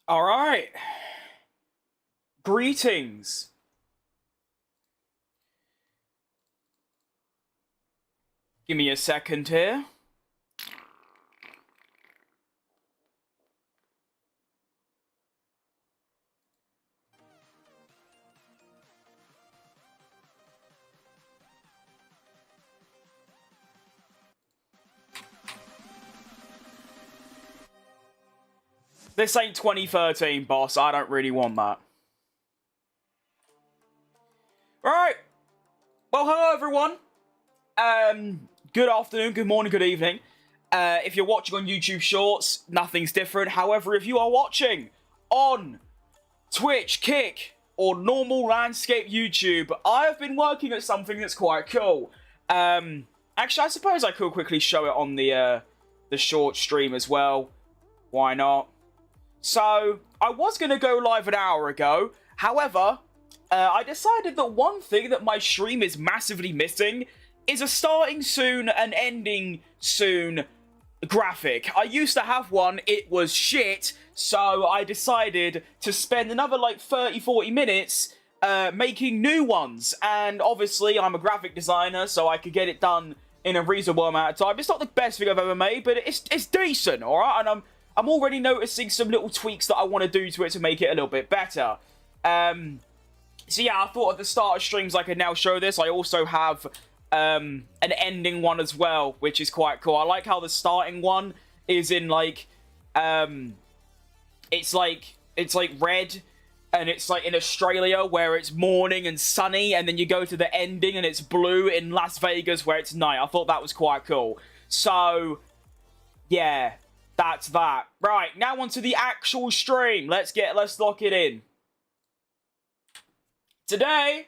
All right. Greetings. Give me a second here. This ain't 2013, boss. I don't really want that. Right. Well, hello, everyone. Good afternoon, good morning, good evening. If you're watching on YouTube Shorts, nothing's different. However, if you are watching on Twitch, Kick, or normal landscape YouTube, I have been working at something that's quite cool. Actually, I suppose I could quickly show it on the short stream as well. Why not? So, I was going to go live an hour ago. However, I decided that one thing that my stream is massively missing is a starting soon and ending soon graphic. I used to have one, it was shit, so I decided to spend another like 30-40 minutes making new ones. And obviously, I'm a graphic designer, so I could get it done in a reasonable amount of time. It's not the best thing I've ever made, but it's decent, alright? And I'm already noticing some little tweaks that I want to do to it to make it a little bit better. So yeah, I thought at the start of streams I could now show this. I also have an ending one as well, which is quite cool. I like how the starting one is in like, it's like red, and it's like in Australia where it's morning and sunny, and then you go to the ending and it's blue in Las Vegas where it's night. I thought that was quite cool. So, yeah. That's that. Right, now onto the actual stream. Let's lock it in. Today,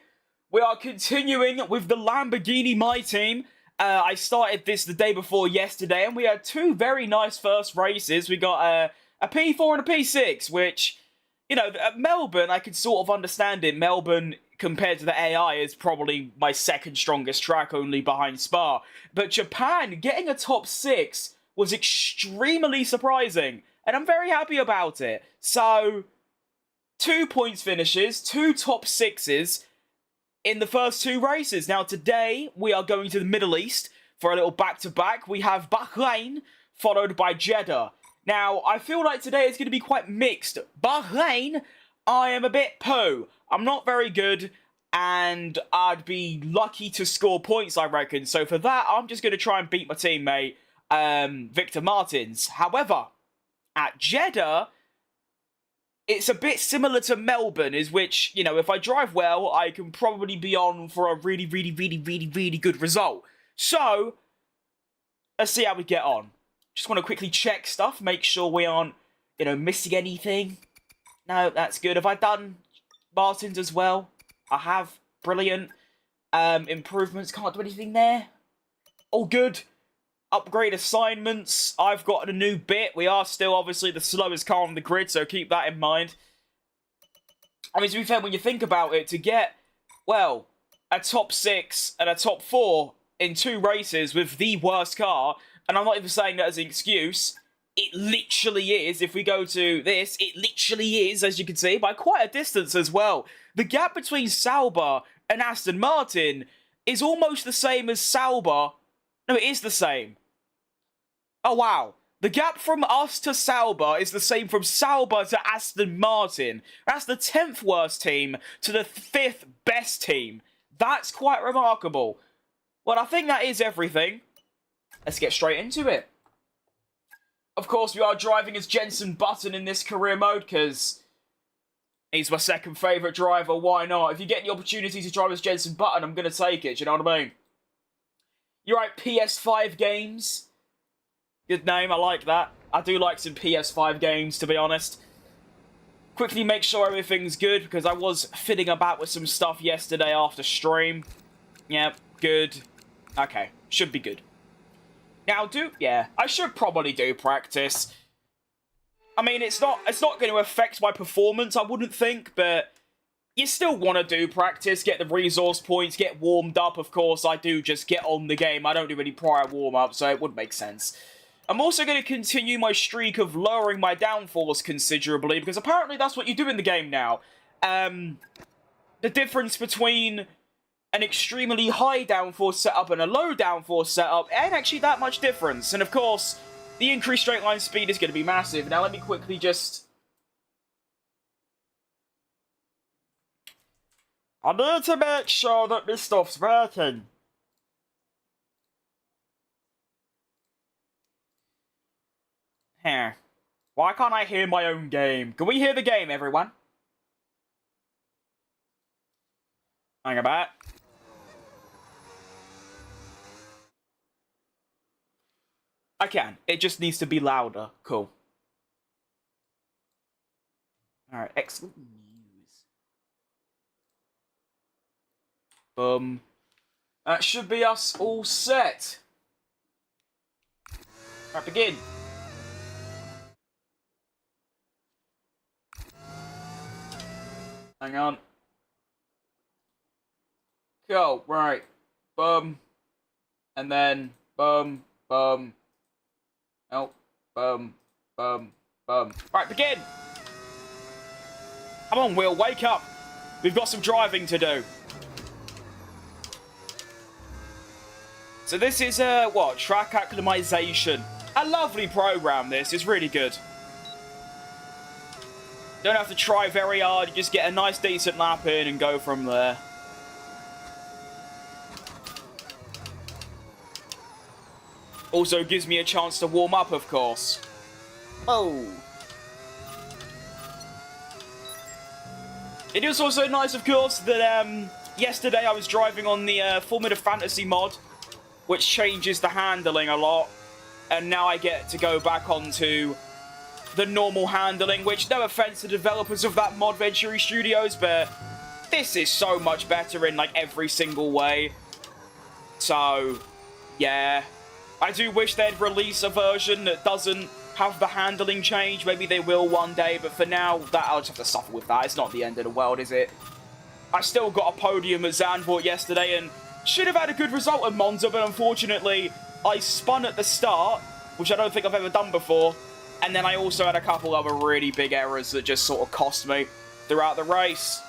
we are continuing with the Lamborghini My Team. I started this the day before yesterday, and we had two very nice first races. We got a P4 and a P6, which, you know, at Melbourne, I could sort of understand it. Melbourne, compared to the AI, is probably my second strongest track, only behind Spa. But Japan, getting a top 6... was extremely surprising, and I'm very happy about it. So, 2 points finishes, 2 top 6s in the first 2 races. Now, today, we are going to the Middle East for a little back-to-back. We have Bahrain, followed by Jeddah. Now, I feel like today is going to be quite mixed. Bahrain, I am a bit poo. I'm not very good, and I'd be lucky to score points, I reckon. So for that, I'm just going to try and beat my teammate, Victor Martins. However, at Jeddah, it's a bit similar to Melbourne, is which, you know, if I drive well, I can probably be on for a really good result. So, let's see how we get on. Just want to quickly check stuff, make sure we aren't, you know, missing anything. No, that's good. Have I done Martins as well? I have. Brilliant. Improvements, can't do anything there. All good. Upgrade assignments. I've gotten a new bit. We are still, obviously, the slowest car on the grid, so keep that in mind. I mean, to be fair, when you think about it, to get, well, a top 6 and a top 4 in 2 races with the worst car, and I'm not even saying that as an excuse, it literally is. If we go to this, it literally is, as you can see, by quite a distance as well. The gap between Sauber and Aston Martin is almost the same as Sauber. No, it is the same. Oh, wow. The gap from us to Sauber is the same from Sauber to Aston Martin. That's the 10th worst team to the 5th best team. That's quite remarkable. Well, I think that is everything. Let's get straight into it. Of course, we are driving as Jenson Button in this career mode, because he's my second favourite driver. Why not? If you get the opportunity to drive as Jenson Button, I'm going to take it. Do you know what I mean? You're right, PS5 games. Good name, I like that. I do like some PS5 games, to be honest. Quickly make sure everything's good, because I was fiddling about with some stuff yesterday after stream. Yep, good. Okay, should be good. Now, I should probably do practice. I mean, it's not going to affect my performance, I wouldn't think, but you still want to do practice, get the resource points, get warmed up. Of course, I do just get on the game. I don't do any prior warm-up, so it would make sense. I'm also going to continue my streak of lowering my downforce considerably, because apparently that's what you do in the game now. The difference between an extremely high downforce setup and a low downforce setup ain't actually that much difference. And of course, the increased straight line speed is going to be massive. Now let me quickly just... I need to make sure that this stuff's working. Here. Why can't I hear my own game? Can we hear the game, everyone? Hang about. I can. It just needs to be louder. Cool. Alright, excellent news. Boom. That should be us all set. Alright, begin. Hang on. Cool, right. Boom. And then, boom, boom. Oh, boom, boom, boom. Right, begin! Come on, Will, wake up! We've got some driving to do. So this is, what? Track acclimatization. A lovely program, this. It's really good. Don't have to try very hard. You just get a nice, decent lap in and go from there. Also gives me a chance to warm up, of course. Oh. It is also nice, of course, that yesterday I was driving on the Formula Fantasy mod, which changes the handling a lot. And now I get to go back onto the normal handling, which, no offense to developers of that mod, Venturi Studios, but this is so much better in, like, every single way. So, yeah. I do wish they'd release a version that doesn't have the handling change. Maybe they will one day, but for now, I'll just have to suffer with that. It's not the end of the world, is it? I still got a podium at Zandvoort yesterday and should have had a good result at Monza, but unfortunately, I spun at the start, which I don't think I've ever done before, and then I also had a couple other really big errors that just sort of cost me throughout the race.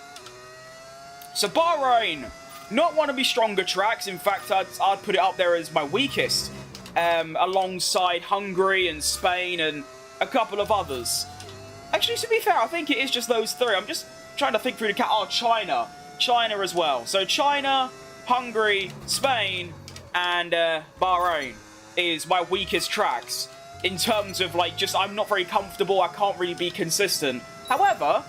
So Bahrain, not one of my stronger tracks. In fact, I'd put it up there as my weakest. Alongside Hungary and Spain and a couple of others. Actually, to be fair, I think it is just those three. I'm just trying to think through the cat. Oh, China. China as well. So China, Hungary, Spain, and Bahrain is my weakest tracks. In terms of, like, just I'm not very comfortable. I can't really be consistent. However,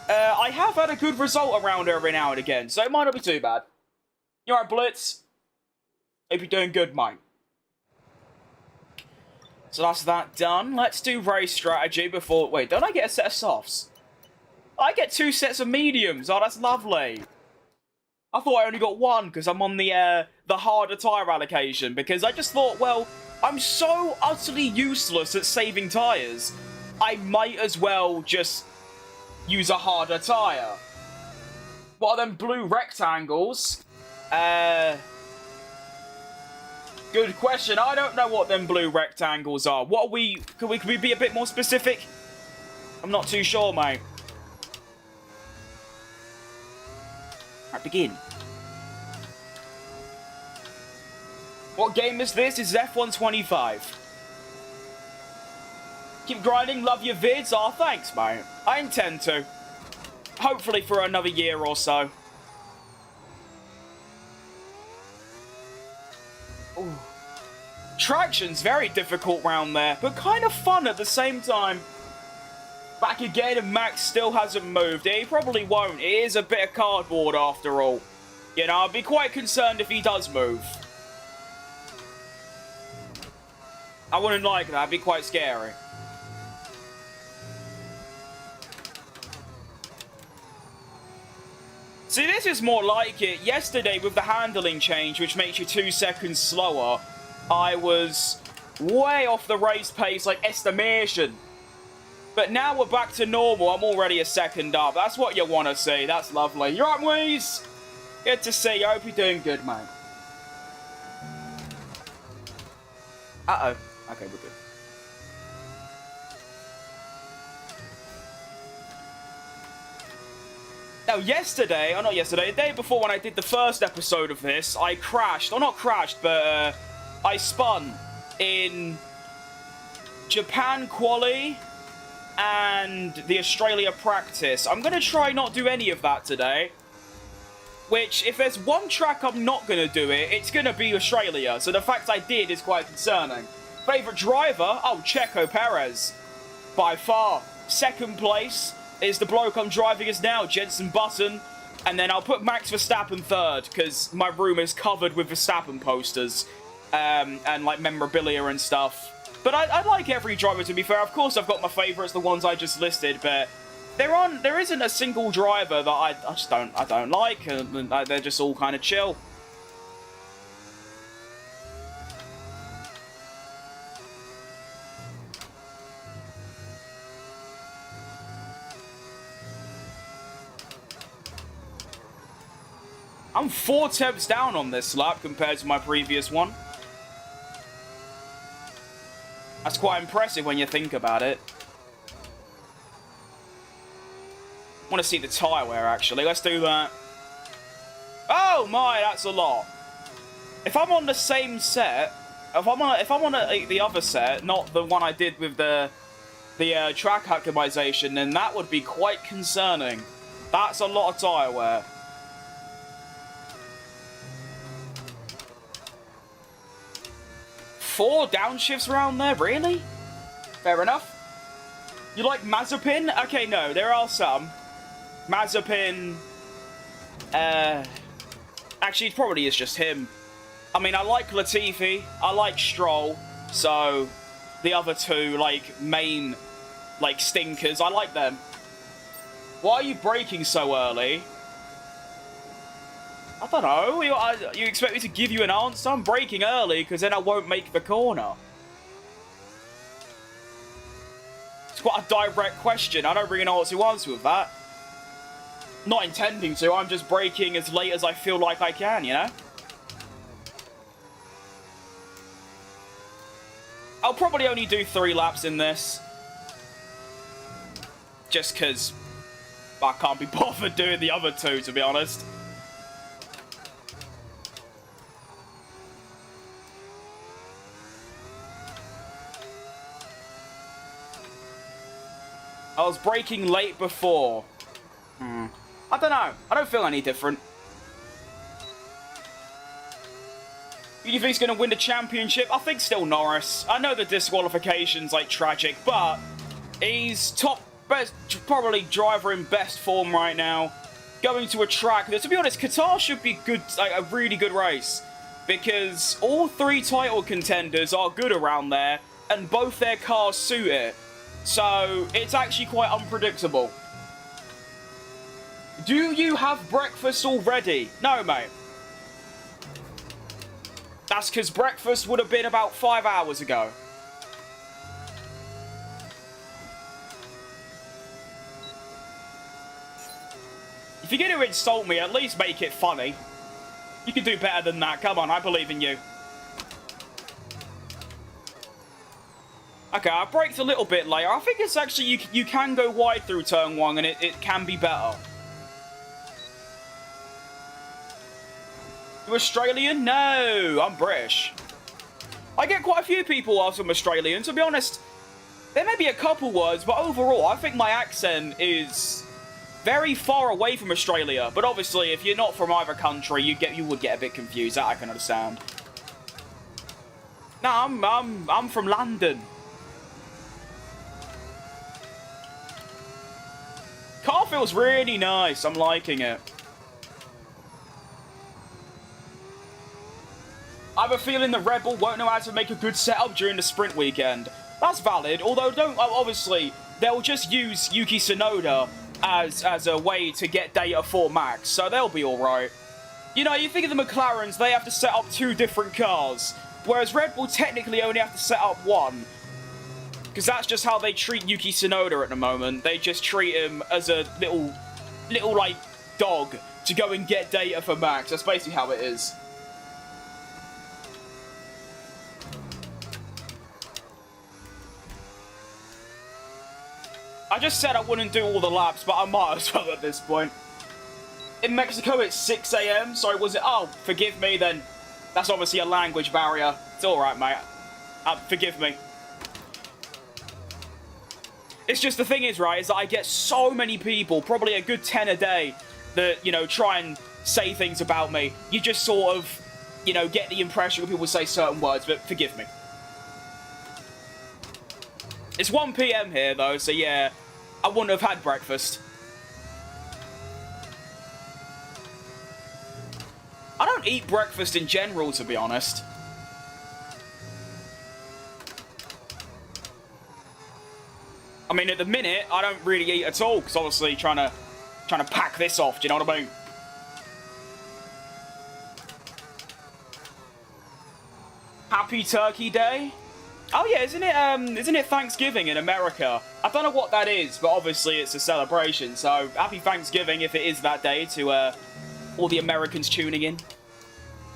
I have had a good result around every now and again. So it might not be too bad. You alright, Blitz? Hope you're doing good, mate. So that's that done. Let's do race strategy before... Wait, don't I get a set of softs? I get 2 sets of mediums. Oh, that's lovely. I thought I only got 1 because I'm on the harder tyre allocation. Because I just thought, well, I'm so utterly useless at saving tyres. I might as well just use a harder tyre. What are them blue rectangles? Good question. I don't know what them blue rectangles are. What are we... Can we be a bit more specific? I'm not too sure, mate. Alright, begin. What game is this? It's F1 25. Keep grinding. Love your vids. Oh, thanks, mate. I intend to. Hopefully for another year or so. Ooh. Traction's very difficult round there, but kind of fun at the same time. Back again, and Max still hasn't moved. He probably won't. It is a bit of cardboard after all. You know, I'd be quite concerned if he does move. I wouldn't like that. It'd be quite scary. See, this is more like it. Yesterday, with the handling change, which makes you 2 seconds slower, I was way off the race pace, like, estimation. But now we're back to normal. I'm already a second up. That's what you want to see. That's lovely. You're right, Weeze? Good to see you. I hope you're doing good, mate. Uh-oh. Okay, we're good. Now, yesterday, or not yesterday, the day before when I did the first episode of this, I crashed. Or not crashed, but I spun in Japan quali and the Australia practice. I'm going to try not do any of that today. Which, if there's one track I'm not going to do it, it's going to be Australia. So the fact I did is quite concerning. Favourite driver? Oh, Checo Perez. By far. Second place is the bloke I'm driving as now, Jenson Button. And then I'll put Max Verstappen third, because my room is covered with Verstappen posters. And, like, memorabilia and stuff. But I like every driver, to be fair. Of course, I've got my favourites, the ones I just listed, but there isn't a single driver that I just don't like, and they're just all kind of chill. I'm 4 tenths down on this lap compared to my previous one. That's quite impressive when you think about it. I want to see the tyre wear, actually. Let's do that. Oh my, that's a lot. If I'm on the same set, if I'm on the other set, not the one I did with the track optimization, then that would be quite concerning. That's a lot of tyre wear. Four downshifts around there, really? Fair enough. You like Mazepin? Okay, no, there are some. Mazepin, actually, it probably is just him. I mean, I like Latifi, I like Stroll, so the other two, like, main, like, stinkers, I like them. Why are you braking so early? I don't know, you expect me to give you an answer? I'm braking early, because then I won't make the corner. It's quite a direct question, I don't really know what to answer with that. Not intending to, I'm just braking as late as I feel like I can, you know? I'll probably only do 3 laps in this. Just because I can't be bothered doing the other 2, to be honest. I was braking late before. I don't know. I don't feel any different. Who do you think is going to win the championship? I think still Norris. I know the disqualification's like tragic, but he's top best, probably driver in best form right now. Going to a track that, to be honest, Qatar should be good, like a really good race, because all 3 title contenders are good around there, and both their cars suit it. So it's actually quite unpredictable. Do you have breakfast already? No, mate. That's because breakfast would have been about 5 hours ago. If you're going to insult me, at least make it funny. You can do better than that. Come on, I believe in you. Okay, I braked a little bit later. I think it's actually, you can go wide through turn 1 and it can be better. You Australian? No, I'm British. I get quite a few people ask I'm Australian. To be honest, there may be a couple words, but overall, I think my accent is very far away from Australia. But obviously, if you're not from either country, you would get a bit confused. That I can understand. No, I'm from London. Car feels really nice. I'm liking it. I have a feeling the Red Bull won't know how to make a good setup during the sprint weekend. That's valid, although obviously they'll just use Yuki Tsunoda as a way to get data for Max, so they'll be alright. You know, you think of the McLarens, they have to set up 2 different cars, whereas Red Bull technically only have to set up 1. Because that's just how they treat Yuki Tsunoda at the moment. They just treat him as a little like, dog to go and get data for Max. That's basically how it is. I just said I wouldn't do all the laps, but I might as well at this point. In Mexico, it's 6 a.m. Sorry, was it? Oh, forgive me then. That's obviously a language barrier. It's alright, mate. Forgive me. It's just the thing is, right, is that I get so many people, probably a good 10 a day, that, you know, try and say things about me. You just sort of, you know, get the impression when people say certain words, but forgive me. It's 1 p.m. here, though, so yeah, I wouldn't have had breakfast. I don't eat breakfast in general, to be honest. I mean, at the minute, I don't really eat at all, because obviously trying to pack this off, do you know what I mean? Happy Turkey Day? Oh yeah, isn't it Thanksgiving in America? I don't know what that is, but obviously it's a celebration, so happy Thanksgiving if it is that day to all the Americans tuning in.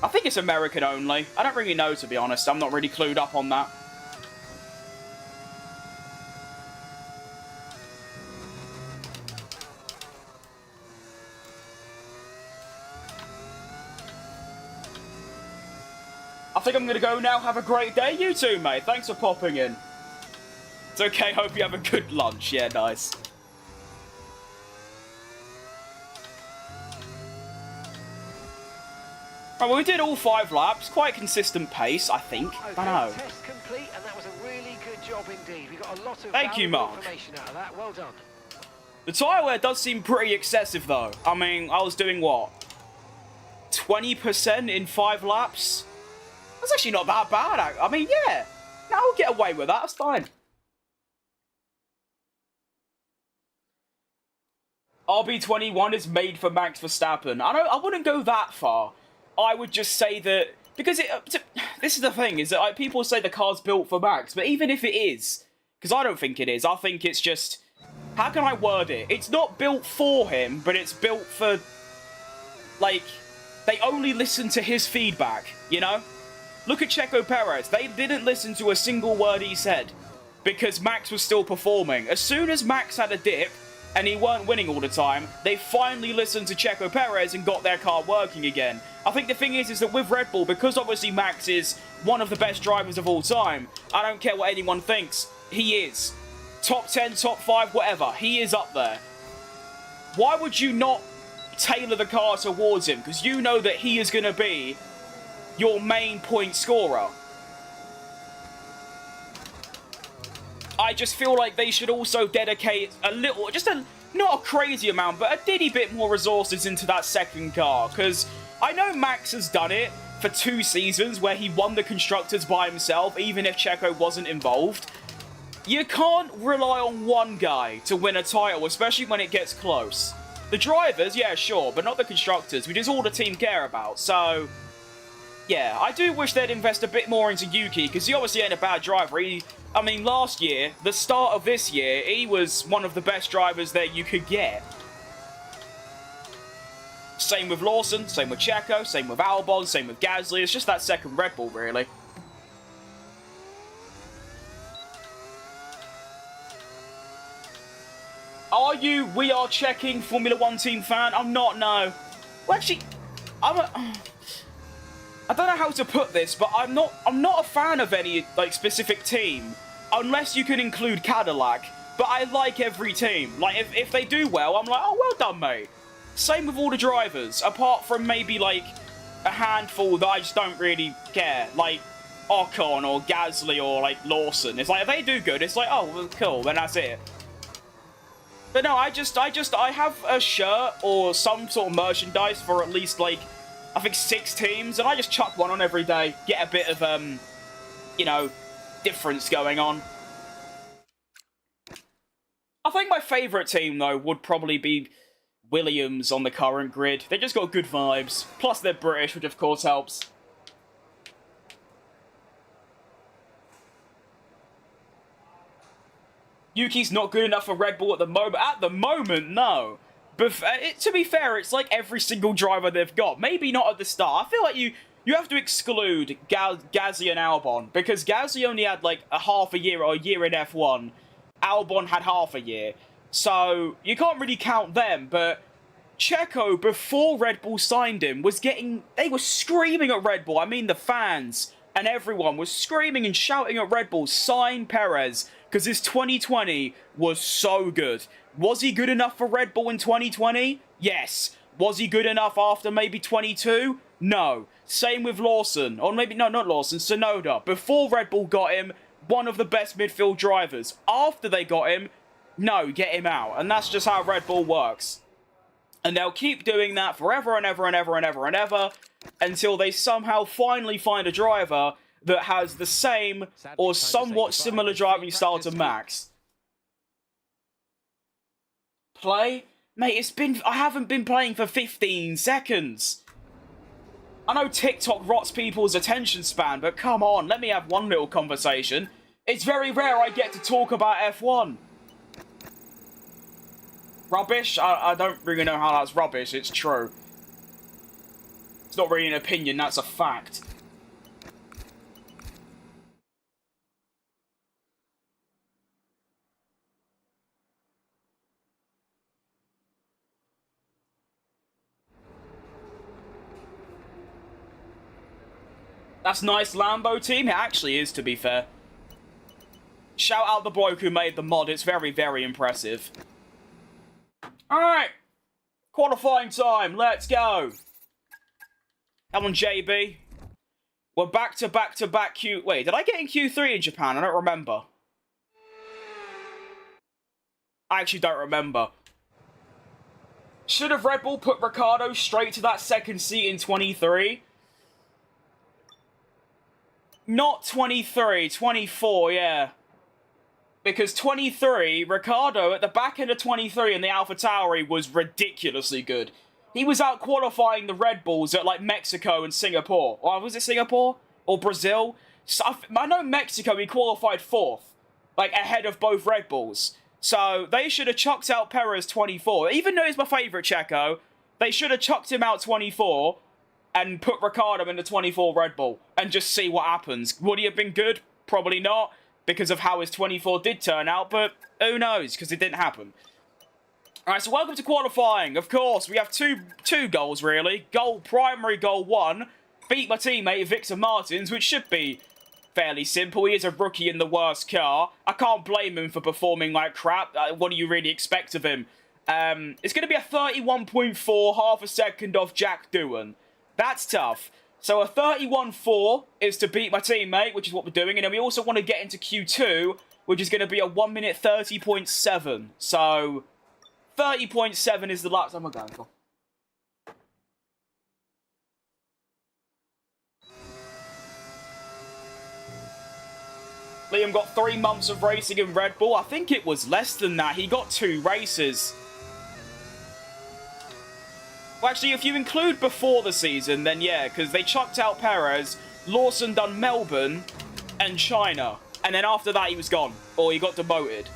I think it's American only. I don't really know, to be honest. I'm not really clued up on that. I think I'm going to go now. Have a great day. You too, mate. Thanks for popping in. It's okay. Hope you have a good lunch. Yeah, nice. Right, well, we did all 5 laps. Quite consistent pace, I think. Okay, I know. Test complete, and that was a really good job indeed. We got a lot of Thank you, Mark. information out of that. Well done. The tyre wear does seem pretty excessive, though. I mean, I was doing, what, 20% in 5 laps? That's actually not that bad. I mean, yeah. No, I'll get away with that. That's fine. RB21 is made for Max Verstappen. I wouldn't go that far. I would just say that... Because this is the thing, is that people say the car's built for Max, but even if it is, because I don't think it is, I think it's just... How can I word it? It's not built for him, but it's built for... Like, they only listen to his feedback, you know? Look at Checo Perez. They didn't listen to a single word he said because Max was still performing. As soon as Max had a dip and he weren't winning all the time, they finally listened to Checo Perez and got their car working again. I think the thing is that with Red Bull, because obviously Max is one of the best drivers of all time, I don't care what anyone thinks, he is. Top 10, top 5, whatever. He is up there. Why would you not tailor the car towards him? Because you know that he is going to be your main point scorer. I just feel like they should also dedicate a little, not a crazy amount, but a diddy bit more resources into that second car. Because I know Max has done it for 2 seasons where he won the Constructors by himself, even if Checo wasn't involved. You can't rely on one guy to win a title, especially when it gets close. The drivers, yeah, sure, but not the Constructors, which is all the team care about. So... yeah, I do wish they'd invest a bit more into Yuki, because he obviously ain't a bad driver. I mean, last year, the start of this year, he was one of the best drivers that you could get. Same with Lawson, same with Checo, same with Albon, same with Gasly. It's just that second Red Bull, really. Are you We Are Checking Formula 1 team fan? I'm not, no. Well, actually, I don't know how to put this, but I'm not a fan of any like specific team, unless you can include Cadillac. But I like every team. Like if they do well, I'm like, oh, well done, mate. Same with all the drivers, apart from maybe like a handful that I just don't really care, like Ocon or Gasly or like Lawson. It's like if they do good, it's like, oh, well, cool, then that's it. But no, I have a shirt or some sort of merchandise for at least like, I think 6 teams, and I just chuck one on every day, get a bit of, you know, difference going on. I think my favourite team, though, would probably be Williams on the current grid. They just got good vibes. Plus, they're British, which of course helps. Yuki's not good enough for Red Bull at the moment. At the moment, no. But to be fair, it's like every single driver they've got. Maybe not at the start. I feel like you have to exclude Gasly and Albon, because Gasly only had like a half a year or a year in F1. Albon had half a year. So you can't really count them, but Checo, before Red Bull signed him, they were screaming at Red Bull. I mean, the fans and everyone was screaming and shouting at Red Bull, sign Perez, because his 2020 was so good. Was he good enough for Red Bull in 2020? Yes. Was he good enough after maybe 22? No. Same with Lawson, or maybe, no, not Lawson, Tsunoda. Before Red Bull got him, one of the best midfield drivers. After they got him, no, get him out. And that's just how Red Bull works. And they'll keep doing that forever and ever and ever and ever and ever until they somehow finally find a driver that has the same or somewhat similar driving style to Max. Play? Mate, I haven't been playing for 15 seconds. I know TikTok rots people's attention span, but come on, let me have one little conversation. It's very rare I get to talk about F1. Rubbish? I don't really know how that's rubbish, it's true. It's not really an opinion, that's a fact. That's nice, Lambo team. It actually is, to be fair. Shout out the bloke who made the mod. It's very, very impressive. Alright. Qualifying time. Let's go. Come on, JB. We're back to back to back Q... Wait, did I get in Q3 in Japan? I don't remember. I actually don't remember. Should have Red Bull put Ricciardo straight to that second seat in 23? Not 23, 24, yeah. Because 23, Ricciardo at the back end of 23 in the AlphaTauri was ridiculously good. He was out qualifying the Red Bulls at like Mexico and Singapore. Or was it Singapore? Or Brazil? So, I know Mexico he qualified 4th. Like ahead of both Red Bulls. So they should have chucked out Perez 24. Even though he's my favourite Checo, they should have chucked him out 24 and put Ricciardo in the 24 Red Bull and just see what happens. Would he have been good? Probably not, because of how his 24 did turn out, but who knows, because it didn't happen. Alright, so welcome to qualifying. Of course, we have two goals, really. Primary goal 1, beat my teammate Victor Martins, which should be fairly simple. He is a rookie in the worst car. I can't blame him for performing like crap. What do you really expect of him? It's going to be a 31.4, half a second off Jack Doohan. That's tough. So a 31.4 is to beat my teammate, which is what we're doing. And then we also want to get into Q2, which is going to be a 1 minute 30.7. So 30.7 is the lap time we're going for. Liam got 3 months of racing in Red Bull. I think it was less than that. He got 2 races. Well, actually, if you include before the season, then yeah, because they chucked out Perez, Lawson done Melbourne, and China. And then after that, he was gone. Or he got demoted.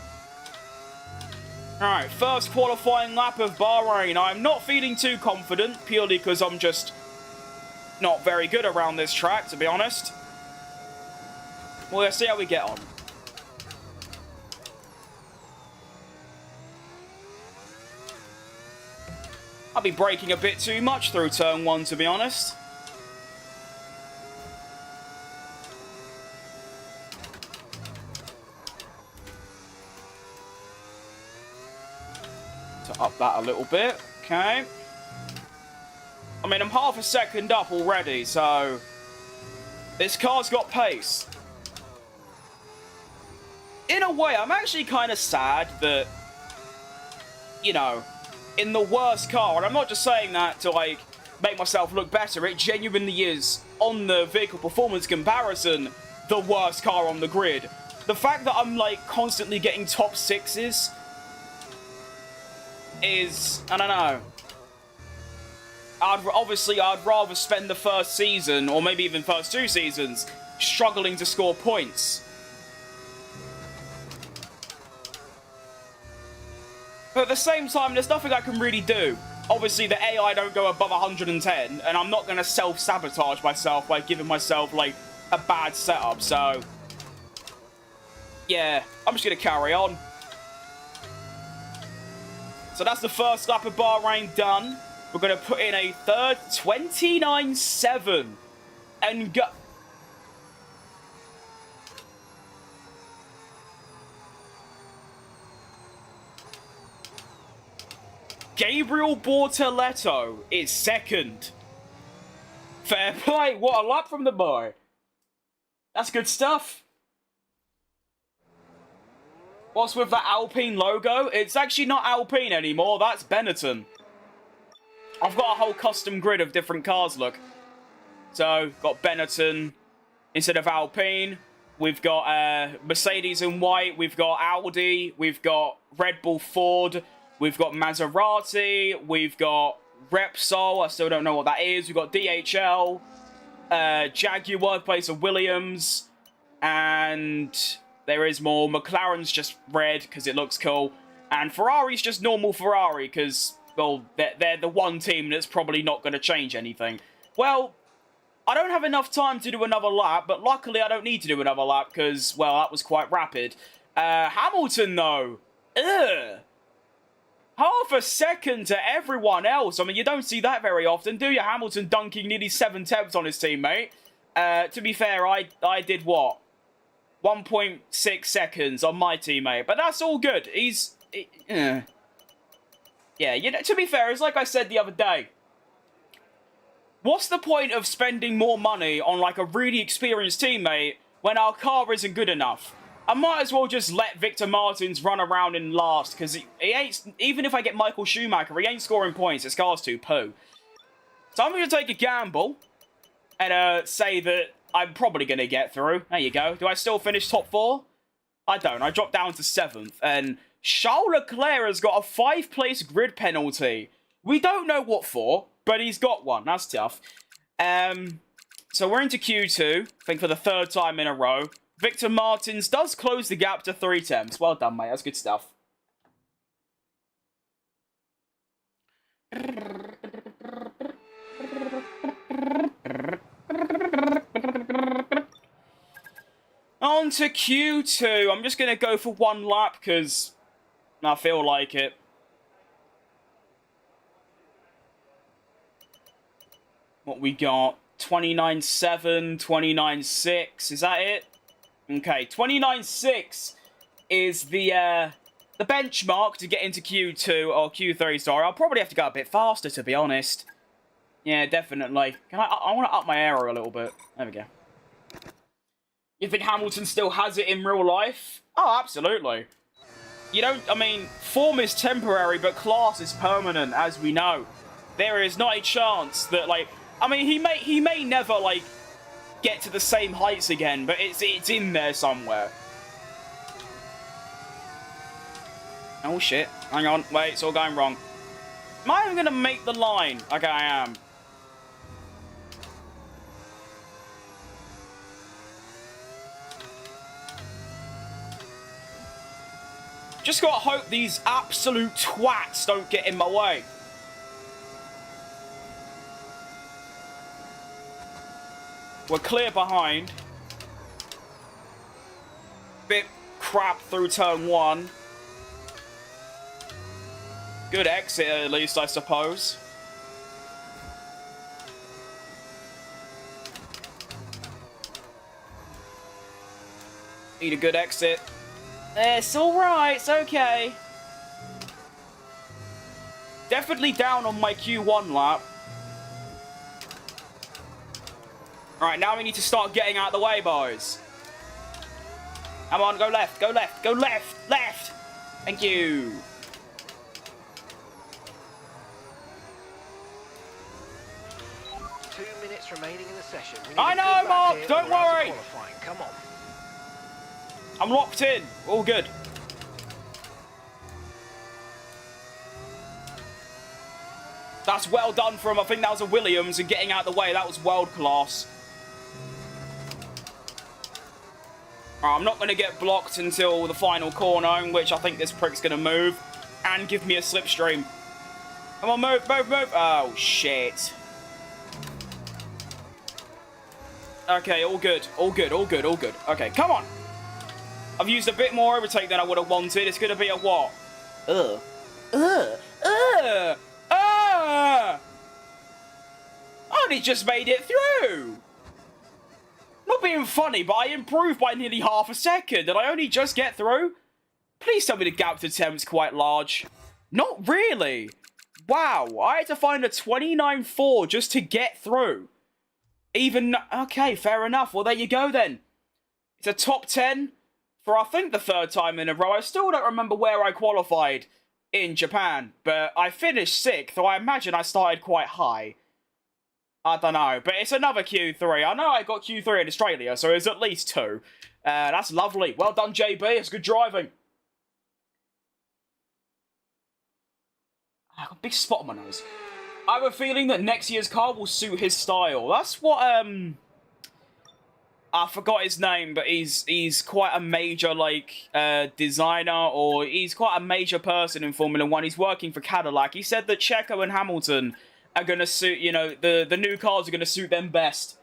Alright, first qualifying lap of Bahrain. I'm not feeling too confident, purely because I'm just not very good around this track, to be honest. Well, let's see how we get on. I'll be braking a bit too much through turn 1, to be honest. To up that a little bit. Okay. I mean, I'm half a second up already, so this car's got pace. In a way, I'm actually kind of sad that, you know, in the worst car, and I'm not just saying that to, like, make myself look better, it genuinely is, on the vehicle performance comparison, the worst car on the grid. The fact that I'm, like, constantly getting top 6s is, I don't know. Obviously, I'd rather spend the first season, or maybe even first 2 seasons, struggling to score points. But at the same time, there's nothing I can really do. Obviously, the AI don't go above 110, and I'm not going to self-sabotage myself by giving myself, like, a bad setup, so yeah, I'm just going to carry on. So that's the first lap of Bahrain done. We're going to put in a third 29.7 and go. Gabriel Bortoletto is second. Fair play. What a lap from the boy. That's good stuff. What's with that Alpine logo? It's actually not Alpine anymore. That's Benetton. I've got a whole custom grid of different cars, look. So, got Benetton instead of Alpine. We've got Mercedes in white. We've got Audi. We've got Red Bull Ford. We've got Maserati. We've got Repsol. I still don't know what that is. We've got DHL. Jaguar, place of Williams. And there is more. McLaren's just red because it looks cool. And Ferrari's just normal Ferrari because, well, they're the one team that's probably not going to change anything. Well, I don't have enough time to do another lap, but luckily I don't need to do another lap because, well, that was quite rapid. Hamilton, though. Ugh. Half a second to everyone else. I mean, you don't see that very often, do you? Hamilton dunking nearly 7/10 on his teammate. To be fair, I did what? 1.6 seconds on my teammate. But that's all good. Yeah, you know, to be fair, it's like I said the other day. What's the point of spending more money on, like, a really experienced teammate when our car isn't good enough? I might as well just let Victor Martins run around in last, because he ain't, even if I get Michael Schumacher, he ain't scoring points. His car's too poo. So I'm going to take a gamble and say that I'm probably going to get through. There you go. Do I still finish top 4? I don't. I dropped down to 7th. And Charles Leclerc has got a 5-place grid penalty. We don't know what for, but he's got one. That's tough. So we're into Q2, I think for the 3rd time in a row. Victor Martins does close the gap to 3 temps. Well done, mate. That's good stuff. On to Q2. I'm just going to go for 1 lap because I feel like it. What we got? 29.7, 29.6. Is that it? Okay, 29.6 is the benchmark to get into Q2 or Q3. Sorry, I'll probably have to go a bit faster, to be honest. Yeah, definitely. I want to up my aero a little bit. There we go. You think Hamilton still has it in real life? Oh, absolutely. You don't, I mean, form is temporary, but class is permanent, as we know. There is not a chance that, like, I mean, he may never, like, get to the same heights again, but it's in there somewhere. Oh, shit. Hang on. Wait, it's all going wrong. Am I even going to make the line? Okay, I am. Just gotta hope these absolute twats don't get in my way. We're clear behind. Bit crap through turn 1. Good exit at least, I suppose. Need a good exit. It's alright, it's okay. Definitely down on my Q1 lap. Alright, now we need to start getting out of the way, boys. Come on, go left, go left, go left, left. Thank you. Minutes remaining in the session. I know, Mark, don't worry. Come on. I'm locked in. All good. That's well done from, I think that was a Williams, and getting out of the way. That was world class. I'm not going to get blocked until the final corner, in which I think this prick's going to move and give me a slipstream. Come on, move, move, move. Oh, shit. Okay, all good. All good, all good, all good. Okay, come on. I've used a bit more overtake than I would have wanted. It's going to be a what? Ugh. Ugh. Ugh. Ah! I only just made it through. Not being funny, but I improved by nearly half a second. Did I only just get through? Please tell me the gap to temp's quite large. Not really. Wow, I had to find a 29.4 just to get through. Okay, fair enough. Well, there you go then. It's a top 10 for, I think, the third time in a row. I still don't remember where I qualified in Japan, but I finished 6th, so I imagine I started quite high. I don't know, but it's another Q3. I know I got Q3 in Australia, so it's at least 2. That's lovely. Well done, JB. It's good driving. I got a big spot on my nose. I have a feeling that next year's car will suit his style. That's what, I forgot his name, but he's quite a major, like, designer, or he's quite a major person in Formula 1. He's working for Cadillac. He said that Checo and Hamilton are going to suit, you know, the new cars are going to suit them best.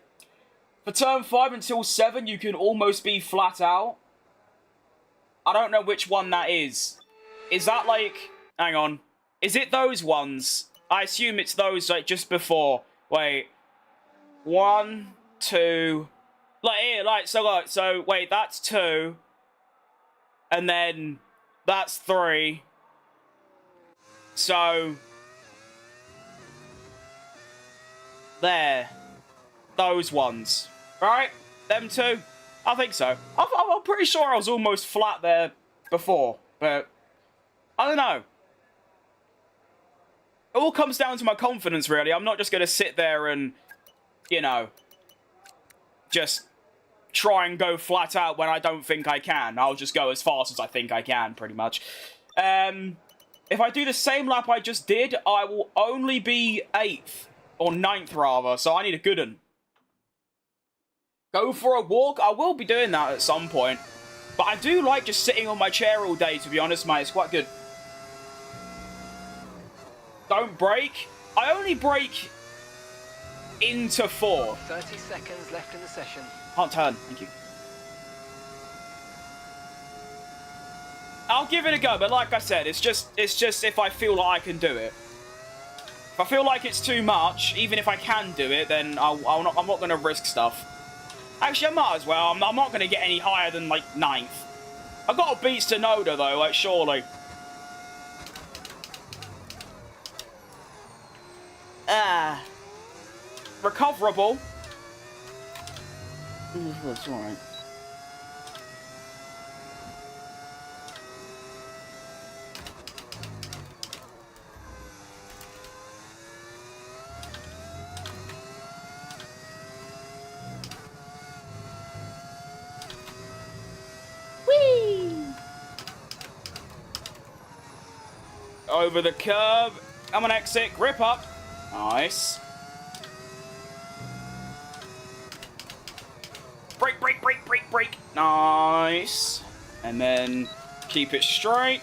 For turn 5 until 7, you can almost be flat out. I don't know which one that is. Is that, like... Hang on. Is it those ones? I assume it's those, like, just before. Wait. 1, 2... Like, here, like, so, wait, that's 2. And then, that's 3. So... There. Those ones. Right? Them 2? I think so. I'm pretty sure I was almost flat there before. But, I don't know. It all comes down to my confidence, really. I'm not just going to sit there and, you know, just try and go flat out when I don't think I can. I'll just go as fast as I think I can, pretty much. If I do the same lap I just did, I will only be 8th. Or 9th, rather, so I need a good one. Go for a walk? I will be doing that at some point. But I do like just sitting on my chair all day, to be honest, mate. It's quite good. Don't brake. I only brake into 4. 30 seconds left in the session. Can't turn. Thank you. I'll give it a go, but like I said, it's just if I feel like I can do it. If I feel like it's too much, even if I can do it, then I'm not going to risk stuff. Actually, I might as well. I'm not going to get any higher than, like, 9th. I've got to beat Tsunoda, though, like, surely. Recoverable. That's alright. Over the curb. Come on, exit. Grip up. Nice. Brake, brake, brake, brake, brake. Nice. And then keep it straight.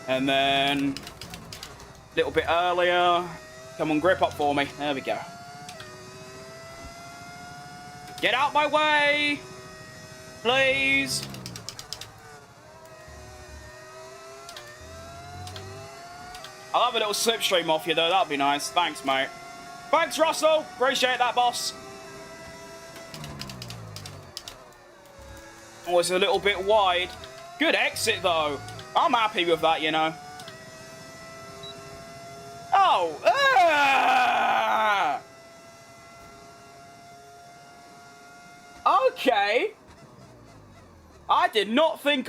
And then a little bit earlier. Come on, grip up for me. There we go. Get out my way. Please. I'll have a little slipstream off you, though. That'd be nice. Thanks, mate. Thanks, Russell. Appreciate that, boss. Oh, it's a little bit wide. Good exit, though. I'm happy with that, you know. Oh! Ah! Okay. I did not think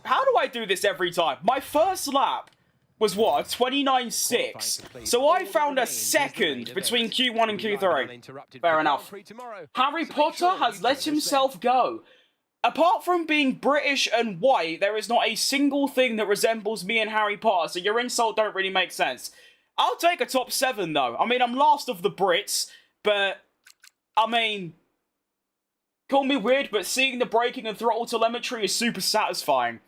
How do I do this every time? My first lap was what? 29.6. So I found a second between Q1 and Q3. Fair enough. Harry Potter has let himself go. Apart from being British and white, there is not a single thing that resembles me and Harry Potter, so your insult don't really make sense. I'll take a top 7, though. I mean, I'm last of the Brits, but, I mean, call me weird, but seeing the braking and throttle telemetry is super satisfying.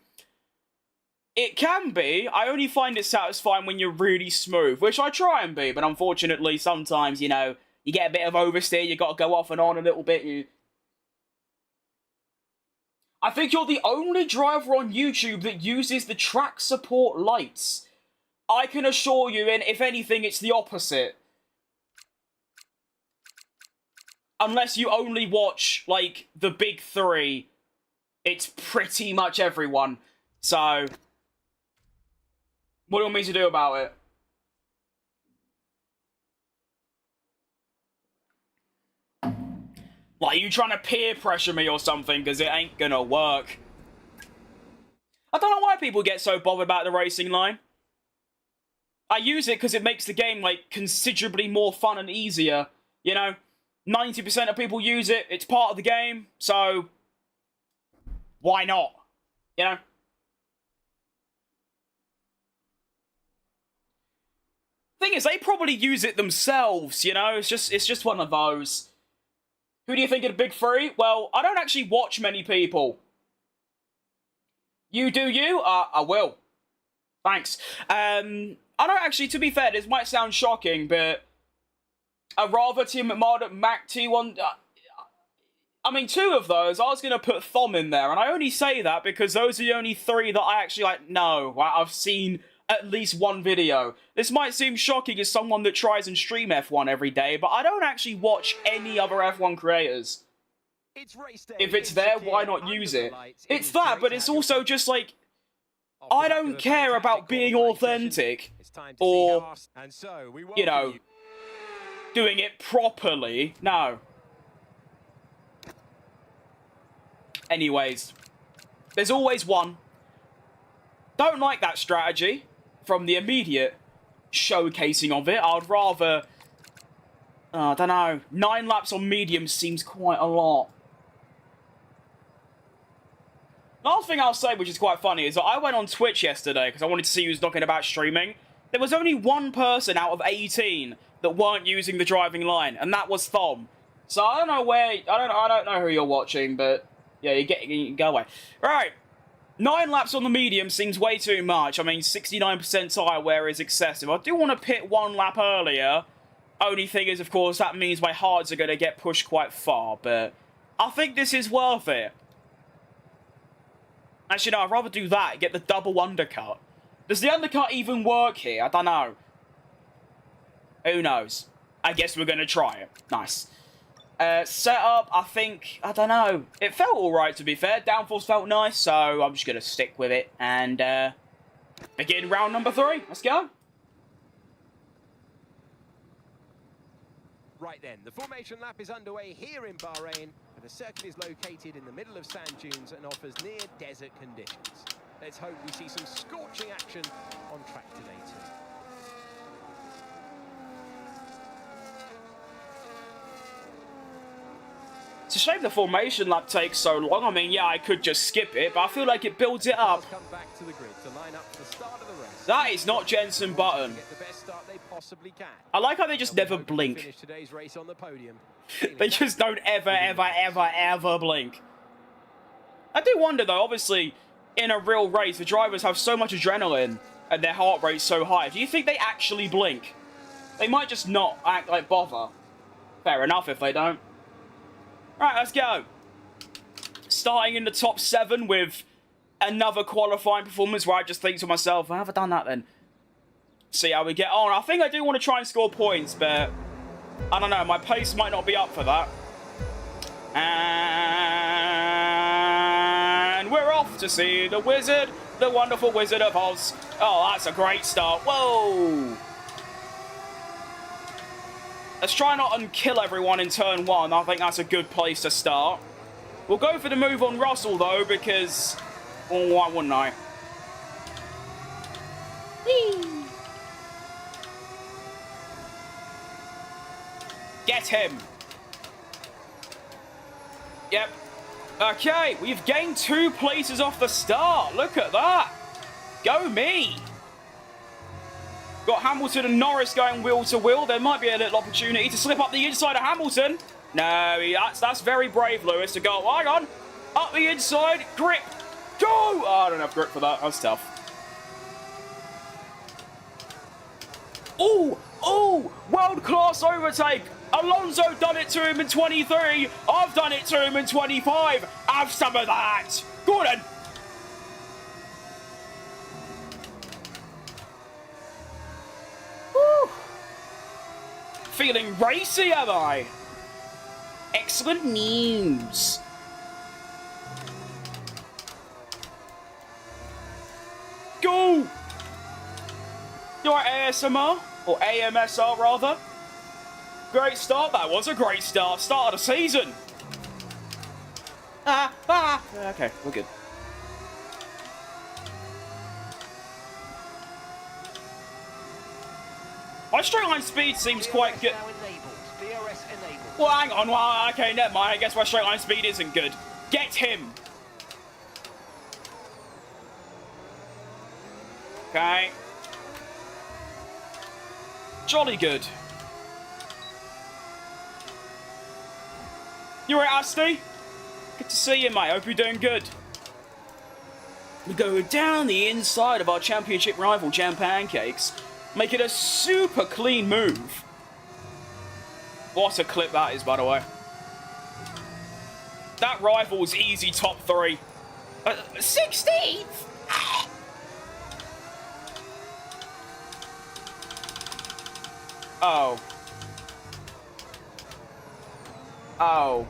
It can be. I only find it satisfying when you're really smooth, which I try and be, but unfortunately, sometimes, you know, you get a bit of oversteer, you got to go off and on a little bit. I think you're the only driver on YouTube that uses the track support lights. I can assure you, and if anything, it's the opposite. Unless you only watch, like, the big three, it's pretty much everyone. So, what do you want me to do about it? Like, you trying to peer pressure me or something, because it ain't gonna work. I don't know why people get so bothered about the racing line. I use it because it makes the game, like, considerably more fun and easier. You know, 90% of people use it, it's part of the game, so why not? You know? Thing is, they probably use it themselves, you know? It's just one of those. Who do you think of the big three? Well, I don't actually watch many people. You do you? I will. Thanks. I don't actually, to be fair, this might sound shocking, but I'd rather Tim McMahon at Mac T1. I mean, two of those, I was going to put Thom in there, and I only say that because those are the only three that I actually, like, know. I've seen at least one video. This might seem shocking as someone that tries and stream F1 every day, but I don't actually watch any other F1 creators. If it's there, why not use it? It's that, but it's also just like, I don't care about being authentic or, you know, doing it properly. No. Anyways, there's always one. Don't like that strategy from the immediate showcasing of it. I'd rather, I don't know, 9 laps on medium seems quite a lot. Last thing I'll say, which is quite funny, is that I went on Twitch yesterday because I wanted to see who was talking about streaming. There was only one person out of 18 that weren't using the driving line, and that was Thom. So I don't know where, I don't know who you're watching, but yeah, you go away. Right. 9 laps on the medium seems way too much. I mean, 69% tyre wear is excessive. I do want to pit 1 lap earlier. Only thing is, of course, that means my hards are going to get pushed quite far, but I think this is worth it. Actually, no, I'd rather do that, get the double undercut. Does the undercut even work here? I don't know. Who knows? I guess we're going to try it. Nice. Setup, I think, I don't know. It felt alright, to be fair. Downforce felt nice, so I'm just going to stick with it. And begin round number 3. Let's go. Right then, the formation lap is underway here in Bahrain, and the circuit is located in the middle of sand dunes and offers near desert conditions. Let's hope we see some scorching action on track today too. It's a shame the formation lap takes so long. I mean, yeah, I could just skip it, but I feel like it builds it up. Come back to the grid to line up for the start of the race. That is not Jensen Button. Get the best start they possibly can. I like how they just never blink. Finish today's race on the podium. They just don't ever blink. I do wonder, though, obviously, in a real race, the drivers have so much adrenaline and their heart rate's so high. Do you think they actually blink? They might just not act like bother. Fair enough if they don't. Right, let's go. Starting in the top 7 with another qualifying performance where I just think to myself, why have I done that then? See how we get on. I think I do want to try and score points, but I don't know. My pace might not be up for that. And we're off to see the wizard, the wonderful Wizard of Oz. Oh, that's a great start. Whoa. Let's try not and kill everyone in turn 1. I think that's a good place to start. We'll go for the move on Russell, though, because... oh, why wouldn't I? Whee! Get him. Yep. Okay, we've gained 2 places off the start. Look at that. Go me. Got Hamilton and Norris going wheel to wheel. There might be a little opportunity to slip up the inside of Hamilton. No, that's very brave, Lewis, to go, hang on, up the inside, grip, go! Oh, I don't have grip for that. That's tough. Oh, world-class overtake. Alonso done it to him in 23. I've done it to him in 25. Have some of that. Gordon. Woo. Feeling racy, am I? Excellent news. Go. Your ASMR, or AMSR rather. Great start, that was a great start. Start of the season. Okay, we're good. My straight line speed seems quite good. Well, hang on. Well, okay, never mind. I guess my straight line speed isn't good. Get him. Okay. Jolly good. You alright, Asti? Good to see you, mate. Hope you're doing good. We go down the inside of our championship rival, Jam Pancakes. Make it a super clean move. What a clip that is, by the way. That rival's easy top 3. 16th? Oh. Oh.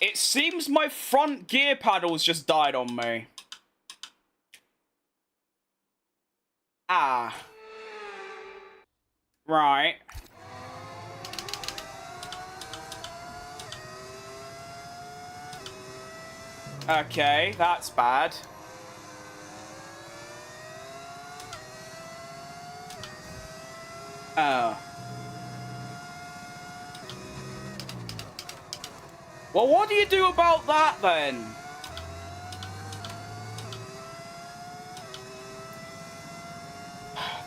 It seems my front gear paddles just died on me. Ah. Right. Okay, that's bad. Oh. Well, what do you do about that, then?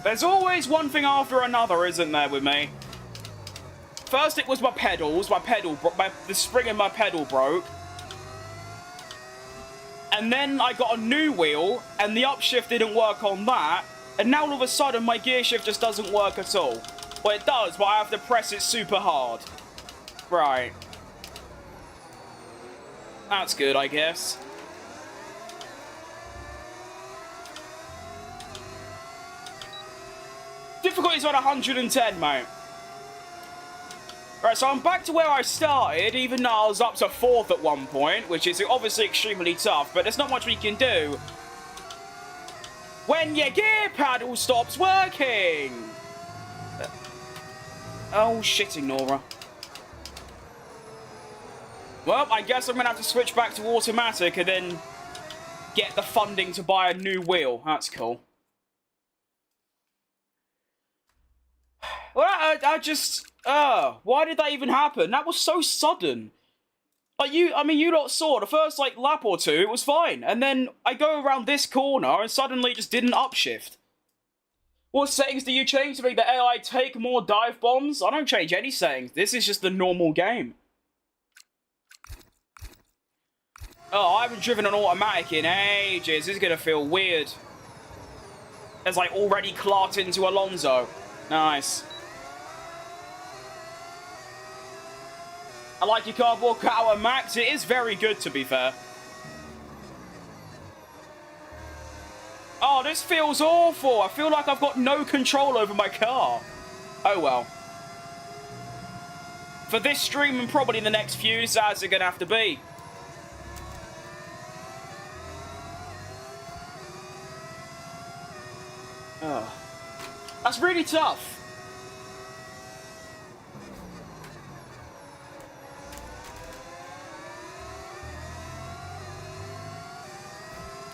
There's always one thing after another, isn't there, with me? First, it was my pedals. The spring in my pedal broke. And then I got a new wheel, and the upshift didn't work on that. And now all of a sudden, my gear shift just doesn't work at all. Well, it does, but I have to press it super hard. Right. That's good, I guess. Difficulty's on 110, mate. Right, so I'm back to where I started, even though I was up to 4th at one point, which is obviously extremely tough, but there's not much we can do when your gear paddle stops working. Oh, shitting, Nora. Well, I guess I'm going to have to switch back to automatic and then get the funding to buy a new wheel. That's cool. Well, I just... why did that even happen? That was so sudden. Like, you lot saw the first, like, lap or two, it was fine. And then I go around this corner and suddenly it just didn't upshift. What settings do you change to make the AI take more dive bombs? I don't change any settings. This is just the normal game. Oh, I haven't driven an automatic in ages. This is going to feel weird. It's like already clocked into Alonso. Nice. I like your cardboard cutout, Max. It is very good, to be fair. Oh, this feels awful. I feel like I've got no control over my car. Oh, well. For this stream and probably the next few, that's going to have to be. Oh. That's really tough.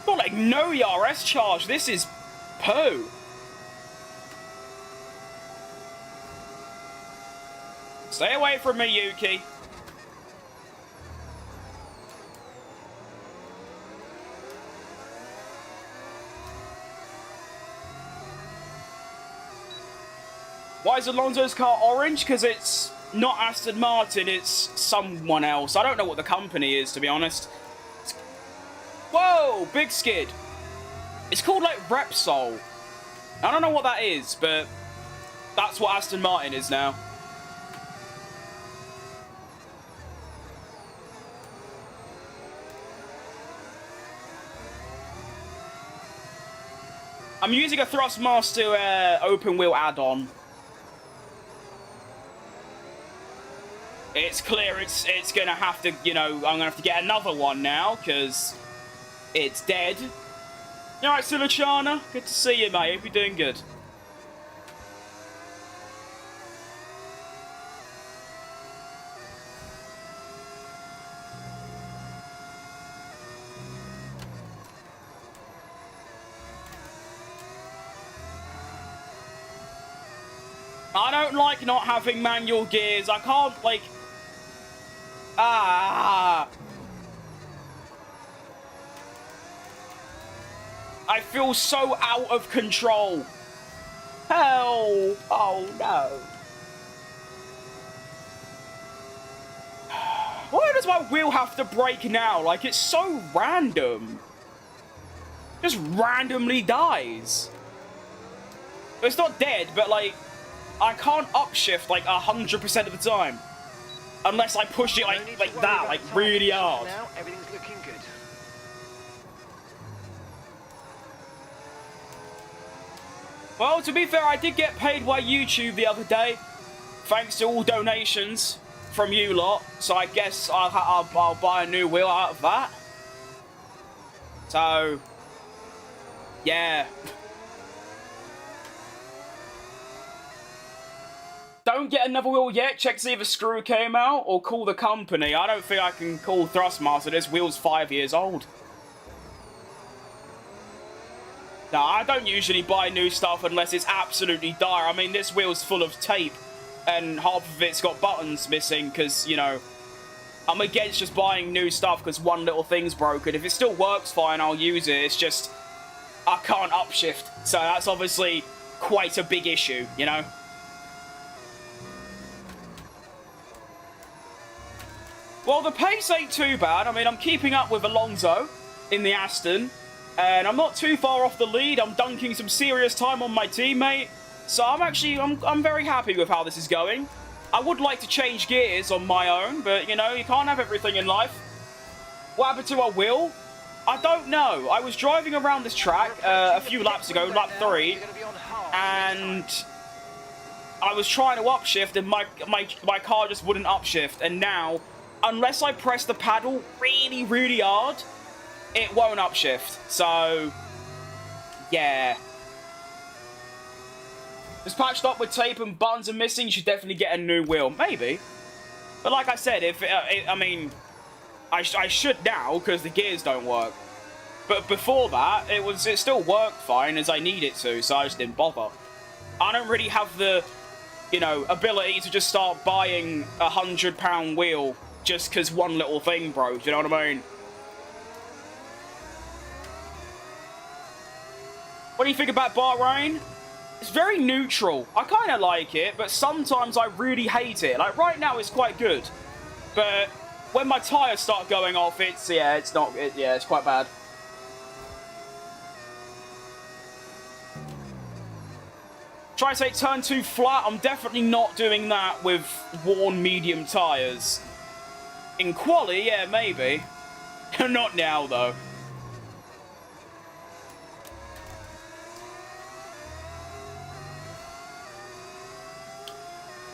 Got like no ERS charge. This is poo. Stay away from me, Yuki. Why is Alonso's car orange? Because it's not Aston Martin, it's someone else. I don't know what the company is, to be honest. Whoa, big skid. It's called, like, Repsol. I don't know what that is, but that's what Aston Martin is now. I'm using a Thrustmaster open wheel add-on. It's clear it's gonna have to, you know, I'm gonna have to get another one now, because it's dead. You alright, Silachana? Good to see you, mate. Hope you're doing good. I don't like not having manual gears. I can't, like... I feel so out of control. Help! Oh, no. Why does my wheel have to break now? Like, it's so random. Just randomly dies. It's not dead, but, like, I can't upshift, like, 100% of the time. Unless I push it, like that, like, really hard. Now, everything's looking good. Well, to be fair, I did get paid by YouTube the other day. Thanks to all donations from you lot. So I guess I'll buy a new wheel out of that. So, yeah. Don't get another wheel yet. Check to see if a screw came out or call the company. I don't think I can call Thrustmaster. This wheel's 5 years old. No, I don't usually buy new stuff unless it's absolutely dire. I mean, this wheel's full of tape and half of it's got buttons missing because, you know, I'm against just buying new stuff because one little thing's broken. If it still works fine, I'll use it. It's just, I can't upshift. So that's obviously quite a big issue, you know? Well, the pace ain't too bad. I mean, I'm keeping up with Alonso in the Aston. And I'm not too far off the lead. I'm dunking some serious time on my teammate. So I'm very happy with how this is going. I would like to change gears on my own, but, you know, you can't have everything in life. What happened to our wheel? I don't know. I was driving around this track a few laps ago, lap 3, and I was trying to upshift, and my car just wouldn't upshift. And now, unless I press the paddle really, really hard, it won't upshift. So, yeah. It's patched up with tape and buttons are missing. You should definitely get a new wheel. Maybe. But like I said, I mean, I should now because the gears don't work. But before that, it still worked fine as I need it to, so I just didn't bother. I don't really have the, you know, ability to just start buying a £100 wheel just because one little thing broke, you know what I mean? What do you think about Bahrain? It's very neutral. I kind of like it, but sometimes I really hate it. Like, right now, it's quite good. But when my tyres start going off, it's quite bad. Try to say turn 2 flat. I'm definitely not doing that with worn medium tyres. In quali, yeah, maybe. Not now, though.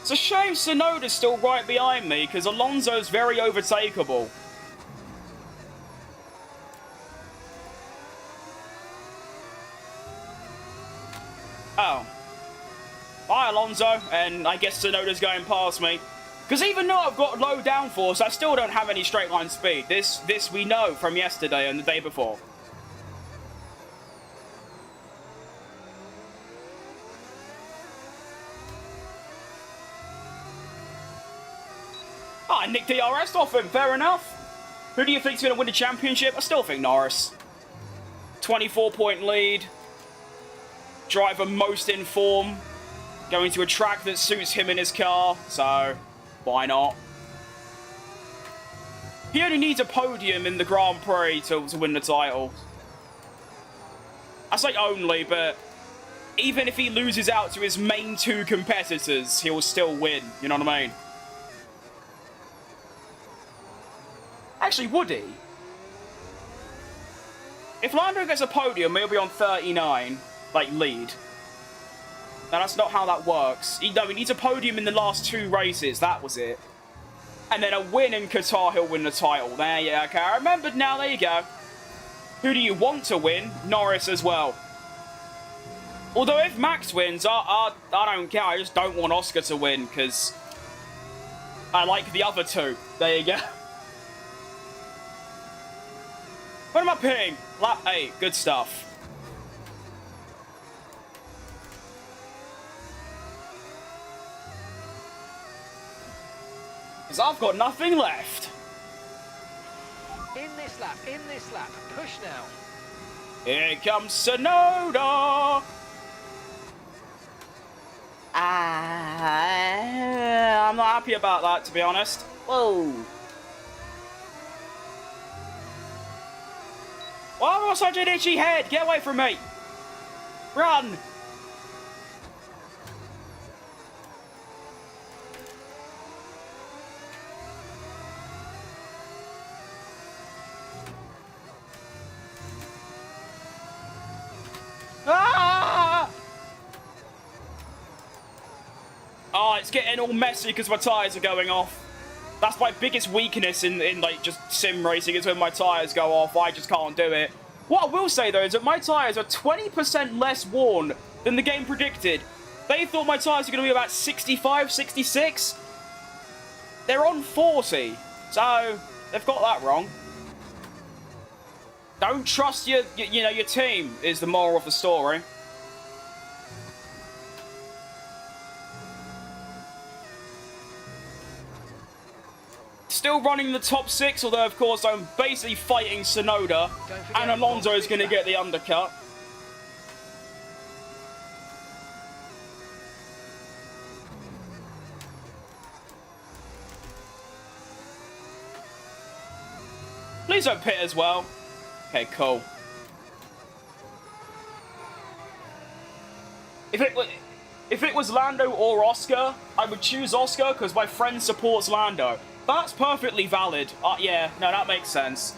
It's a shame Tsunoda's still right behind me, because Alonso's very overtakeable. Oh. Bye, Alonso, and I guess Tsunoda's going past me. Because even though I've got low downforce, I still don't have any straight line speed. This we know from yesterday and the day before. I nicked DRS off him, fair enough. Who do you think's going to win the championship? I still think Norris. 24-point lead. Driver most in form. Going to a track that suits him in his car, so why not? He only needs a podium in the Grand Prix to win the title. I say only, but even if he loses out to his main two competitors, he'll still win. You know what I mean? Actually, would he? If Lando gets a podium, he'll be on 39, like, lead. Now, that's not how that works. He needs a podium in the last two races. That was it. And then a win in Qatar, he'll win the title. There you go. Okay, I remembered now. There you go. Who do you want to win? Norris as well. Although if Max wins, I don't care. I just don't want Oscar to win because I like the other two. There you go. What am I pitting? Lap 8. Good stuff. Because I've got nothing left. In this lap, push now. Here comes Tsunoda. I'm not happy about that, to be honest. Whoa. Why have I got such an itchy head? Get away from me. Run. Ah! Oh, it's getting all messy because my tyres are going off. That's my biggest weakness in like, just sim racing is when my tyres go off. I just can't do it. What I will say, though, is that my tyres are 20% less worn than the game predicted. They thought my tyres were going to be about 65, 66. They're on 40. So, they've got that wrong. Don't trust your team, is the moral of the story. Still running the top 6, although, of course, I'm basically fighting Tsunoda. And Alonso is going to get the undercut. Please don't pit as well. Okay, cool. If it was Lando or Oscar, I would choose Oscar because my friend supports Lando. That's perfectly valid. Yeah, no, that makes sense.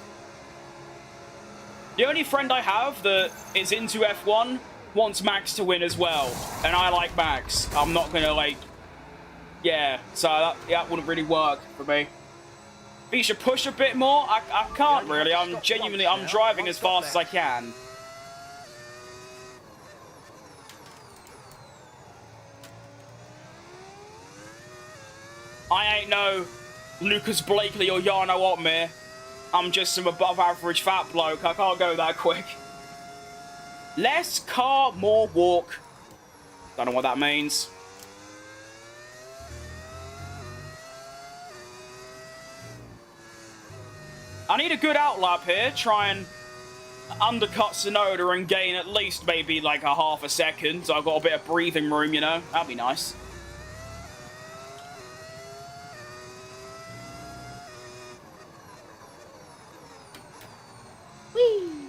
The only friend I have that is into F1 wants Max to win as well. And I like Max. I'm not going to, like... Yeah, so that wouldn't really work for me. He should push a bit more. I can't really. I'm driving as fast as I can. I ain't no Lucas Blakely or Jarno Otmir. I'm just some above average fat bloke. I can't go that quick. Less car, more walk. Don't know what that means. I need a good outlap here. Try and undercut Tsunoda and gain at least maybe like a half a second. So I've got a bit of breathing room, you know. That'd be nice. Whee!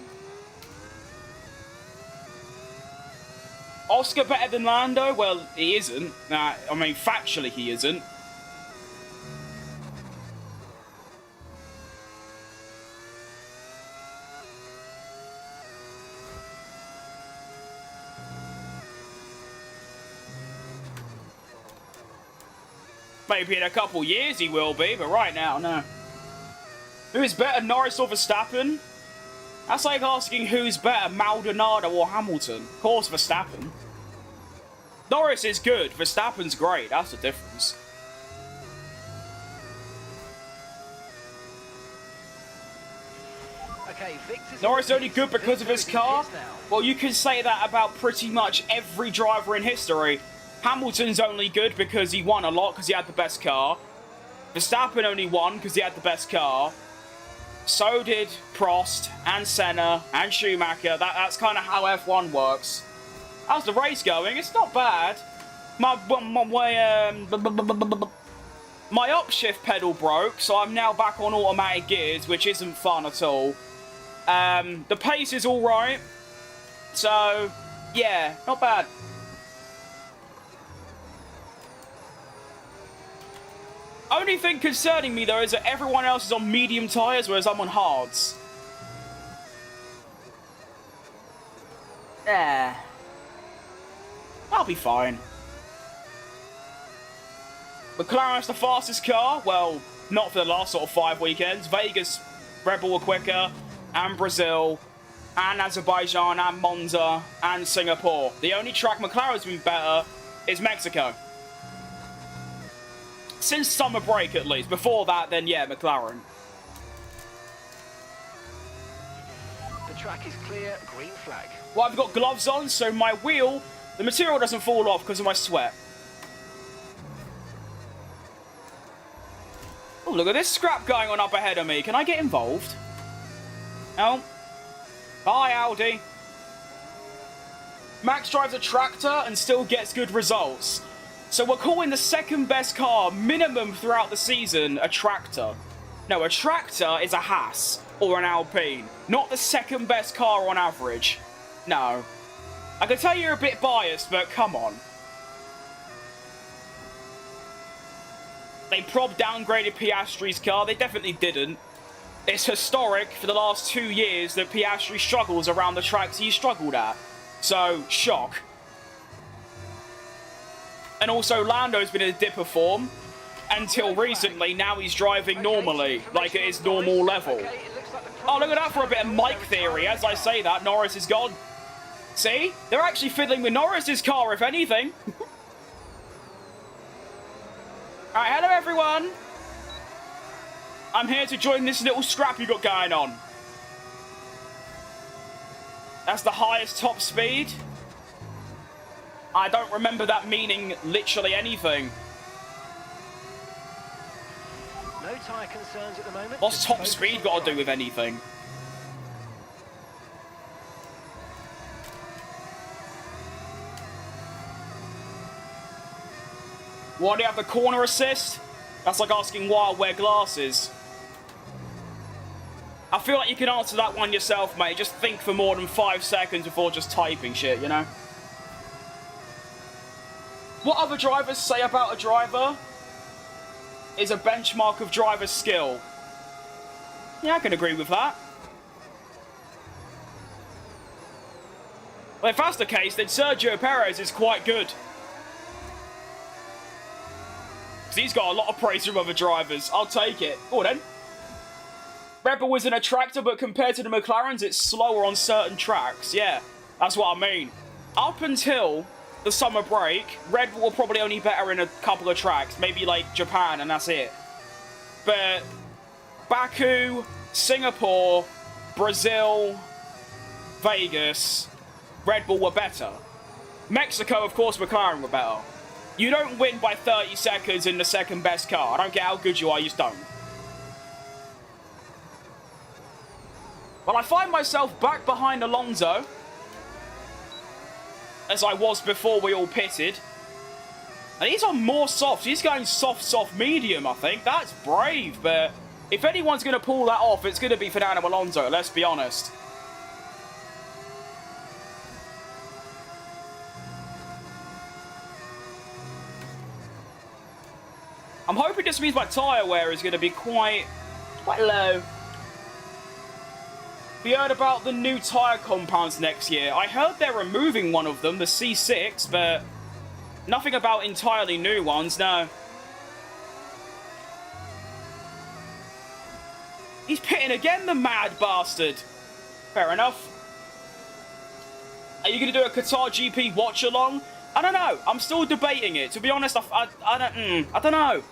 Oscar better than Lando? Well, he isn't. I mean, factually he isn't. Maybe in a couple years he will be, but right now, no. Who is better, Norris or Verstappen? That's like asking who's better, Maldonado or Hamilton. Of course, Verstappen. Norris is good, Verstappen's great. That's the difference. Okay, Norris only good because of his car? Well, you can say that about pretty much every driver in history. Hamilton's only good because he won a lot because he had the best car. Verstappen only won because he had the best car. So did Prost and Senna and Schumacher. That's kind of how F1 works. How's the race going? It's not bad. My upshift pedal broke, so I'm now back on automatic gears, which isn't fun at all. The pace is alright. So, yeah, not bad. Only thing concerning me, though, is that everyone else is on medium tyres, whereas I'm on hards. Yeah. I'll be fine. McLaren's the fastest car. Well, not for the last sort of 5 weekends. Vegas, Red Bull were quicker, and Brazil, and Azerbaijan, and Monza, and Singapore. The only track McLaren's been better is Mexico. Since summer break, at least. Before that, then yeah, McLaren. The track is clear, green flag. Well, I've got gloves on, so my wheel, the material doesn't fall off because of my sweat. Oh, look at this scrap going on up ahead of me. Can I get involved? No. Bye, Audi. Max drives a tractor and still gets good results. So we're calling the second best car minimum throughout the season a tractor. No, a tractor is a Haas or an Alpine, not the second best car on average. No. I can tell you're a bit biased, but come on. They downgraded Piastri's car. They definitely didn't. It's historic for the last 2 years that Piastri struggles around the tracks he struggled at. So, shock. And also, Lando's been in a dip of form until recently. Now he's driving normally, like at his normal level. Oh, look at that for a bit of Mike theory. As I say that, Norris is gone. See? They're actually fiddling with Norris's car, if anything. Alright, hello everyone. I'm here to join this little scrap you got going on. That's the highest top speed. I don't remember that meaning literally anything. No tyre concerns at the moment. What's top speed got to do with anything? Why do you have the corner assist? That's like asking why I wear glasses. I feel like you can answer that one yourself, mate. Just think for more than 5 seconds before just typing shit, you know? What other drivers say about a driver is a benchmark of driver skill. Yeah, I can agree with that. Well, if that's the case, then Sergio Perez is quite good. Because he's got a lot of praise from other drivers. I'll take it. Go on then. Red Bull isn't a tractor, but compared to the McLarens, it's slower on certain tracks. Yeah, that's what I mean. Up until the summer break, Red Bull were probably only better in a couple of tracks. Maybe like Japan, and that's it. But Baku, Singapore, Brazil, Vegas, Red Bull were better. Mexico, of course, McLaren were better. You don't win by 30 seconds in the second best car. I don't care how good you are, you just don't. Well, I find myself back behind Alonso, as I was before we all pitted. And he's on more soft. He's going soft, medium, I think. That's brave, but if anyone's going to pull that off, it's going to be Fernando Alonso, let's be honest. I'm hoping this means my tyre wear is going to be quite low. Have you heard about the new tyre compounds next year? I heard they're removing one of them, the C6, but nothing about entirely new ones, no. He's pitting again, the mad bastard. Fair enough. Are you going to do a Qatar GP watch-along? I don't know. I'm still debating it. To be honest, I don't know.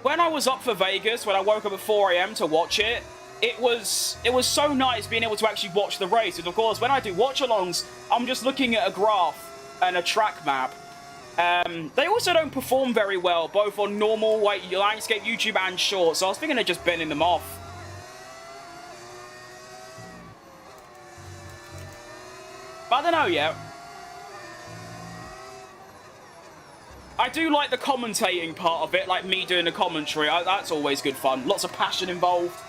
When I was up for Vegas, when I woke up at 4 AM to watch it, it was so nice being able to actually watch the race. And of course, when I do watch-alongs, I'm just looking at a graph and a track map. They also don't perform very well, both on normal landscape YouTube and short, so I was thinking of just bending them off. But I don't know yet. I do like the commentating part of it, like me doing the commentary. That's always good fun. Lots of passion involved.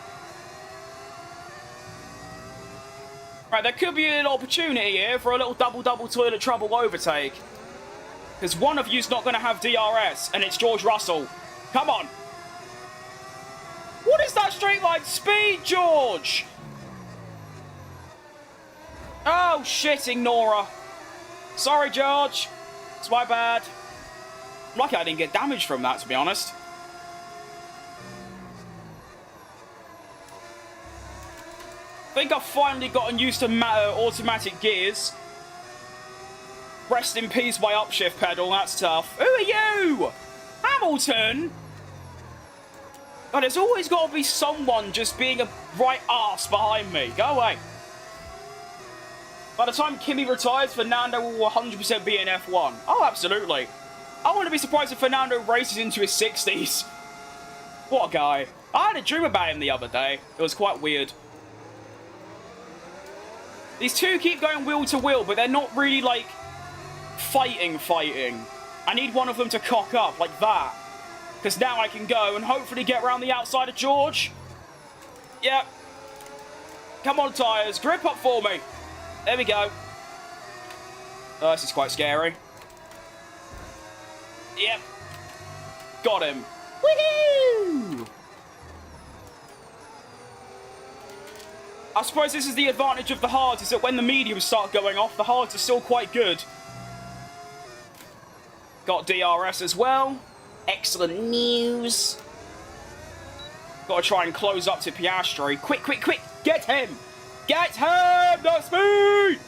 Right, there could be an opportunity here for a little double-double toilet trouble overtake. Because one of you's not going to have DRS, and it's George Russell. Come on. What is that straight line speed, George? Oh, shit, ignore her. Sorry, George. It's my bad. I'm lucky I didn't get damaged from that, to be honest. I think I've finally gotten used to automatic gears. Rest in peace, my upshift pedal. That's tough. Who are you? Hamilton? God, there's always got to be someone just being a right arse behind me. Go away. By the time Kimi retires, Fernando will 100% be in F1. Oh, absolutely. I wouldn't be surprised if Fernando races into his 60s. What a guy. I had a dream about him the other day. It was quite weird. These two keep going wheel to wheel, but they're not really, like, fighting. I need one of them to cock up, like that. Because now I can go and hopefully get around the outside of George. Yep. Come on, tyres. Grip up for me. There we go. Oh, this is quite scary. Yep. Got him. Woohoo! I suppose this is the advantage of the hards, is that when the mediums start going off, the hards are still quite good. Got DRS as well. Excellent news. Got to try and close up to Piastri. Quick, quick, quick. Get him. Get him. That's me.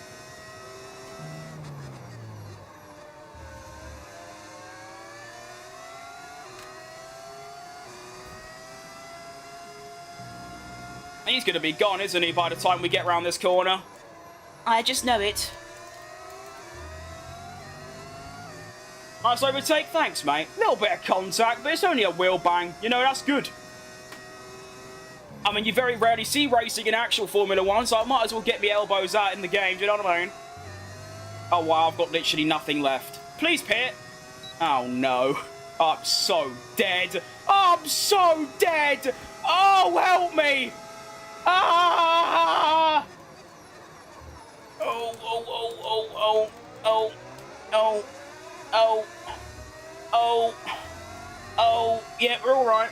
He's going to be gone, isn't he, by the time we get around this corner? I just know it. Nice overtake, thanks, mate. Little bit of contact, but it's only a wheel bang. You know, that's good. I mean, you very rarely see racing in actual Formula 1, so I might as well get my elbows out in the game, do you know what I mean? Oh, wow, I've got literally nothing left. Please pit. Oh, no. I'm so dead. I'm so dead. Oh, help me. Ah! Oh, oh, oh, oh, oh, oh, oh, oh, oh, oh, yeah, we're all right.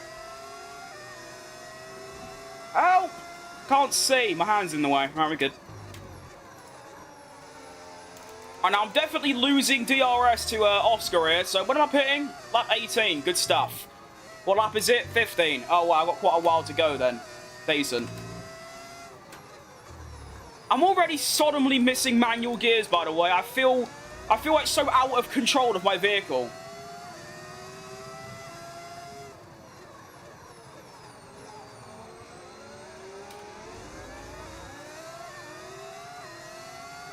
Oh! Can't see. My hand's in the way. Right, we're good. And I'm definitely losing DRS to Oscar here. So what am I pitting? Lap 18. Good stuff. What lap is it? 15. Oh, wow. I've got quite a while to go then. Decent. I'm already sodomly missing manual gears, by the way. I feel like so out of control of my vehicle.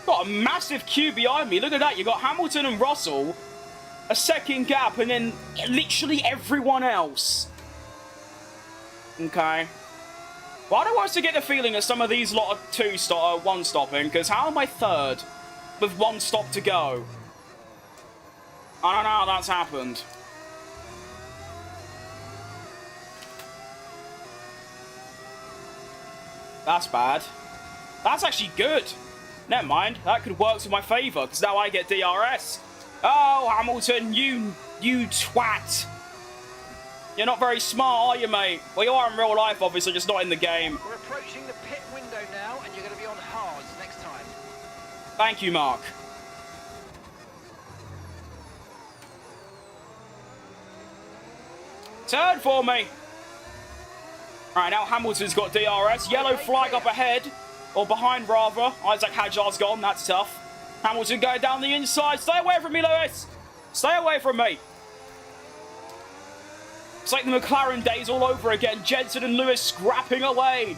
Got a massive queue behind me. Look at that. You got Hamilton and Russell, a second gap, and then literally everyone else. Okay. Well, I don't want to get the feeling that some of these lot are one stopping, because how am I third with one stop to go? I don't know how that's happened. That's bad. That's actually good. Never mind. That could work to my favour, because now I get DRS. Oh, Hamilton, you twat. You're not very smart, are you, mate? Well, you are in real life, obviously, just not in the game. We're approaching the pit window now, and you're going to be on hards next time. Thank you, Mark. Turn for me. All right, now Hamilton's got DRS. Yellow flag up ahead. Or behind, rather. Isaac Hadjar's gone. That's tough. Hamilton going down the inside. Stay away from me, Lewis. Stay away from me. It's like the McLaren days all over again. Jensen and Lewis scrapping away.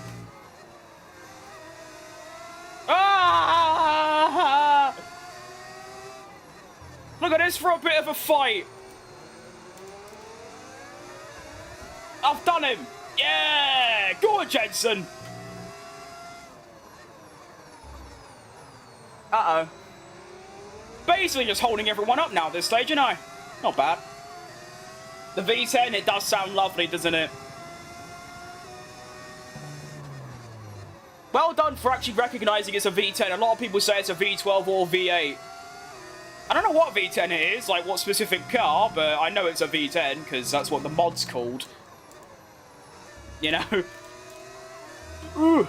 Ah! Look at this for a bit of a fight. I've done him. Yeah! Go on, Jensen. Uh-oh. Basically just holding everyone up now at this stage, you know. Not bad. The V10, it does sound lovely, doesn't it? Well done for actually recognizing it's a V10. A lot of people say it's a V12 or V8. I don't know what V10 it is, like what specific car, but I know it's a V10 because that's what the mod's called. You know? Ooh.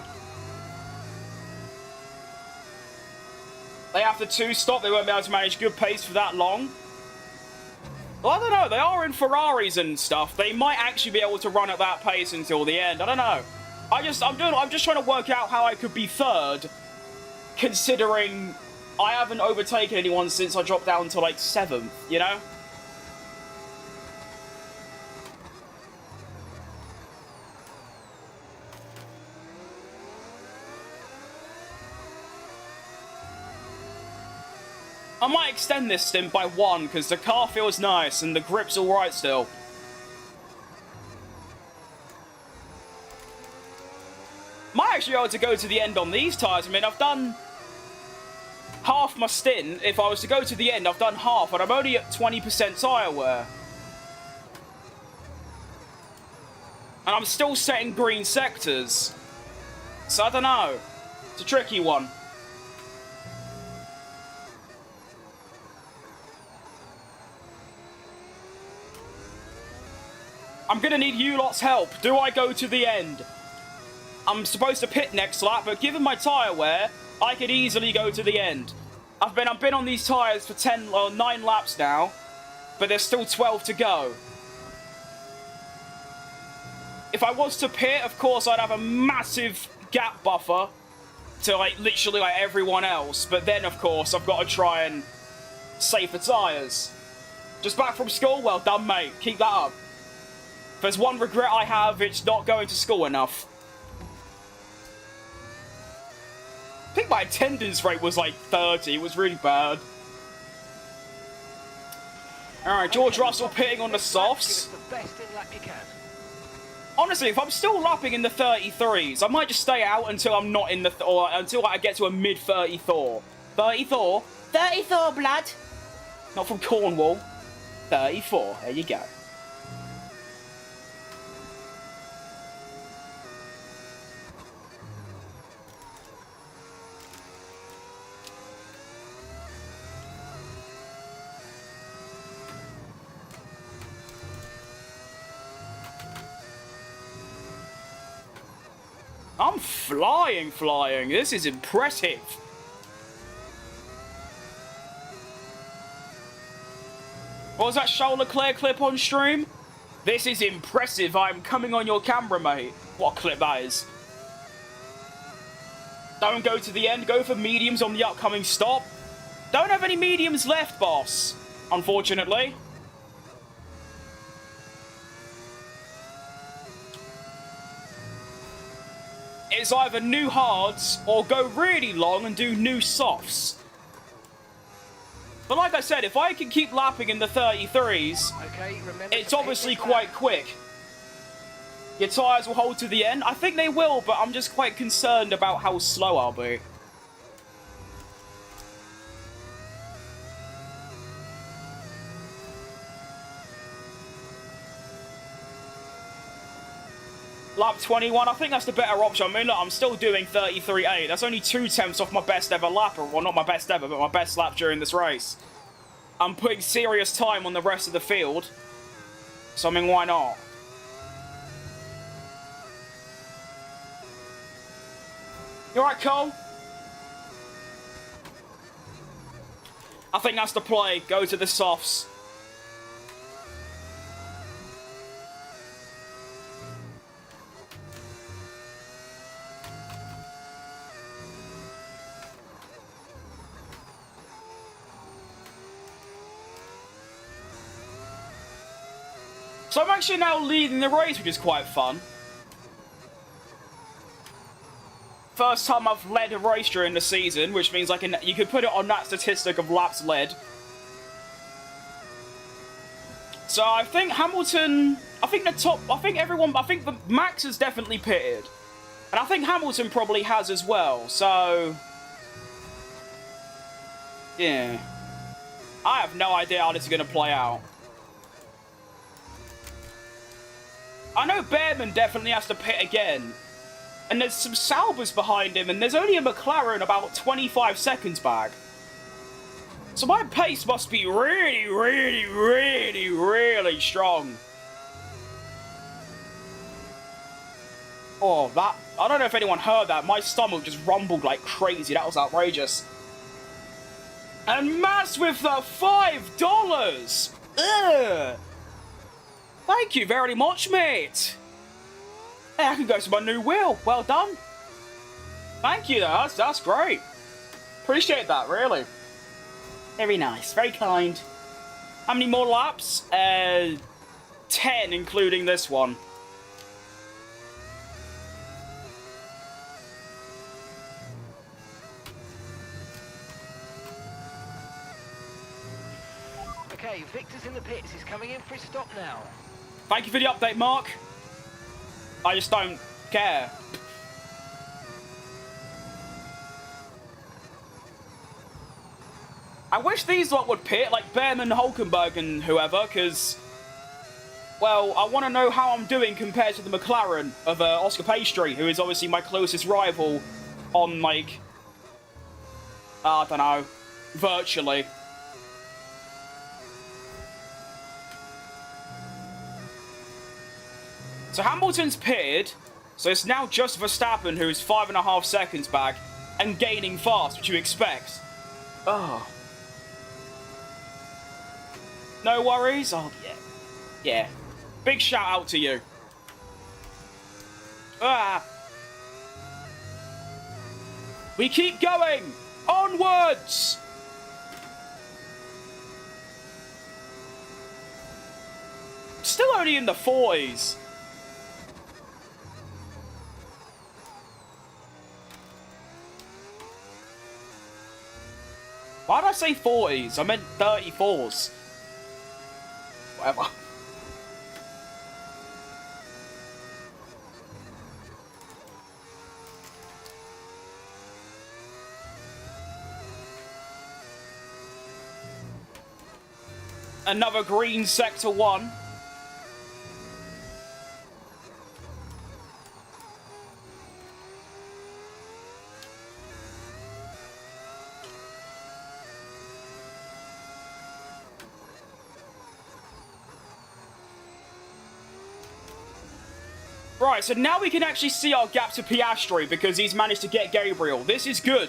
They have to two-stop, they won't be able to manage good pace for that long. Well, I don't know, they are in Ferraris and stuff. They might actually be able to run at that pace until the end. I don't know. I'm just trying to work out how I could be third, considering I haven't overtaken anyone since I dropped down to like 7th, you know? I might extend this stint by 1 because the car feels nice and the grip's alright still. Might actually be able to go to the end on these tyres. I mean, I've done half my stint. If I was to go to the end, I've done half, and I'm only at 20% tyre wear. And I'm still setting green sectors. So I don't know. It's a tricky one. I'm going to need you lot's help. Do I go to the end? I'm supposed to pit next lap, but given my tyre wear, I could easily go to the end. I've been on these tyres for 9 laps now, but there's still 12 to go. If I was to pit, of course, I'd have a massive gap buffer to, like, literally, like, everyone else. But then, of course, I've got to try and save the tyres. Just back from school? Well done, mate. Keep that up. If there's one regret I have, it's not going to school enough. I think my attendance rate was like 30. It was really bad. Alright, George Russell pitting on the softs. Honestly, if I'm still lapping in the 33s, I might just stay out until I'm not in the... or until I get to a mid-34. 34? 34, blood! Not from Cornwall. 34. There you go. I'm flying. This is impressive. What was that Charles Leclerc clip on stream? This is impressive. I'm coming on your camera, mate. What a clip that is. Don't go to the end. Go for mediums on the upcoming stop. Don't have any mediums left, boss. Unfortunately. It's either new hards or go really long and do new softs. But like I said, if I can keep lapping in the 33s, it's obviously quite quick. Your tyres will hold to the end. I think they will, but I'm just quite concerned about how slow I'll be. Lap 21, I think that's the better option. I mean, look, I'm still doing 33.8. That's only 2/10 off my best ever lap. Well, not my best ever, but my best lap during this race. I'm putting serious time on the rest of the field. So, I mean, why not? You alright, Cole? I think that's the play. Go to the softs. So I'm actually now leading the race, which is quite fun. First time I've led a race during the season, which means you could put it on that statistic of laps led. So I think Hamilton, I think the Max has definitely pitted. And I think Hamilton probably has as well, so... yeah. I have no idea how this is going to play out. I know Behrman definitely has to pit again. And there's some Saubers behind him, and there's only a McLaren about 25 seconds back. So my pace must be really, really, really, really strong. Oh, that... I don't know if anyone heard that. My stomach just rumbled like crazy. That was outrageous. And Mass with the $5! Ugh! Thank you very much, mate. Hey, I can go to my new wheel. Well done. Thank you, that's great. Appreciate that, really. Very nice, very kind. How many more laps? 10, including this one. Okay, Victor's in the pits. He's coming in for his stop now. Thank you for the update, Mark. I just don't care. I wish these lot would pit, like Behrman, Hulkenberg and whoever, because, well, I want to know how I'm doing compared to the McLaren of Oscar Pastry, who is obviously my closest rival on, like, I don't know, virtually. So Hamilton's pitted, so it's now just Verstappen who's 5.5 seconds back and gaining fast, which you expect. Oh. No worries? Oh, yeah. Yeah. Big shout out to you. Ah. We keep going! Onwards! Still only in the 40s. Why did I say 40s? I meant 34s. Whatever. Another green sector 1. Right, so now we can actually see our gap to Piastri because he's managed to get Gabriel. This is good.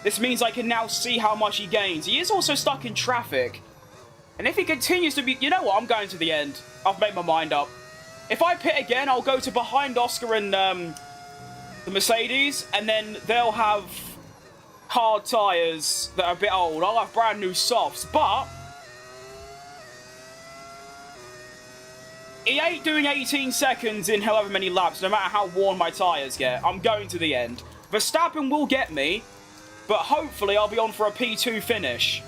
This means I can now see how much he gains. He is also stuck in traffic. And if he continues to be... You know what? I'm going to the end. I've made my mind up. If I pit again, I'll go to behind Oscar and the Mercedes. And then they'll have hard tyres that are a bit old. I'll have brand new softs. But... he ain't doing 18 seconds in however many laps, no matter how worn my tyres get. I'm going to the end. Verstappen will get me, but hopefully I'll be on for a P2 finish.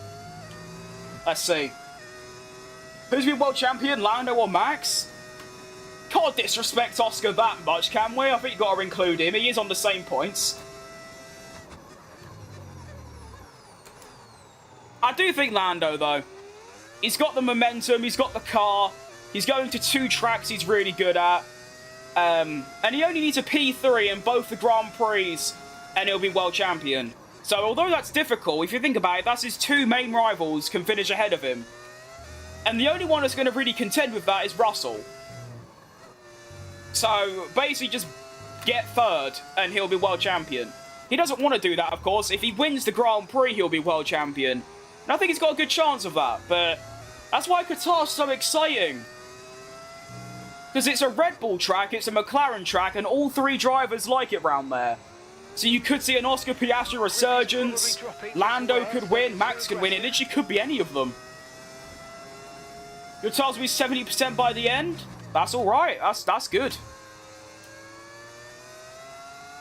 Let's see. Who's been world champion, Lando or Max? Can't disrespect Oscar that much, can we? I think you've got to include him. He is on the same points. I do think Lando, though. He's got the momentum, he's got the car. He's going to 2 tracks he's really good at. And he only needs a P3 in both the Grand Prix, and he'll be world champion. So, although that's difficult, if you think about it, that's his 2 main rivals can finish ahead of him. And the only one that's going to really contend with that is Russell. So, basically just get 3rd, and he'll be world champion. He doesn't want to do that, of course. If he wins the Grand Prix, he'll be world champion. And I think he's got a good chance of that, but that's why Qatar's so exciting. Because it's a Red Bull track, it's a McLaren track, and all 3 drivers like it round there. So you could see an Oscar Piastri resurgence, Lando could win, Max could win, it literally could be any of them. Your tells me 70% by the end? That's alright, that's good.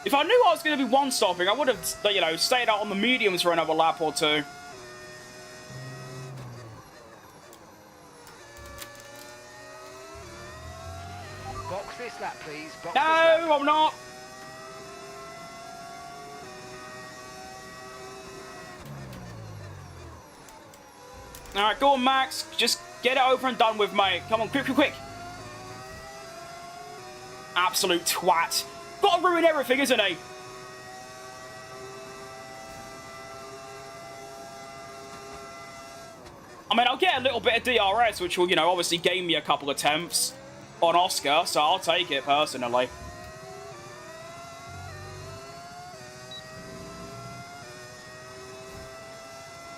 If I knew I was going to be one-stopping, I would have, you know, stayed out on the mediums for another lap or 2. Box this lap, please. Box No, this lap. I'm not. Alright, go on, Max. Just get it over and done with, mate. Come on, quick, quick, quick. Absolute twat. Gotta ruin everything, isn't he? I mean, I'll get a little bit of DRS, which will, you know, obviously gain me a couple of attempts on Oscar, so I'll take it personally.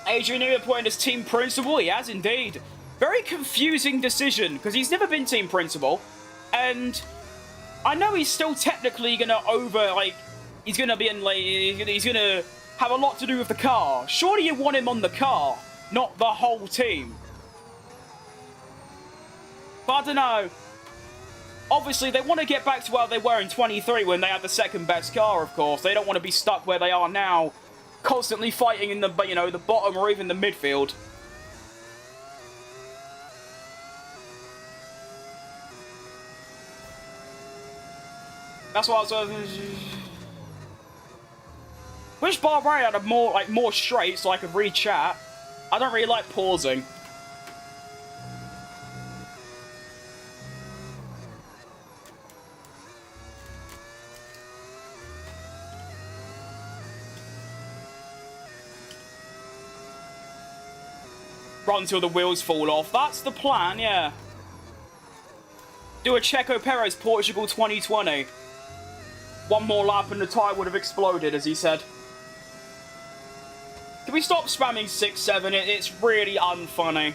Adrian Newey appointed as team principal. He has indeed. Very confusing decision, because he's never been team principal. And I know he's still technically going to he's going to be in, like, he's going to have a lot to do with the car. Surely you want him on the car, not the whole team. But I don't know. Obviously, they want to get back to where they were in 23 when they had the second best car, of course. They don't want to be stuck where they are now, constantly fighting in the, you know, the bottom or even the midfield. That's what I was... Wish Bahrain had a more straight so I could read chat. I don't really like pausing. Run till the wheels fall off. That's the plan, yeah. Do a Checo Perez Portugal 2020. One more lap and the tyre would have exploded, as he said. Can we stop spamming 6-7? It's really unfunny.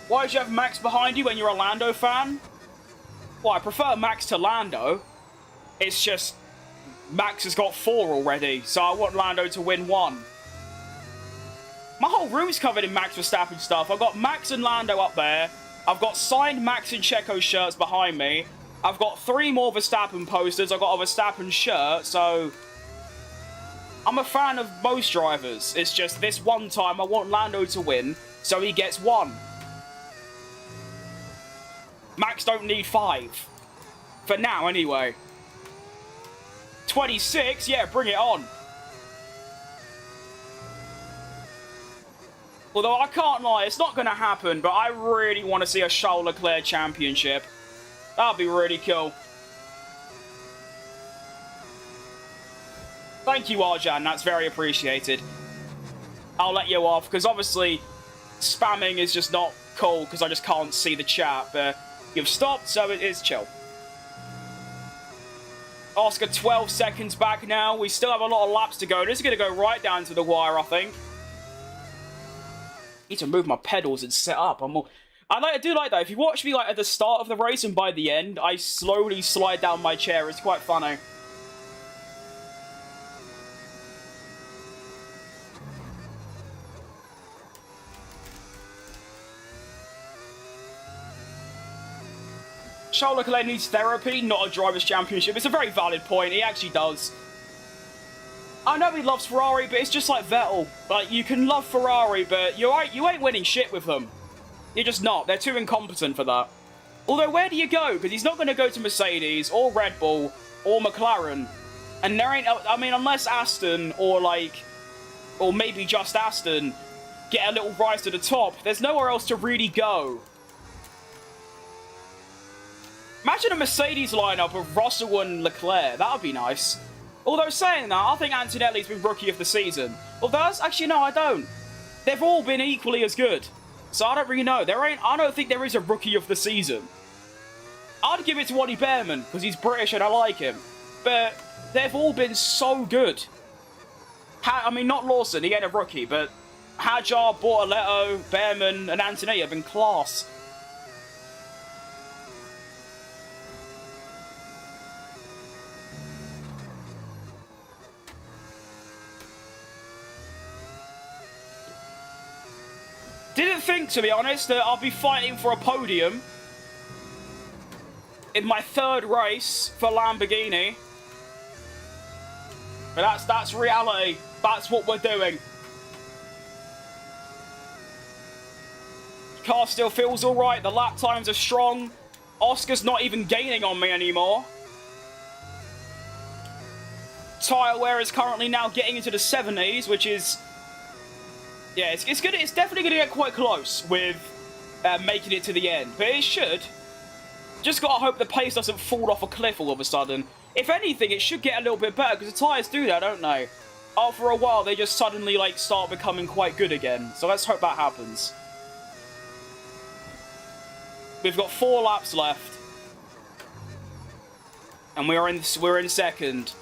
Why did you have Max behind you when you're a Lando fan? Well, I prefer Max to Lando. It's just Max has got 4 already, so I want Lando to win 1. My whole room's covered in Max Verstappen stuff. I've got Max and Lando up there. I've got signed Max and Checo shirts behind me. I've got 3 more Verstappen posters. I've got a Verstappen shirt, so... I'm a fan of most drivers. It's just this one time I want Lando to win, so he gets 1. Max don't need 5. For now, anyway. 26? Yeah, bring it on. Although I can't lie, it's not going to happen, but I really want to see a Charles Leclerc championship. That'd be really cool. Thank you, Arjan. That's very appreciated. I'll let you off, because obviously spamming is just not cool, because I just can't see the chat, but you've stopped, so it is chill. Oscar, 12 seconds back now. We still have a lot of laps to go. This is going to go right down to the wire, I think. Need to move my pedals and set up. I do like that. If you watch me like at the start of the race and by the end, I slowly slide down my chair. It's quite funny. Charles Leclerc needs therapy, not a driver's championship. It's a very valid point. He actually does. I know he loves Ferrari, but it's just like Vettel. Like, you can love Ferrari, but you ain't winning shit with them. You're just not. They're too incompetent for that. Although, where do you go? Because he's not going to go to Mercedes, or Red Bull, or McLaren. And there ain't... I mean, unless Aston, or maybe just Aston, get a little rise to the top, there's nowhere else to really go. Imagine a Mercedes lineup of Russell and Leclerc. That would be nice. Although saying that, I think Antonelli's been Rookie of the Season. Although, actually, no, I don't. They've all been equally as good. So I don't really know. I don't think there is a Rookie of the Season. I'd give it to Waddy Behrman, because he's British and I like him. But they've all been so good. I mean, not Lawson, he ain't a rookie, but Hadjar, Bortoletto, Behrman, and Antonelli have been class. Didn't think, to be honest, that I'll be fighting for a podium in my 3rd race for Lamborghini. But that's reality. That's what we're doing. Car still feels alright. The lap times are strong. Oscar's not even gaining on me anymore. Tyre wear is currently now getting into the 70s, which is... Yeah, it's definitely going to get quite close with making it to the end. But it should. Just gotta hope the pace doesn't fall off a cliff all of a sudden. If anything, it should get a little bit better, because the tyres do that, don't they? After a while, they just suddenly, like, start becoming quite good again. So let's hope that happens. We've got 4 laps left. And we're in second.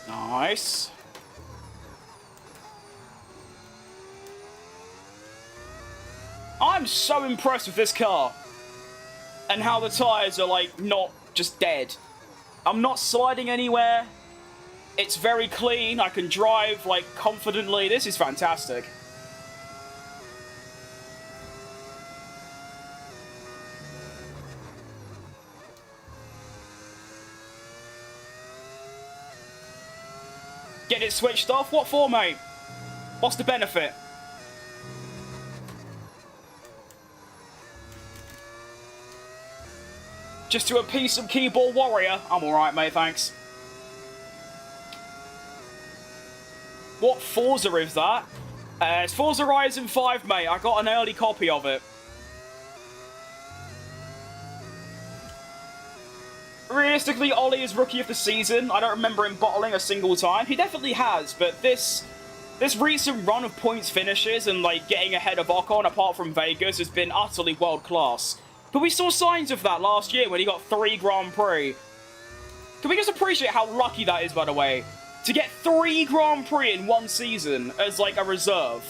Nice. I'm so impressed with this car. And how the tyres are, like, not just dead. I'm not sliding anywhere. It's very clean. I can drive, like, confidently. This is fantastic. Get it switched off? What for, mate? What's the benefit? Just to appease some keyboard warrior? I'm alright, mate, thanks. What Forza is that? It's Forza Horizon 5, mate. I got an early copy of it. Realistically, Ollie is Rookie of the Season. I don't remember him bottling a single time. He definitely has, but this recent run of points finishes and, like, getting ahead of Ocon, apart from Vegas, has been utterly world-class. But we saw signs of that last year when he got 3 Grand Prix. Can we just appreciate how lucky that is, by the way? To get 3 Grand Prix in one season as, like, a reserve.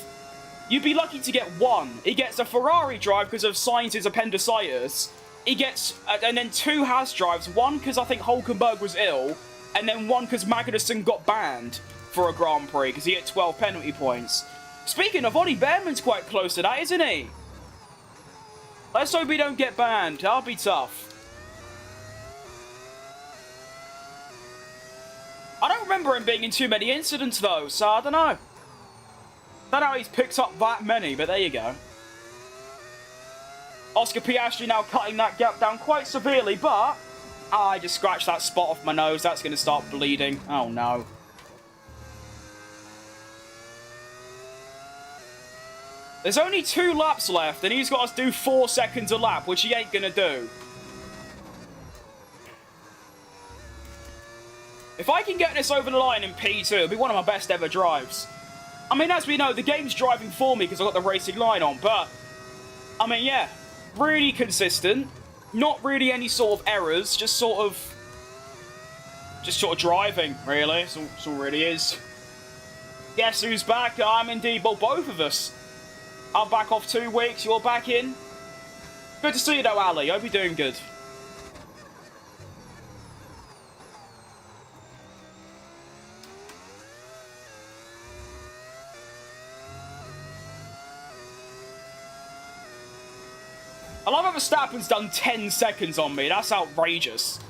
You'd be lucky to get 1. He gets a Ferrari drive because of Sainz's appendicitis. He gets, and then 2 Haas drives. 1 because I think Hulkenberg was ill, and then 1 because Magnussen got banned for a Grand Prix because he had 12 penalty points. Speaking of, Ollie Behrman's quite close to that, isn't he? Let's hope he don't get banned. That'll be tough. I don't remember him being in too many incidents, though, so I don't know. Don't know how he's picked up that many, but there you go. Oscar Piastri now cutting that gap down quite severely, but I just scratched that spot off my nose. That's going to start bleeding. Oh, no. There's only 2 laps left, and he's got us do 4 seconds a lap, which he ain't going to do. If I can get this over the line in P2, it'll be one of my best ever drives. I mean, as we know, the game's driving for me because I've got the racing line on, but I mean, yeah, really consistent. Not really any sort of errors, just sort of driving, really. That's all it really is. Guess who's back? I'm indeed, well, both of us. I'm back off 2 weeks, you're back in. Good to see you though, Ali. Hope you're doing good. I love how Verstappen's done 10 seconds on me. That's outrageous.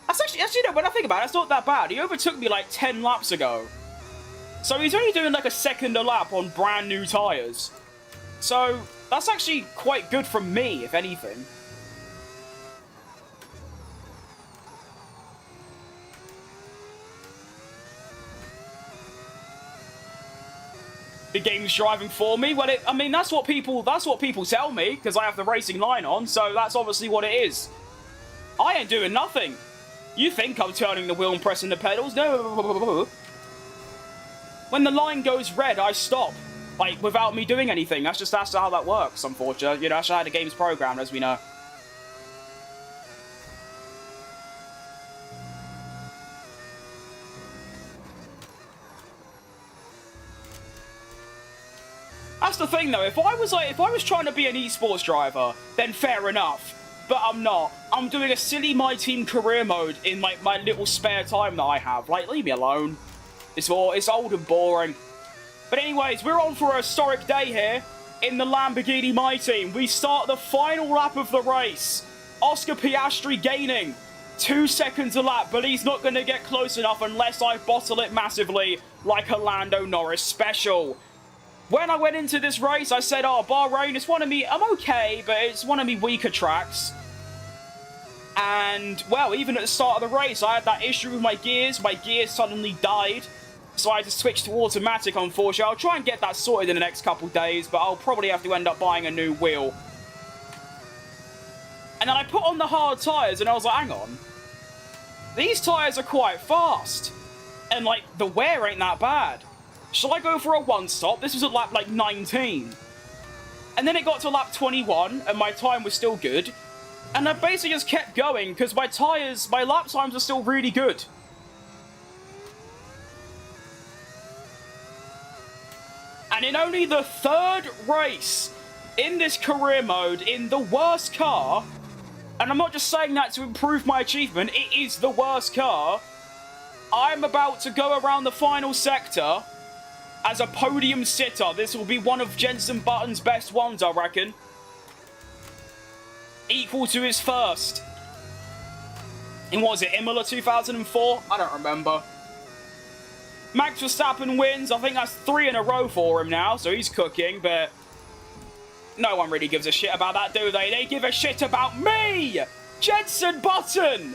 That's actually, you know, when I think about it, that's not that bad. He overtook me like 10 laps ago. So he's only doing like a second a lap on brand new tyres. So that's actually quite good from me, if anything. The game's driving for me. Well, I mean, that's what people tell me because I have the racing line on. So that's obviously what it is. I ain't doing nothing. You think I'm turning the wheel and pressing the pedals? No. When the line goes red, I stop. Like, without me doing anything. That's how that works, unfortunately. You know, that's how the game's programmed, as we know. That's the thing, though. If I was trying to be an esports driver, then fair enough. But I'm not. I'm doing a silly My Team career mode in, like, my little spare time that I have. Like, leave me alone. It's old and boring. But anyways, we're on for a historic day here in the Lamborghini My Team. We start the final lap of the race. Oscar Piastri gaining 2 seconds a lap, but he's not going to get close enough unless I bottle it massively like a Lando Norris special. When I went into this race, I said, oh, Bahrain, I'm okay, but it's one of me weaker tracks. And, well, even at the start of the race, I had that issue with my gears. My gears suddenly died. So I had to switch to automatic, unfortunately. I'll try and get that sorted in the next couple days, but I'll probably have to end up buying a new wheel. And then I put on the hard tyres, and I was like, hang on. These tyres are quite fast. And, like, the wear ain't that bad. Shall I go for a one-stop? This was at lap, like, 19. And then it got to lap 21, and my time was still good. And I basically just kept going, because my lap times are still really good. And in only the third race in this career mode, in the worst car, and I'm not just saying that to improve my achievement, it is the worst car, I'm about to go around the final sector as a podium sitter. This will be one of Jensen Button's best ones, I reckon. Equal to his first. In, what was it, Imola 2004? I don't remember. Max Verstappen wins. I think that's 3 in a row for him now, so he's cooking, but no one really gives a shit about that, do they? They give a shit about me! Jensen Button!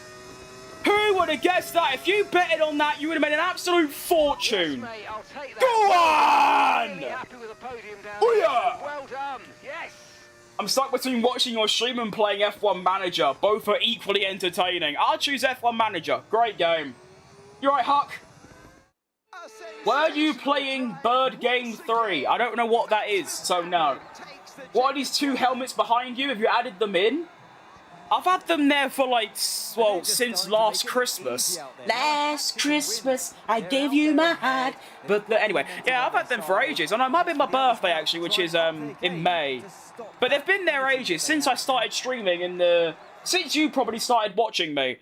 Who would have guessed that? If you betted on that, you would have made an absolute fortune. Yes, mate, I'll take that. Go on! Really happy with the podium down Oh, there. yeah. Well done. Yes. I'm stuck between watching your stream and playing F1 Manager. Both are equally entertaining. I'll choose F1 Manager. Great game. You alright, Huck? Were you playing Bird Game 3? I don't know what that is, so no. What are these two helmets behind you? Have you added them in? I've had them there for, like, well, since last Christmas. Last Christmas, I gave you my heart. But anyway, yeah, I've had them for ages. And it might be my birthday, actually, which is in May. But they've been there ages, since I started streaming and since you probably started watching me.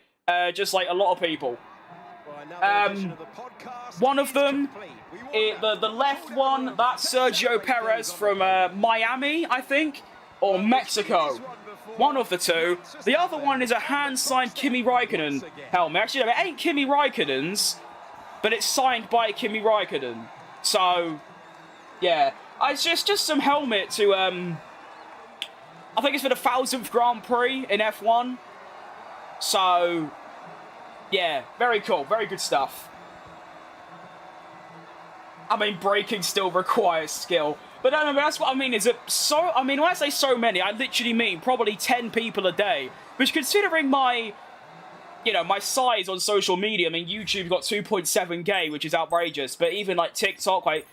Just like a lot of people. One of them, the left one, that's Sergio Perez from Miami, I think, or Mexico. One of the two. The other one is a hand-signed Kimi Raikkonen helmet. Actually, no, it ain't Kimi Raikkonen's, but it's signed by Kimi Raikkonen. So, yeah. It's just some helmet to, I think it's for the 1000th Grand Prix in F1. So, yeah, very cool. Very good stuff. I mean, braking still requires skill. But no, that's what I mean, is it so... I mean, when I say so many, I literally mean probably 10 people a day. Which, considering my, you know, my size on social media, I mean, YouTube's got 2.7k, which is outrageous. But even, like, TikTok, like,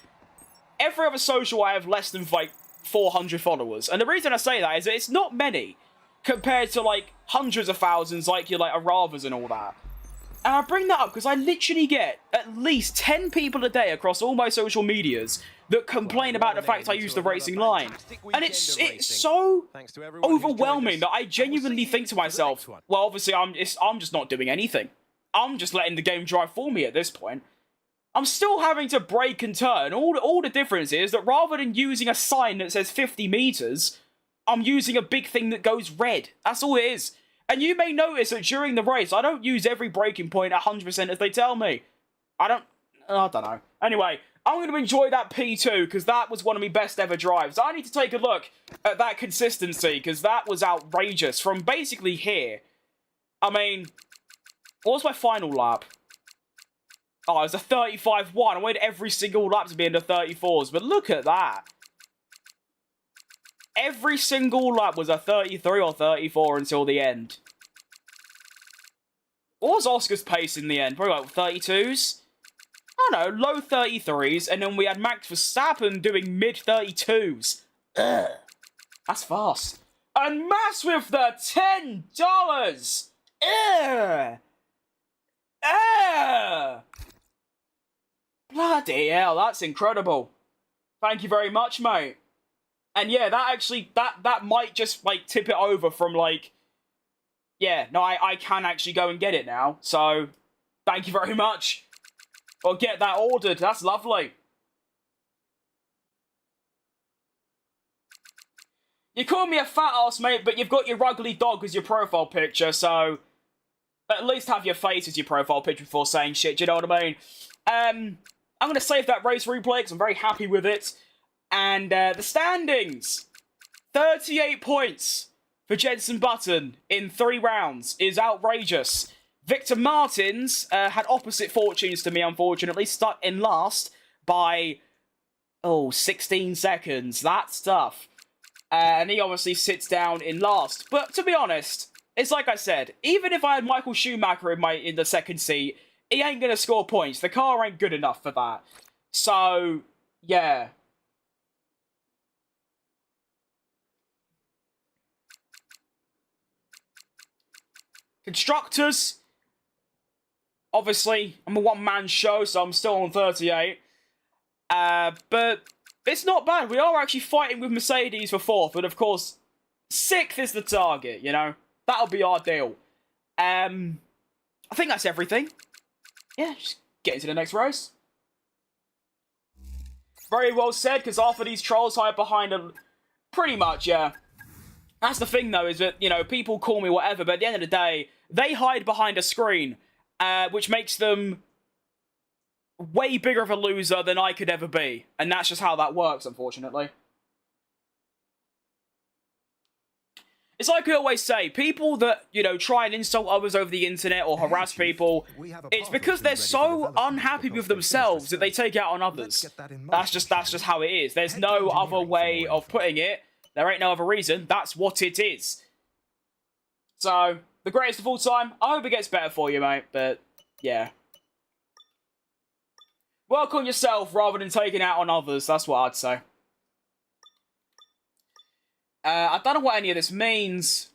every other social I have less than, like, 400 followers. And the reason I say that is that it's not many compared to, like, hundreds of thousands, like your, like, Aravas and all that. And I bring that up because I literally get at least 10 people a day across all my social medias that complain about the fact I use the racing line. And it's so overwhelming that I genuinely think to myself, well, obviously, I'm just not doing anything. I'm just letting the game drive for me at this point. I'm still having to brake and turn. All the difference is that rather than using a sign that says 50 meters, I'm using a big thing that goes red. That's all it is. And you may notice that during the race, I don't use every braking point 100% as they tell me. I don't know. Anyway, I'm going to enjoy that P2 because that was one of my best ever drives. I need to take a look at that consistency because that was outrageous from basically here. I mean, what was my final lap? Oh, it was a 35-1. I waited every single lap to be in the 34s, but look at that. Every single lap was a 33 or 34 until the end. What was Oscar's pace in the end? Probably like 32s? I don't know, low 33s, and then we had Max Verstappen doing mid-32s. Ugh. That's fast. And Mass with the $10! Ugh. Ugh. Bloody hell, that's incredible. Thank you very much, mate. And yeah, that actually, that might just, like, tip it over from, like... Yeah, no, I can actually go and get it now. So, thank you very much. I'll get that ordered. That's lovely. You call me a fat ass, mate, but you've got your ugly dog as your profile picture, so... At least have your face as your profile picture before saying shit, do you know what I mean? I'm going to save that race replay because I'm very happy with it. And the standings. 38 points for Jensen Button in 3 rounds is outrageous. Victor Martins had opposite fortunes to me, unfortunately, stuck in last by, 16 seconds. That's tough. And he obviously sits down in last. But to be honest, it's like I said, even if I had Michael Schumacher in the second seat, he ain't going to score points. The car ain't good enough for that. So, yeah. Constructors. Obviously, I'm a one-man show, so I'm still on 38. But it's not bad. We are actually fighting with Mercedes for 4th. But of course, 6th is the target, you know. That'll be our deal. I think that's everything. Yeah, just get into the next race. Very well said, because half of these trolls hide behind a... Pretty much, yeah. That's the thing, though, is that, you know, people call me whatever, but at the end of the day, they hide behind a screen, which makes them way bigger of a loser than I could ever be. And that's just how that works, unfortunately. It's like I always say, people that, you know, try and insult others over the internet or harass people, it's because they're so unhappy with themselves that they take it out on others. That's just how it is. There's no other way of putting it. There ain't no other reason. That's what it is. So, the greatest of all time, I hope it gets better for you, mate, but, yeah. Work on yourself rather than taking it out on others, that's what I'd say. I don't know what any of this means.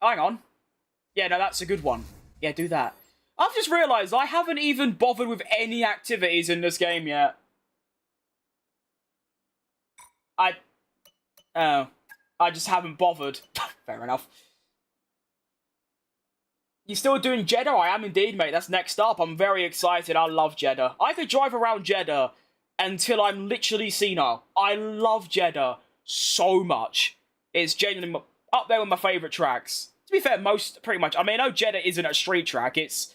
Hang on. Yeah, no, that's a good one. Yeah, do that. I've just realised I haven't even bothered with any activities in this game yet. I just haven't bothered. Fair enough. You still doing Jeddah? I am indeed, mate. That's next up. I'm very excited. I love Jeddah. I could drive around Jeddah until I'm literally senile. I love Jeddah so much. It's genuinely up there with my favourite tracks. To be fair, pretty much. I mean, I know Jeddah isn't a street track. It's...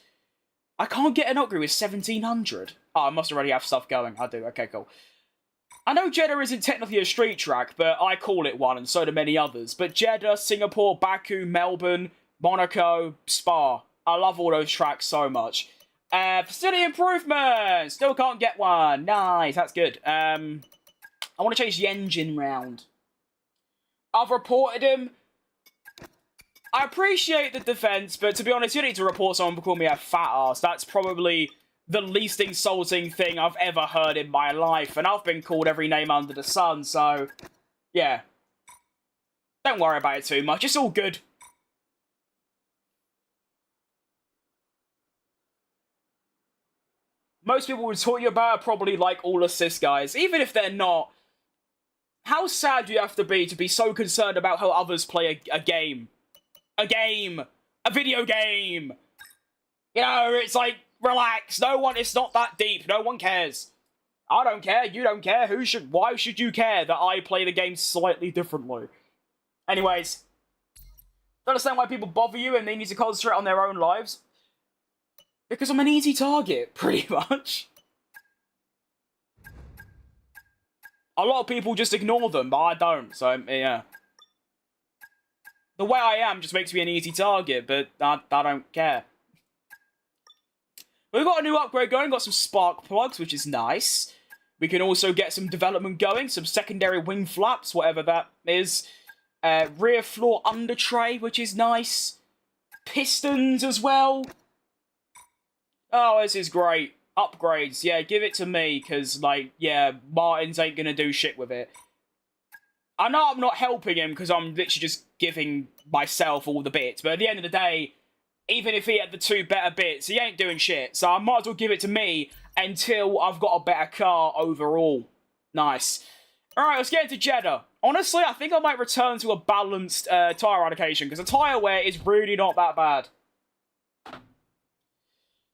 I can't get an upgrade with 1700. Oh, I must already have stuff going. I do. Okay, cool. I know Jeddah isn't technically a street track, but I call it one, and so do many others. But Jeddah, Singapore, Baku, Melbourne, Monaco, Spa. I love all those tracks so much. Facility improvement! Still can't get one. Nice, that's good. I want to change the engine round. I've reported him. I appreciate the defense, but to be honest, you need to report someone for calling me a fat ass. That's probably the least insulting thing I've ever heard in my life, and I've been called every name under the sun, so yeah. Don't worry about it too much. It's all good. Most people would talk you about are probably like all assist guys, even if they're not. How sad do you have to be so concerned about how others play a game? A game! A video game! You know, it's like, relax, it's not that deep, no one cares. I don't care, you don't care, why should you care that I play the game slightly differently? Anyways, don't understand why people bother you and they need to concentrate on their own lives. Because I'm an easy target, pretty much. A lot of people just ignore them, but I don't, so, yeah. The way I am just makes me an easy target, but I don't care. We've got a new upgrade going, got some spark plugs, which is nice. We can also get some development going, some secondary wing flaps, whatever that is. Rear floor under tray, which is nice. Pistons as well. Oh, this is great. Upgrades, yeah, give it to me, because, like, yeah, Martins ain't gonna do shit with it. I know I'm not helping him, because I'm literally just giving myself all the bits, but at the end of the day, even if he had the 2 better bits, he ain't doing shit, so I might as well give it to me until I've got a better car overall. Nice. Alright, let's get into Jeddah. Honestly, I think I might return to a balanced tyre allocation, because the tyre wear is really not that bad.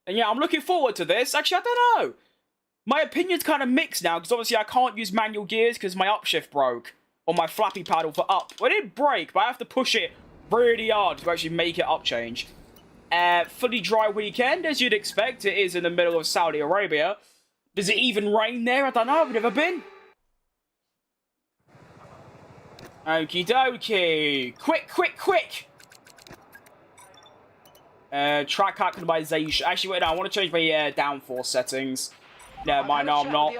And yeah, I'm looking forward to this. Actually, I don't know. My opinion's kind of mixed now, because obviously I can't use manual gears because my upshift broke. Or my flappy paddle for up. Well, it didn't break, but I have to push it really hard to actually make it up change. Fully dry weekend, as you'd expect. It is in the middle of Saudi Arabia. Does it even rain there? I don't know. I've never been. Okie dokie. Quick, quick, quick. Track optimization. Actually, wait, no, I want to change my downforce settings. Yeah, mine, no, I'm not.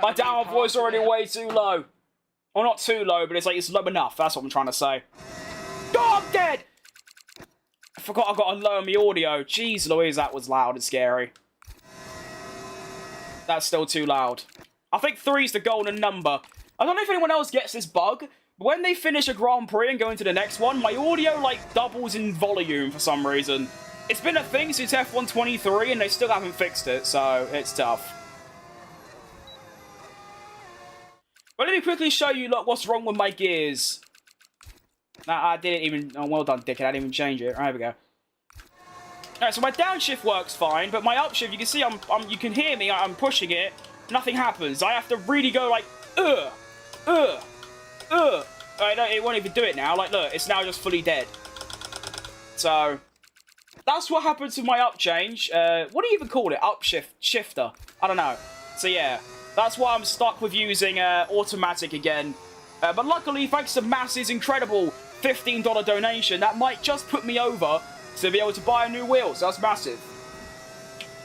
My downforce is already way too low. Well, not too low, but it's low enough. That's what I'm trying to say. Oh, I'm dead! I forgot I got to lower my audio. Jeez Louise, that was loud and scary. That's still too loud. I think 3 is the golden number. I don't know if anyone else gets this bug, but when they finish a Grand Prix and go into the next one, my audio, like, doubles in volume for some reason. It's been a thing since F1 23, and they still haven't fixed it, so it's tough. But let me quickly show you, look, what's wrong with my gears. Nah, I didn't even... Oh, well done, dickhead. I didn't even change it. There we go. Alright, so my downshift works fine, but my upshift, you can see you can hear me, I'm pushing it. Nothing happens. I have to really go like, Alright, no, it won't even do it now. Like, look, it's now just fully dead. So, that's what happens with my up change. What do you even call it? Shifter. I don't know. So, yeah. That's why I'm stuck with using automatic again. But luckily, thanks to Mass's incredible $15 donation, that might just put me over to be able to buy a new wheel. So, that's massive.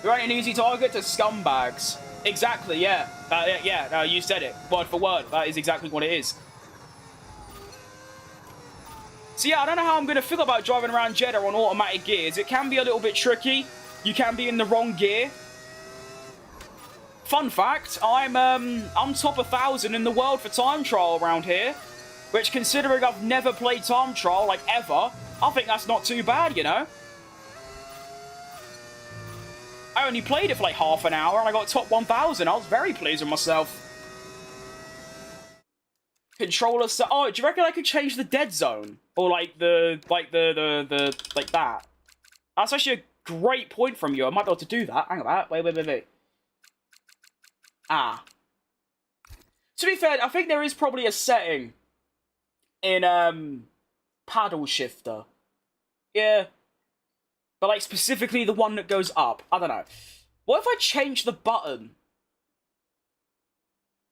You ain't an easy target to scumbags. Exactly, yeah. You said it. Word for word. That is exactly what it is. So yeah, I don't know how I'm going to feel about driving around Jeddah on automatic gears. It can be a little bit tricky. You can be in the wrong gear. Fun fact, I'm top 1,000 in the world for time trial around here. Which, considering I've never played time trial, like, ever, I think that's not too bad, you know? I only played it for like half an hour and I got top 1,000. I was very pleased with myself. Controller set. Oh, do you reckon I could change the dead zone? Or like like that? That's actually a great point from you. I might be able to do that. Hang on, wait. Ah. To be fair, I think there is probably a setting in paddle shifter. Yeah. But, like, specifically the one that goes up. I don't know. What if I change the button?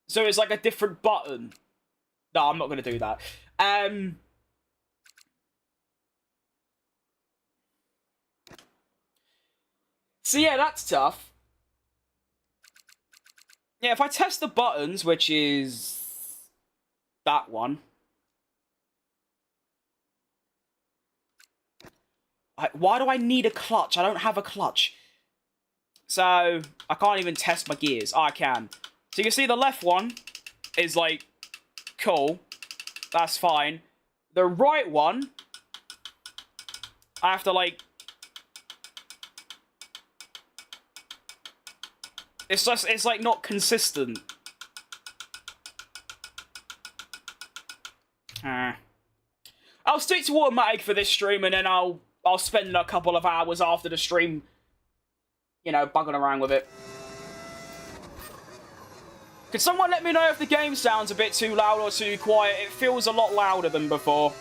So it's like a different button. No, I'm not going to do that. So, yeah, that's tough. Yeah, if I test the buttons, which is that one. Why do I need a clutch? I don't have a clutch. So, I can't even test my gears. Oh, I can. So you can see the left one is, like, cool. That's fine. The right one, I have to, like... It's just, it's, like, not consistent. I'll stick to automatic for this stream, and then I'll spend a couple of hours after the stream, you know, bugging around with it. Could someone let me know if the game sounds a bit too loud or too quiet? It feels a lot louder than before.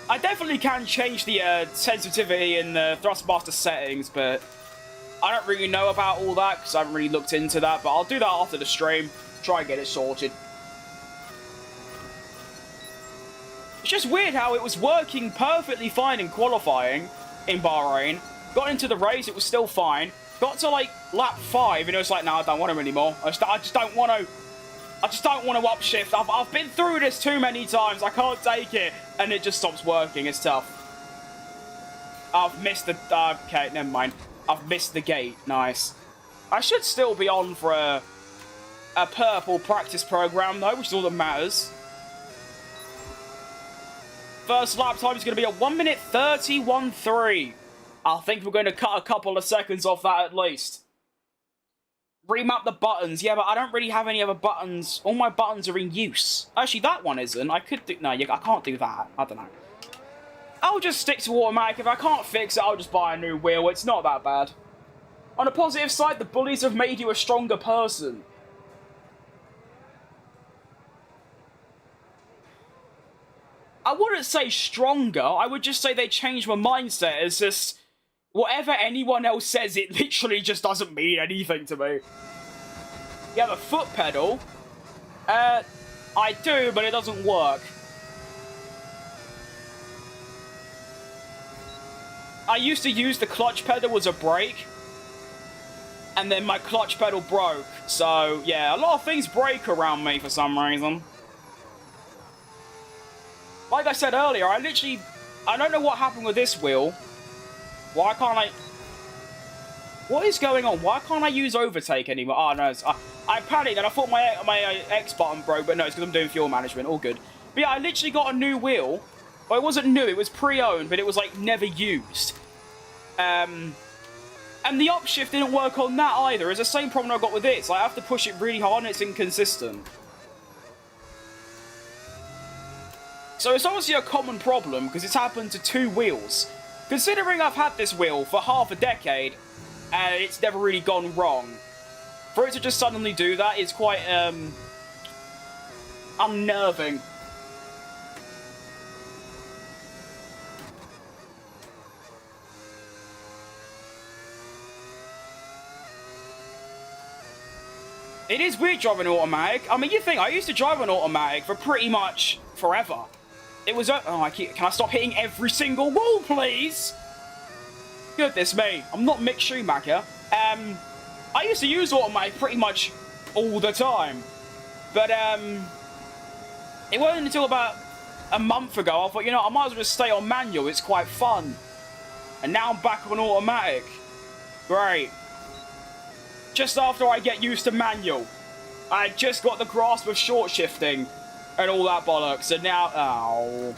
I definitely can change the sensitivity in the Thrustmaster settings, but I don't really know about all that because I haven't really looked into that, but I'll do that after the stream. Try and get it sorted. It's just weird how it was working perfectly fine in qualifying in Bahrain. Got into the race, it was still fine. Got to like lap 5 and it was like, no, I don't want him anymore. I just don't want to upshift. I've been through this too many times. I can't take it. And it just stops working. It's tough. I've missed the... okay, never mind. I've missed the gate. Nice. I should still be on for a purple practice program though, which is all that matters. First lap time is going to be a 1 minute 31.3. I think we're going to cut a couple of seconds off that at least. Remap the buttons. Yeah, but I don't really have any other buttons. All my buttons are in use. Actually, that one isn't. I could do... no, I can't do that. I don't know. I'll just stick to automatic. If I can't fix it, I'll just buy a new wheel. It's not that bad. On the positive side, the bullies have made you a stronger person. I wouldn't say stronger. I would just say they changed my mindset. It's just... whatever anyone else says, it literally just doesn't mean anything to me. You have a foot pedal. I do, but it doesn't work. I used to use the clutch pedal as a brake, and then my clutch pedal broke. So, yeah, a lot of things break around me for some reason. Like I said earlier, I don't know what happened with this wheel. Why can't I... What is going on? Why can't I use overtake anymore? Oh, no, I panicked and I thought my X button broke, but no, it's because I'm doing fuel management. All good. But yeah, I literally got a new wheel. Well, it wasn't new, it was pre-owned, but it was, like, never used. And the upshift didn't work on that either. It's the same problem I got with this. Like, I have to push it really hard and it's inconsistent. So it's obviously a common problem because it's happened to 2 wheels. Considering I've had this wheel for half a decade and it's never really gone wrong, for it to just suddenly do that is quite unnerving. It is weird driving an automatic. I mean, you think, I used to drive an automatic for pretty much forever. It was can I stop hitting every single wall, please? Goodness me, I'm not Mick Schumacher. I used to use automatic pretty much all the time. But, it wasn't until about a month ago, I thought, you know, I might as well just stay on manual, it's quite fun. And now I'm back on automatic. Great. Just after I get used to manual. I just got the grasp of short shifting and all that bollocks, and now, oh.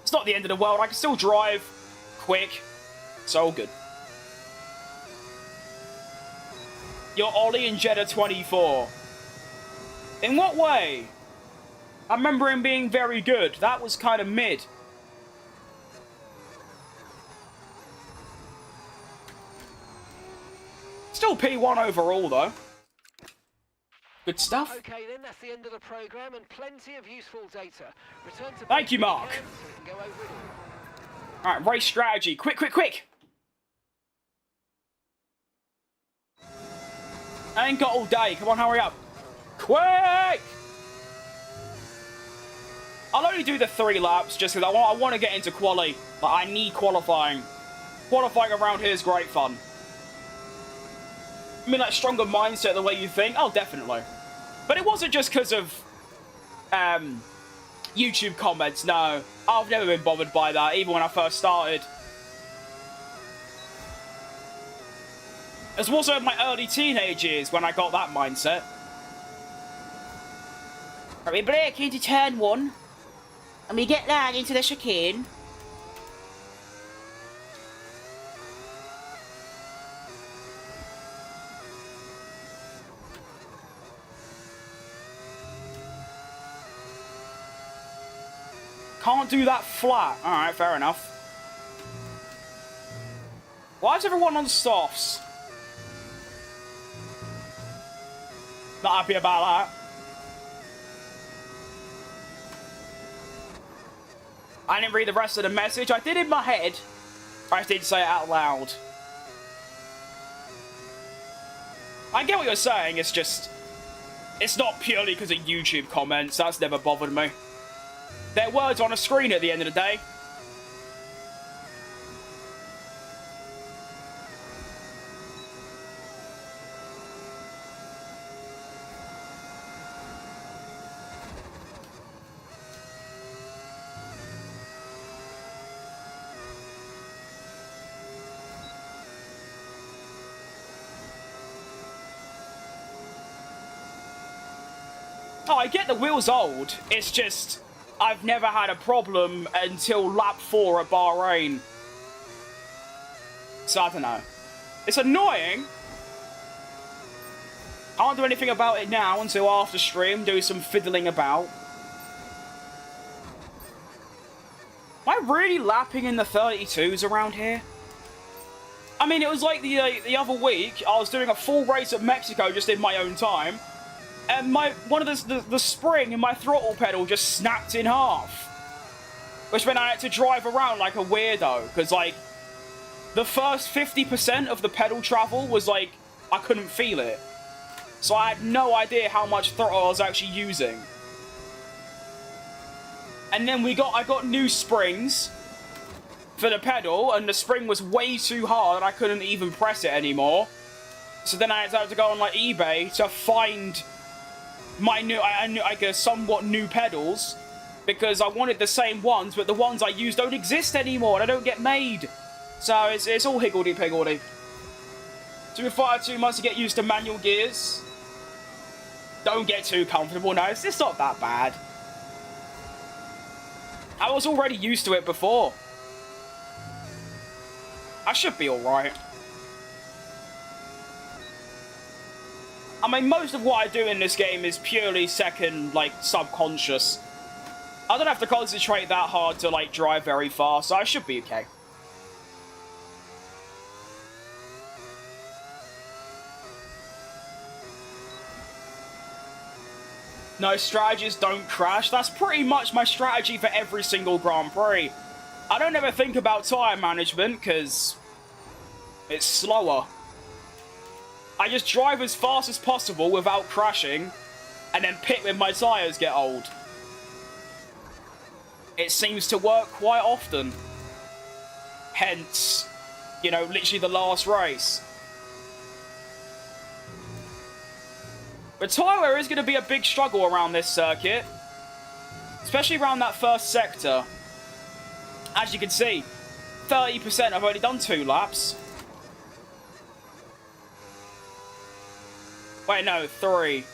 It's not the end of the world, I can still drive quick. It's all good. You're Ollie and Jeddah 24. In what way? I remember him being very good. That was kind of mid. Still P1 overall, though. Good stuff. Okay, then that's the end of the program and plenty of useful data. Return to Thank you, Mark. so we can go over it all. Alright, race strategy. Quick, quick, quick! I ain't got all day. Come on, hurry up. Quick! I'll only do the 3 laps just because I want to get into quali. But I need qualifying. Qualifying around here is great fun. I mean, like, stronger mindset the way you think? Oh, definitely. But it wasn't just because of YouTube comments, no. I've never been bothered by that, even when I first started. It was also in my early teenage years when I got that mindset. Right, we brake into turn 1, and we get down into the chicane. Can't do that flat. Alright, fair enough. Why is everyone on softs? Not happy about that. I didn't read the rest of the message. I did in my head. I did say it out loud. I get what you're saying. It's just... It's not purely because of YouTube comments. That's never bothered me. They're words on a screen at the end of the day. Oh, I get the wheel's old. It's just... I've never had a problem until lap 4 at Bahrain. So, I don't know. It's annoying. Can't do anything about it now until after stream, do some fiddling about. Am I really lapping in the 32s around here? I mean, it was like the other week, I was doing a full race at Mexico just in my own time. And one of the spring in my throttle pedal just snapped in half. Which meant I had to drive around like a weirdo. Because, like, the first 50% of the pedal travel was, like, I couldn't feel it. So I had no idea how much throttle I was actually using. And then I got new springs for the pedal, and the spring was way too hard and I couldn't even press it anymore. So then I had to go on like eBay to find my new, like somewhat new pedals, because I wanted the same ones, but the ones I use don't exist anymore. They don't get made. So it's all higgledy-piggledy. Took me 2 months to get used to manual gears. Don't get too comfortable. No, it's not that bad. I was already used to it before. I should be alright. I mean, most of what I do in this game is purely subconscious. I don't have to concentrate that hard to, like, drive very fast, so I should be okay. No, strategies don't crash. That's pretty much my strategy for every single Grand Prix. I don't ever think about tyre management, because it's slower. I just drive as fast as possible without crashing, and then pit when my tyres get old. It seems to work quite often. Hence, you know, literally the last race. But tyre wear is going to be a big struggle around this circuit. Especially around that first sector. As you can see, 30%, I've only done 2 laps. Wait, no, 3.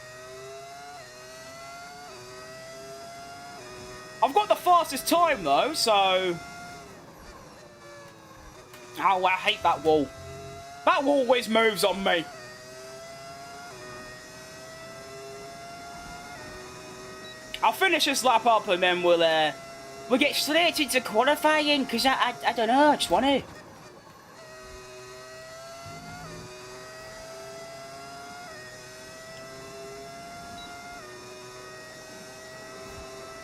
I've got the fastest time, though, so... Oh, I hate that wall. That wall always moves on me. I'll finish this lap up and then we'll get straight into qualifying, because I don't know, I just want to.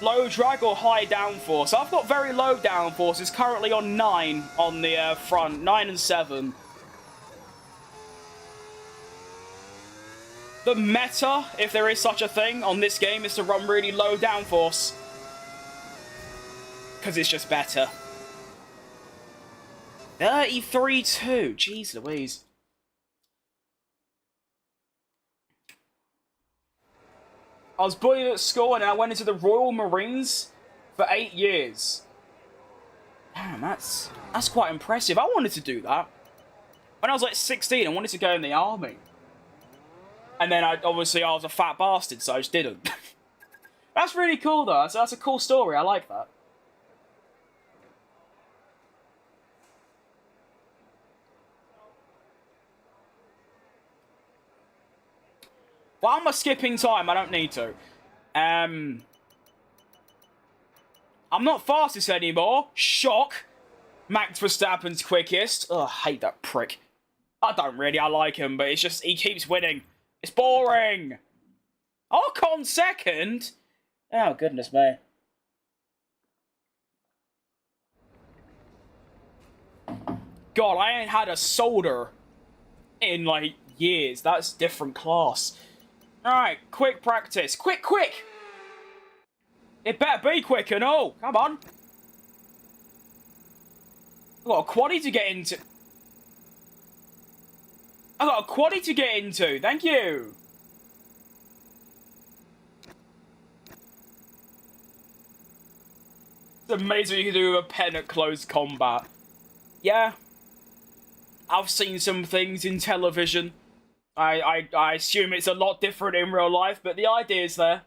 Low drag or high downforce? I've got very low downforce. It's currently on 9 on the front, 9 and 7. The meta, if there is such a thing on this game, is to run really low downforce. Because it's just better. 33-2. Jeez Louise. I was bullied at school and then I went into the Royal Marines for 8 years. Damn, that's quite impressive. I wanted to do that. When I was like 16, I wanted to go in the army. And then, obviously, I was a fat bastard, so I just didn't. That's really cool, though. That's a cool story. I like that. Well, I'm skipping time. I don't need to. I'm not fastest anymore. Shock. Max Verstappen's quickest. Ugh, I hate that prick. I don't really. I like him, but it's just he keeps winning. It's boring. Ocon second? Oh, goodness me. God, I ain't had a solder in, like, years. That's different class. Alright, quick practice. Quick, quick! It better be quicker, no. Come on. I've got a quaddy to get into. I got a quaddy to get into. Thank you. It's amazing what you can do with a pen at close combat. Yeah. I've seen some things in television. I assume it's a lot different in real life, but the idea is there.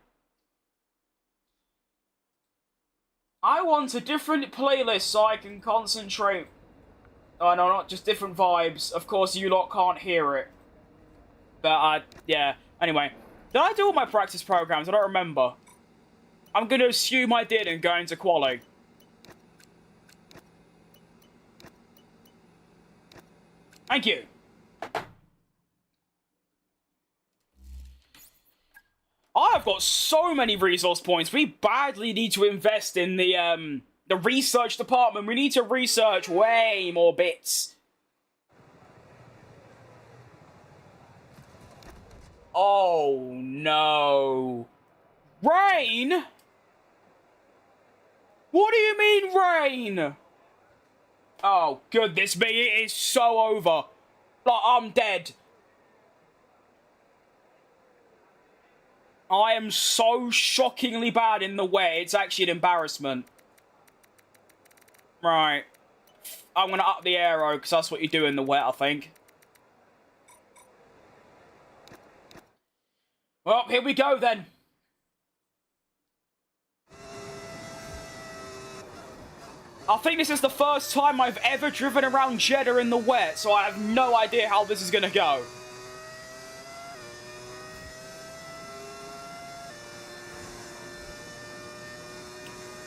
I want a different playlist so I can concentrate. Oh, no, not just different vibes. Of course, you lot can't hear it. But, yeah. Anyway. Did I do all my practice programs? I don't remember. I'm going to assume I did and go into quali. Thank you. I've got so many resource points. We badly need to invest in the research department. We need to research way more bits. Oh, no. Rain? What do you mean, rain? Oh, goodness me, it is so over. Like, I'm dead. I am so shockingly bad in the wet. It's actually an embarrassment. Right. I'm going to up the aero, because that's what you do in the wet, I think. Well, here we go, then. I think this is the first time I've ever driven around Jeddah in the wet, so I have no idea how this is going to go.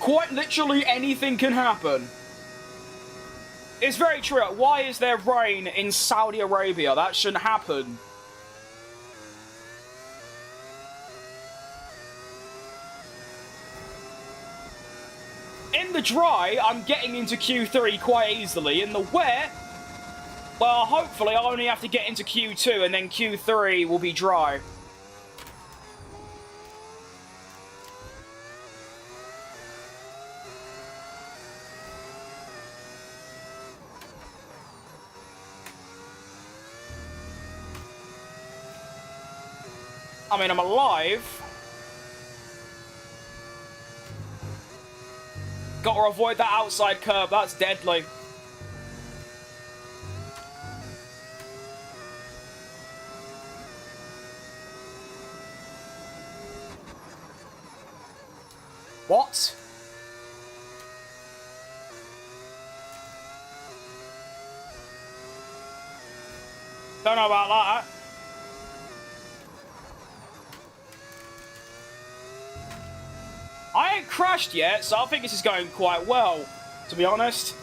Quite literally anything can happen. It's very true. Why is there rain in Saudi Arabia? That shouldn't happen. In the dry, I'm getting into Q3 quite easily. In the wet, well, hopefully I only have to get into Q2 and then Q3 will be dry. I mean, I'm alive. Gotta avoid that outside curb, that's deadly. What? Don't know about that. I ain't crashed yet, so I think this is going quite well, to be honest.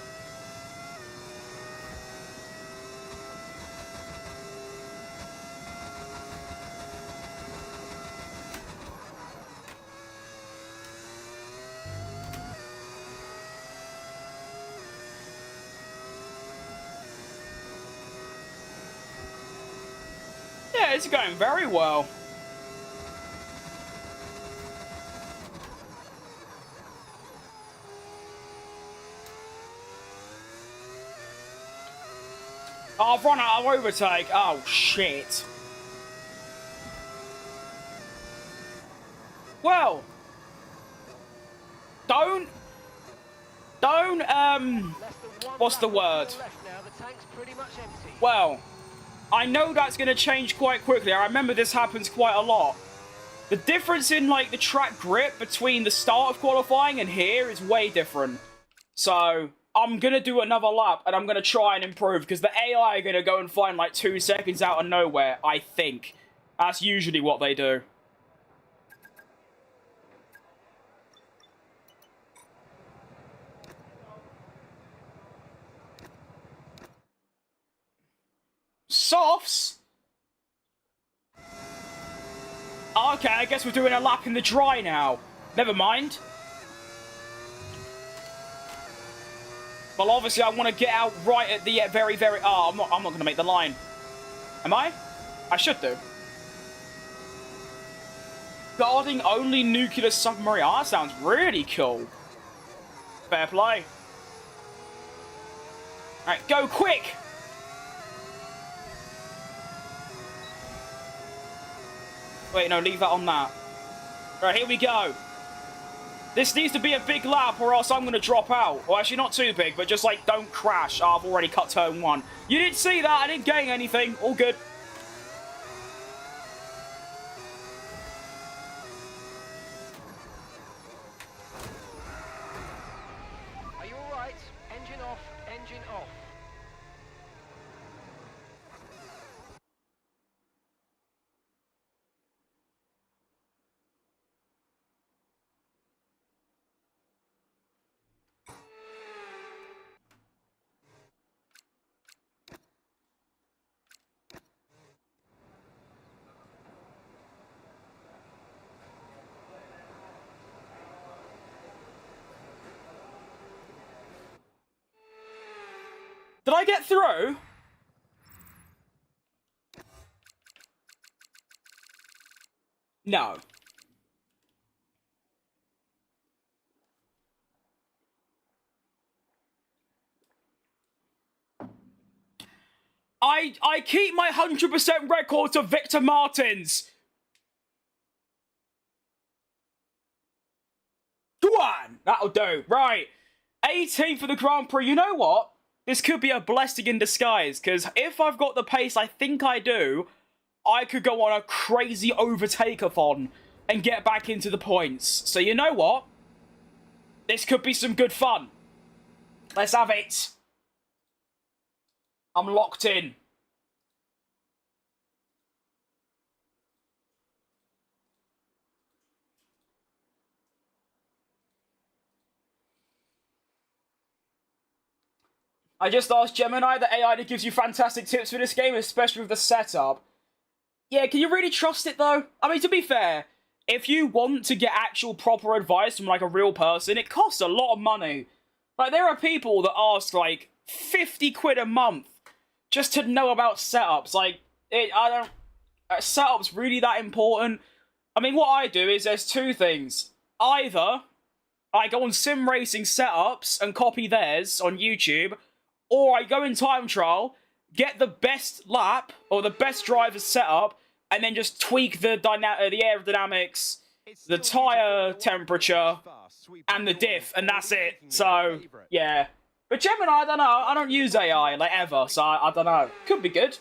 Yeah, it's going very well. Oh, I've run out of overtake. Oh, shit. Well. Don't, what's the word? Well, I know that's going to change quite quickly. I remember this happens quite a lot. The difference in, like, the track grip between the start of qualifying and here is way different. So, I'm going to do another lap, and I'm going to try and improve, because the AI are going to go and find, like, 2 seconds out of nowhere, I think. That's usually what they do. Softs? Okay, I guess we're doing a lap in the dry now. Never mind. Well, obviously, I want to get out right at the very... Oh, I'm not going to make the line. Am I? I should do. Guarding only nuclear submarine. Oh, that sounds really cool. Fair play. Alright, go quick! Wait, no, leave that on that. Alright, here we go. This needs to be a big lap or else I'm going to drop out. Well, actually, not too big, but just, like, don't crash. Oh, I've already cut turn 1. You didn't see that. I didn't gain anything. All good. Are you all right? Engine off, engine off. Did I get through? No. I keep my 100% record to Victor Martins. Go on! That'll do. Right. 18th for the Grand Prix. You know what? This could be a blessing in disguise, because if I've got the pace I think I do, I could go on a crazy overtake-a-thon and get back into the points. So you know what? This could be some good fun. Let's have it. I'm locked in. I just asked Gemini, the AI that gives you fantastic tips for this game, especially with the setup. Yeah, can you really trust it, though? I mean, to be fair, if you want to get actual proper advice from, like, a real person, it costs a lot of money. Like, there are people that ask, like, 50 quid a month just to know about setups. Like, setup's really that important? I mean, what I do is there's two things. Either I go on sim racing setups and copy theirs on YouTube, or I go in time trial, get the best lap, or the best driver's setup, and then just tweak the aerodynamics, the tyre temperature, and the diff, and that's it. So, yeah. But Gemini, I don't know. I don't use AI, like, ever, so I don't know. Could be good.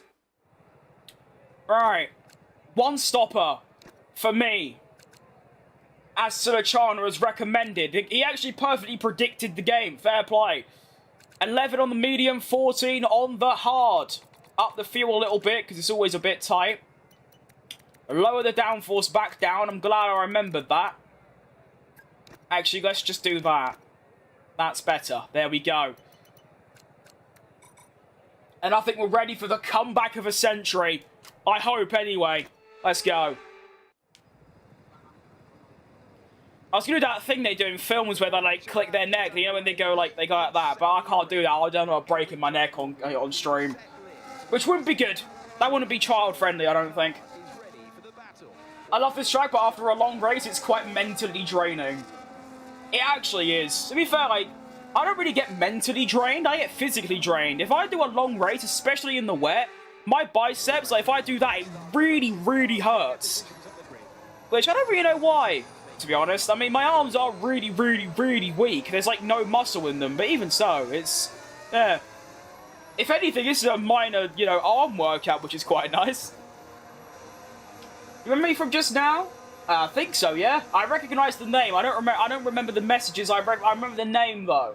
Right. One stopper for me. As Sulachana has recommended. He actually perfectly predicted the game. Fair play. 11 on the medium, 14 on the hard. Up the fuel a little bit, because it's always a bit tight. Lower the downforce back down. I'm glad I remembered that. Actually, let's just do that. That's better. There we go. And I think we're ready for the comeback of a century. I hope, anyway. Let's go. I was going to do that thing they do in films where they, like, click their neck, you know, when they go like that, but I can't do that. I don't know, breaking my neck on stream. Which wouldn't be good. That wouldn't be child-friendly, I don't think. I love this track, but after a long race, it's quite mentally draining. It actually is. To be fair, like, I don't really get mentally drained, I get physically drained. If I do a long race, especially in the wet, my biceps, like, if I do that, it really, really hurts. Which, I don't really know why, to be honest. I mean, my arms are really, really, really weak. There's, like, no muscle in them, but even so, it's... yeah. If anything, this is a minor, you know, arm workout, which is quite nice. You remember me from just now? I think so, yeah. I recognise the name. I don't remember the messages. I remember the name, though.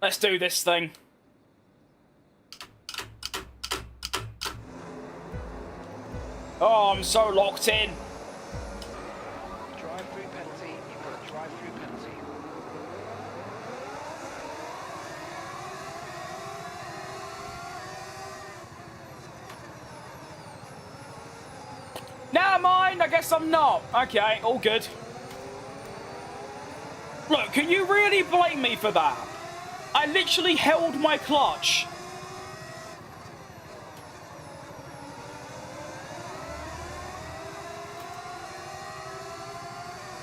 Let's do this thing. Oh, I'm so locked in. Drive-through penalty. You've got a drive-through penalty. Never mind, I guess I'm not. Okay, all good. Look, can you really blame me for that? I literally held my clutch.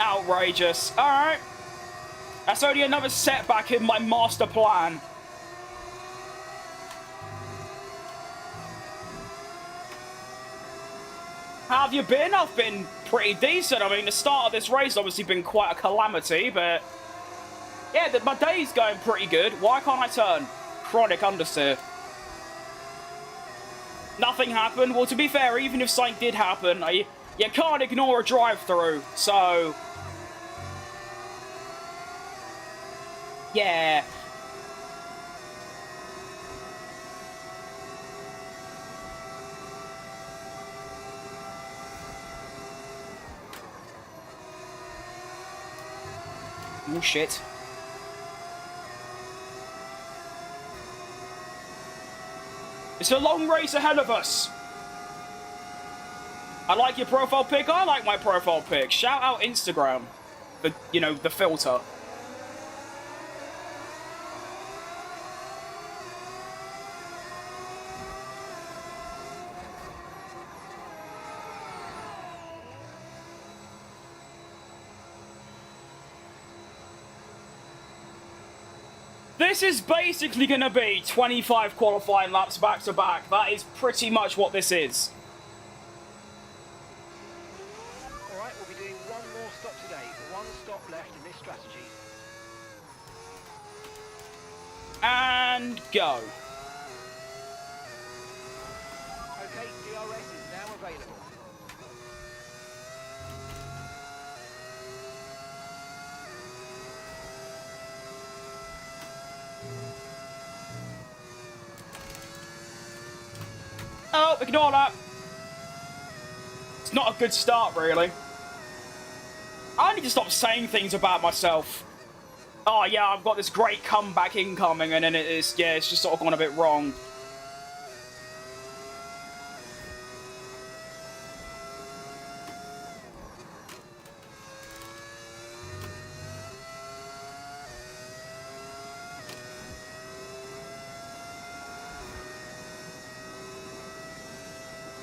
Outrageous. Alright. That's only another setback in my master plan. How have you been? I've been pretty decent. I mean, the start of this race has obviously been quite a calamity, but... yeah, my day's going pretty good. Why can't I turn? Chronic understeer. Nothing happened. Well, to be fair, even if something did happen, you can't ignore a drive-through, so... yeah. Oh, shit. It's a long race ahead of us. I like your profile pic. I like my profile pic. Shout out Instagram. You know, the filter. this is basically going to be 25 qualifying laps back to back. That is pretty much what this is. Alright, we'll be doing one more stop today. One stop left in this strategy. And go. Okay, DRS is now available. Oh, ignore that. It's not a good start, really. I need to stop saying things about myself. Oh, yeah, I've got this great comeback incoming, and then it's just sort of gone a bit wrong.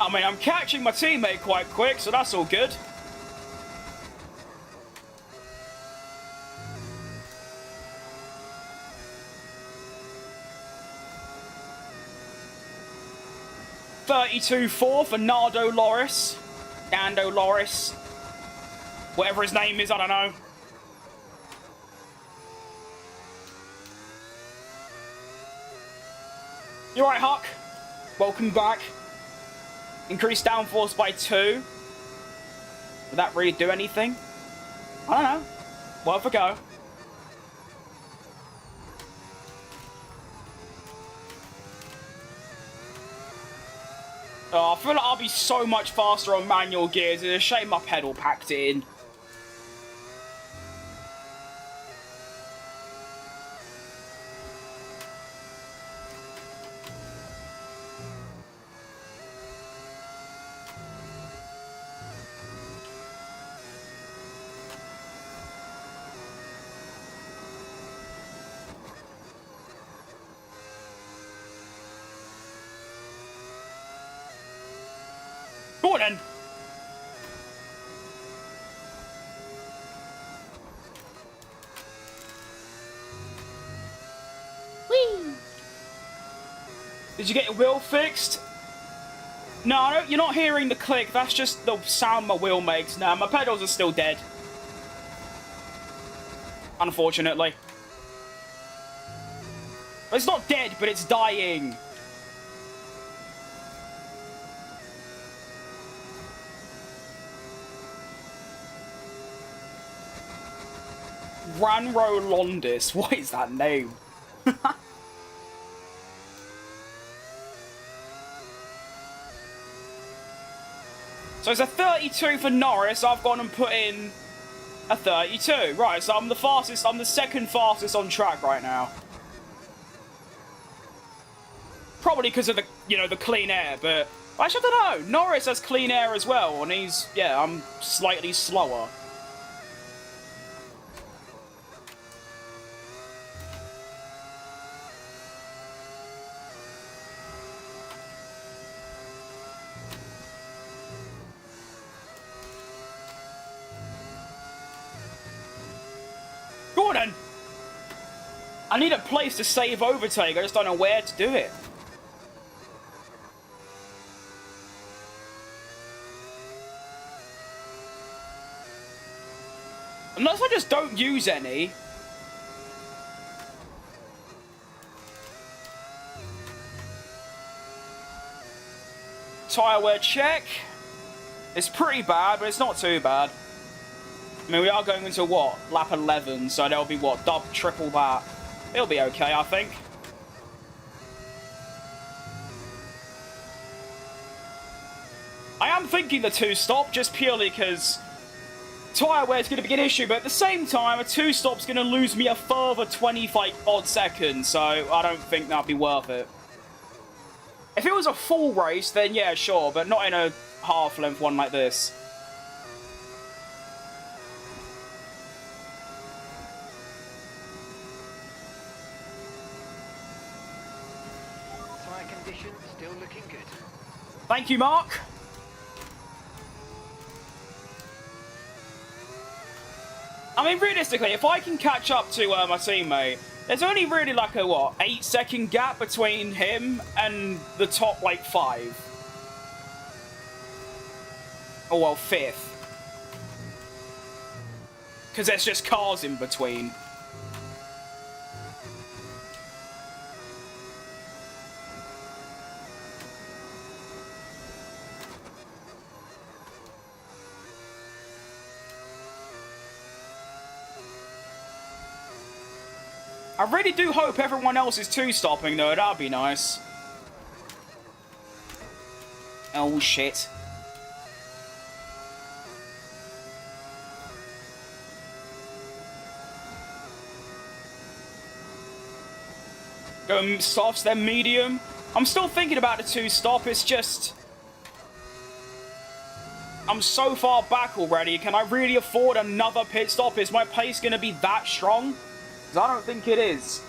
I mean, I'm catching my teammate quite quick, so that's all good. .32.4 for Nardo Loris. Dando Loris. Whatever his name is, I don't know. You're right, Huck. Welcome back. Increased downforce by 2. Would that really do anything? I don't know. Worth a go. Oh, I feel like I'll be so much faster on manual gears. It's a shame my pedal packed it in. Go on then. Whee! Did you get your wheel fixed? No, you're not hearing the click. That's just the sound my wheel makes. No, my pedals are still dead. Unfortunately. It's not dead, but it's dying. Ranro Londis. What is that name? So it's a 32 for Norris. I've gone and put in a 32. Right, so I'm the fastest. I'm the second fastest on track right now. Probably because of the, the clean air, but actually I don't know. Norris has clean air as well, and I'm slightly slower. Gordon! I need a place to save overtake, I just don't know where to do it. Unless I just don't use any. Tyre wear check. It's pretty bad, but it's not too bad. I mean, we are going into, what, lap 11, so there'll be, what, triple that. It'll be okay, I think. I am thinking the 2-stop, just purely because tyre wear is going to be an issue, but at the same time, a 2-stop's going to lose me a further 25-odd seconds, so I don't think that'd be worth it. If it was a full race, then yeah, sure, but not in a half-length one like this. Still looking good. Thank you, Mark. I mean, realistically, if I can catch up to my teammate, There's only really like a, what, 8-second gap between him and the top, like, 5. Oh, well, 5th. Because there's just cars in between. I really do hope everyone else is two-stopping, though. That'd be nice. Oh, shit. Go softs, then medium. I'm still thinking about the two-stop. It's just... I'm so far back already. Can I really afford another pit stop? Is my pace going to be that strong? Because I don't think it is.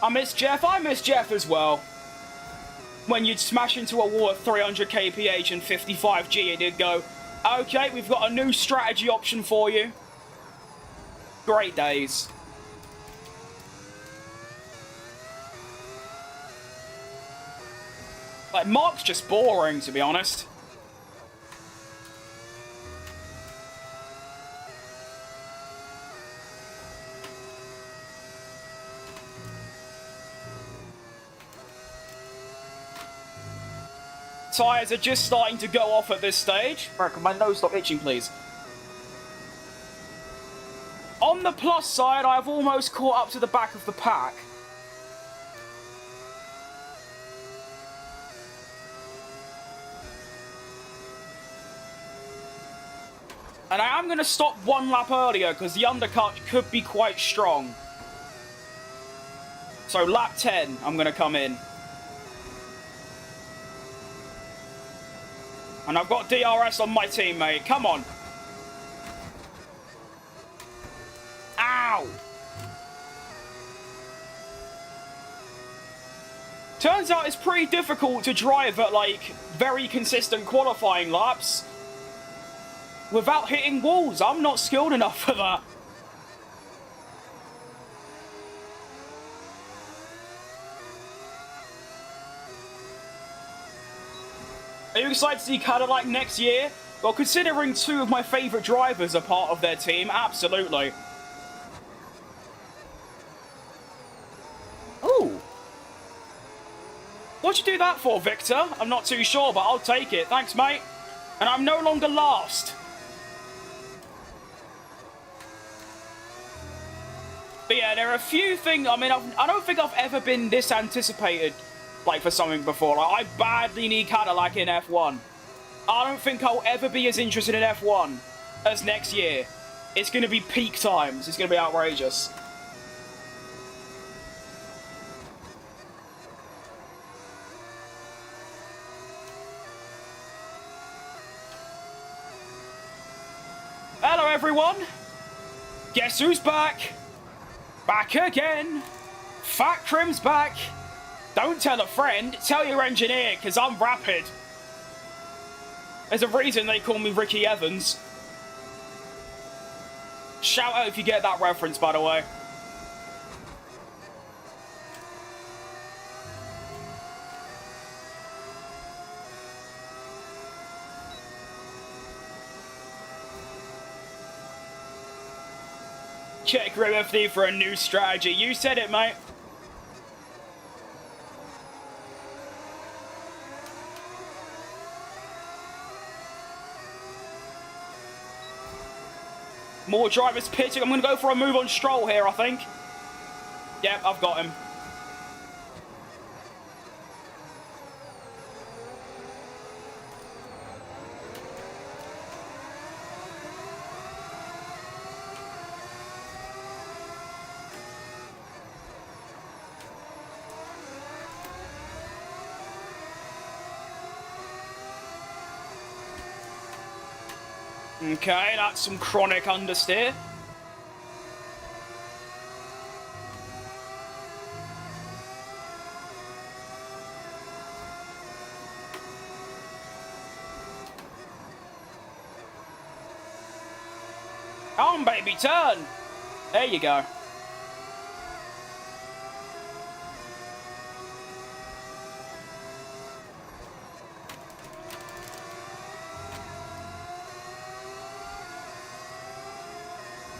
I miss Jeff. I miss Jeff as well. When you'd smash into a wall at 300 kph and 55G, and it'd go, okay, we've got a new strategy option for you. Great days. Like, Mark's just boring, to be honest. Tyres are just starting to go off at this stage. Right, can my nose stop itching, please? On the plus side, I've almost caught up to the back of the pack. And I am going to stop one lap earlier because the undercut could be quite strong. So lap 10, I'm going to come in. And I've got DRS on my team, mate. Come on. Ow! Turns out it's pretty difficult to drive at, like, very consistent qualifying laps without hitting walls. I'm not skilled enough for that. Are you excited to see Cadillac next year? Well, considering two of my favourite drivers are part of their team, absolutely. Ooh. What'd you do that for, Victor? I'm not too sure, but I'll take it. Thanks, mate. And I'm no longer last. But yeah, there are a few things... I mean, I don't think I've ever been this anticipated, like, for something before. Like, I badly need Cadillac in F1. I don't think I'll ever be as interested in F1 as next year. It's going to be peak times. It's going to be outrageous. Hello, everyone. Guess who's back? Back again. Fat Crim's back. Don't tell a friend, tell your engineer, because I'm rapid. There's a reason they call me Ricky Evans. Shout out if you get that reference, by the way. Check your MFD for a new strategy. You said it, mate. More drivers pitting. I'm going to go for a move on Stroll here, I think. Yep, I've got him. Okay, that's some chronic understeer. on, baby, turn. There you go.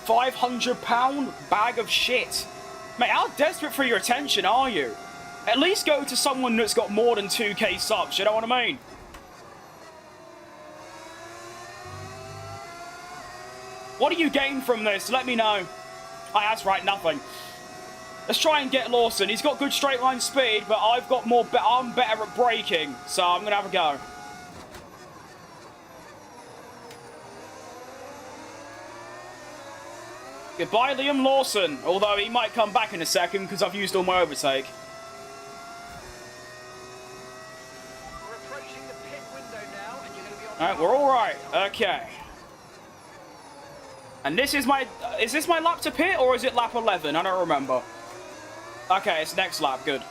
£500 bag of shit. Mate, how desperate for your attention are you? At least go to someone that's got more than 2k subs, you know what I mean? What do you gain from this? Let me know. That's right, nothing. Let's try and get Lawson. He's got good straight line speed, but I've got more. I'm better at braking, so I'm gonna have a go. Goodbye, Liam Lawson. Although he might come back in a second because I've used all my overtake. We're approaching the pit window now, and you're going to be on. All right, we're all right. Okay. And this is my. Is this my lap to pit or is it lap 11? I don't remember. Okay, it's next lap. Good.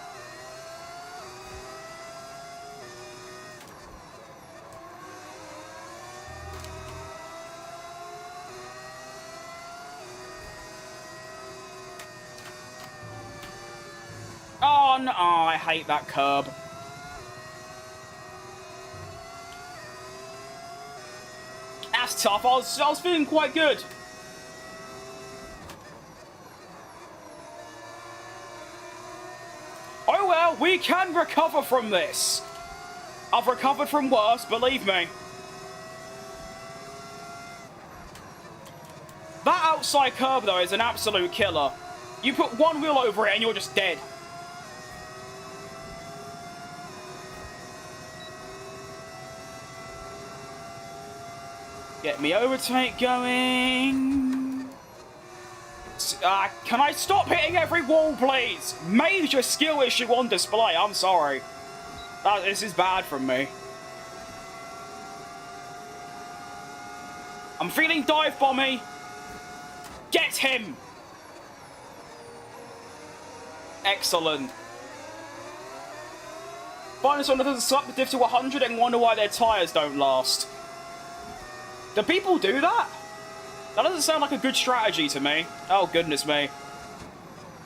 Oh, no. Oh, I hate that curb. That's tough. I was feeling quite good. Oh well, we can recover from this. I've recovered from worse, believe me. That outside curb, though, is an absolute killer. You put one wheel over it and you're just dead. Get me overtake going. Can I stop hitting every wall, please? Major skill issue on display. I'm sorry. This is bad from me. I'm feeling dive bomby. Get him. Excellent. Finally, someone doesn't slap the diff to 100 and wonder why their tyres don't last. Do people do that? That doesn't sound like a good strategy to me. Oh, goodness me.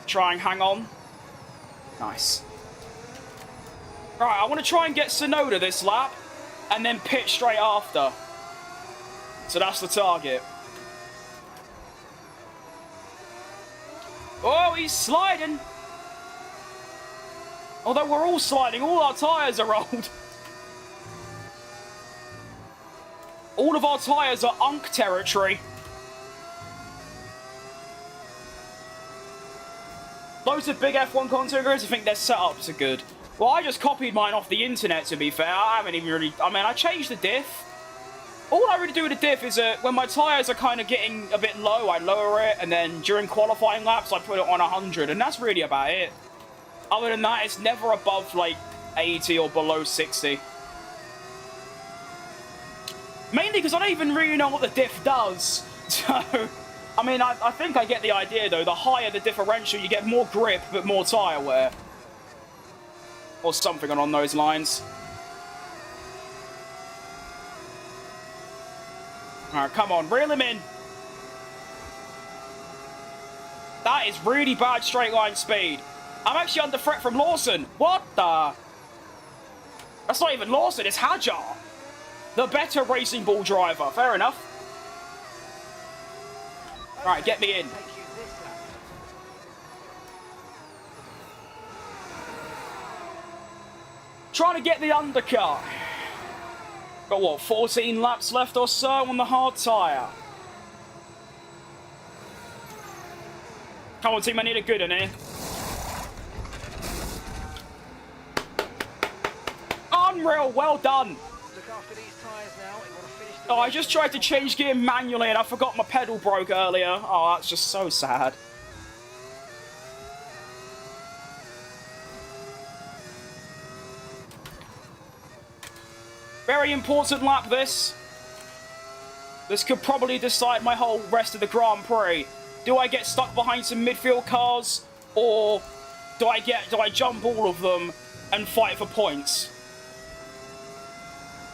Try and hang on. Nice. Right, I want to try and get Sonoda this lap, and then pit straight after. So that's the target. Oh, he's sliding. Although we're all sliding, all our tyres are old. All of our tyres are Unk territory. Loads of big F1 content creators, I think their setups are good. Well, I just copied mine off the internet, to be fair. I haven't even really... I mean, I changed the diff. All I really do with the diff is when my tyres are kind of getting a bit low, I lower it, and then during qualifying laps, I put it on 100, and that's really about it. Other than that, it's never above, like, 80 or below 60. Mainly because I don't even really know what the diff does. So, I mean, I think I get the idea, though. The higher the differential, you get more grip, but more tyre wear. Or something along those lines. Alright, come on, reel him in. That is really bad straight line speed. I'm actually under threat from Lawson. What the? That's not even Lawson, it's Hajar. The better racing ball driver. Fair enough. Alright, get me in. Trying to get the undercut. Got what, 14 laps left or so on the hard tyre. Come on, team, I need a good one here. Unreal, well done. Look after these tyres now. You want to finish the Oh, I just tried to change gear manually and I forgot my pedal broke earlier. Oh, that's just so sad. Very important lap, this. This could probably decide my whole rest of the Grand Prix. Do I get stuck behind some midfield cars, or do I jump all of them and fight for points?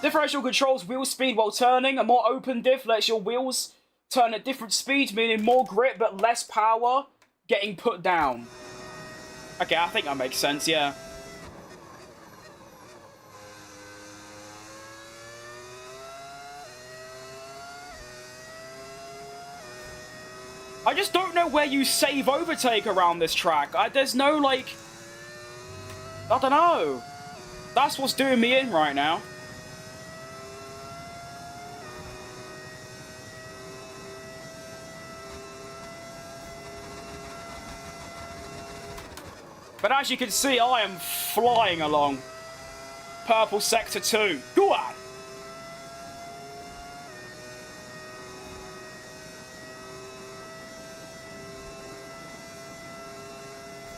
Differential controls wheel speed while turning. A more open diff lets your wheels turn at different speeds, meaning more grip but less power, getting put down. Okay, I think that makes sense, yeah. I just don't know where you save overtake around this track. There's no, like... I don't know. That's what's doing me in right now. But as you can see, I am flying along. Purple Sector 2. Go on!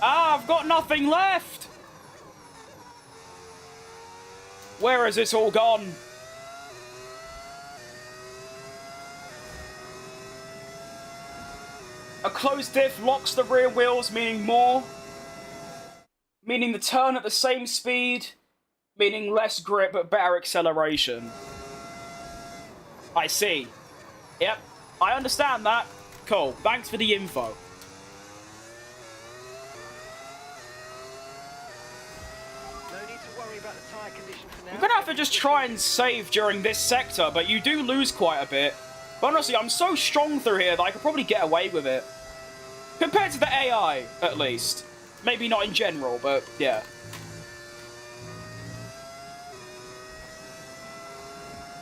Ah, I've got nothing left! Where has this all gone? A closed diff locks the rear wheels, meaning more. Meaning the turn at the same speed. Meaning less grip but better acceleration. I see. Yep, I understand that. Cool, thanks for the info. I'm gonna have to just try and save during this sector, but you do lose quite a bit. But honestly, I'm so strong through here that I could probably get away with it. Compared to the AI, at least. Maybe not in general, but yeah.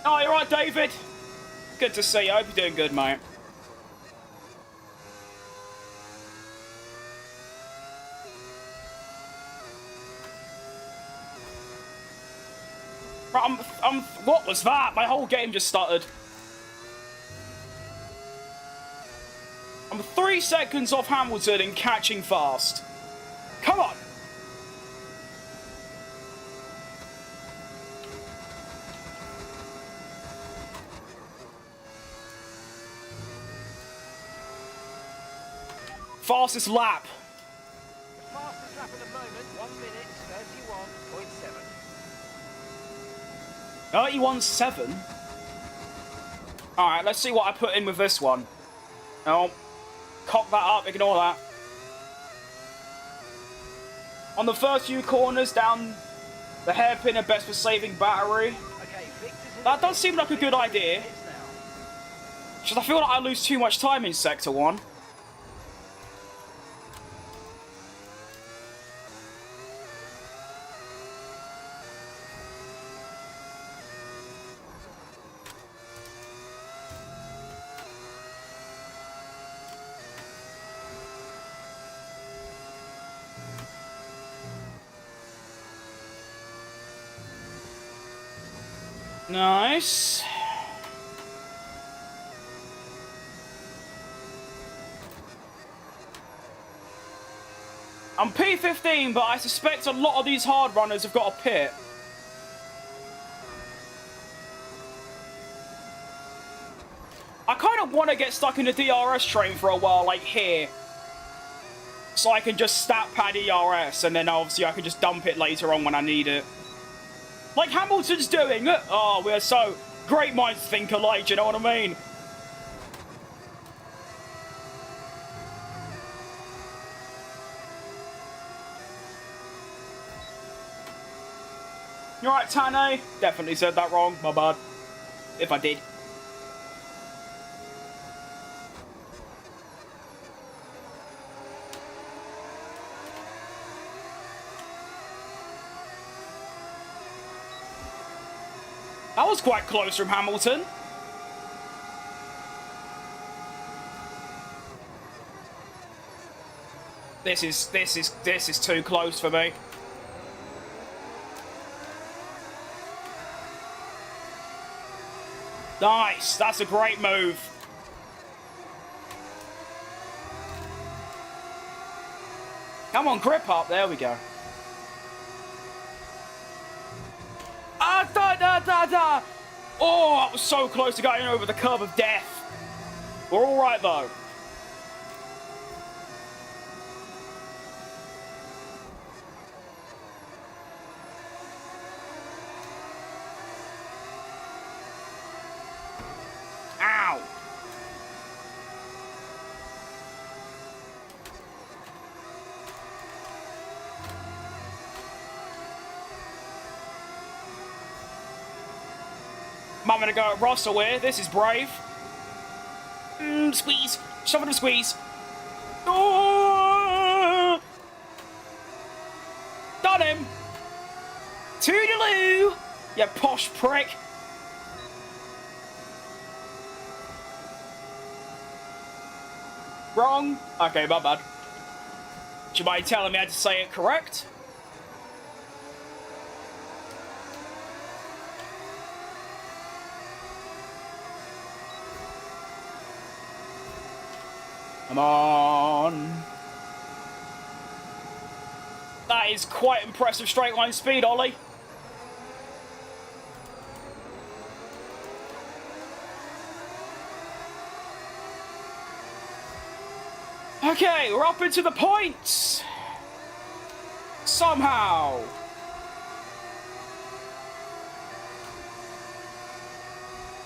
Oh, you're right, David. Good to see you. I hope you're doing good, mate. What was that? My whole game just stuttered. I'm 3 seconds off Hamilton and catching fast. Come on! Fastest lap. The fastest lap at the moment, 1 minute 31.7. 31.7? Alright, let's see what I put in with this one. Oh, cock that up, ignore that. On the first few corners, down the hairpin are best for saving battery. Okay, That does seem like a good idea. Because I feel like I lose too much time in Sector 1. Nice. I'm P15, but I suspect a lot of these hard runners have got a pit. I kind of want to get stuck in the DRS train for a while, like here. So I can just stat pad ERS, and then obviously I can just dump it later on when I need it. Like Hamilton's doing. Oh, we're so... Great minds think alike, you know what I mean? You alright, Tane? Definitely said that wrong. My bad. If I did. That was quite close from Hamilton. This is too close for me. Nice, that's a great move. Come on, grip up, there we go. Ah, da, da, da, da. Oh, that was so close to going over the curb of death. We're all right, though. Ow. I'm going to go at Russell here. This is brave. Squeeze. Shove it and squeeze. Oh! Done him. Toodaloo. You posh prick. Wrong. Okay, my bad. Do you mind telling me how to say it correct? Come on. That is quite impressive straight line speed, Ollie. Okay, we're up into the points. Somehow.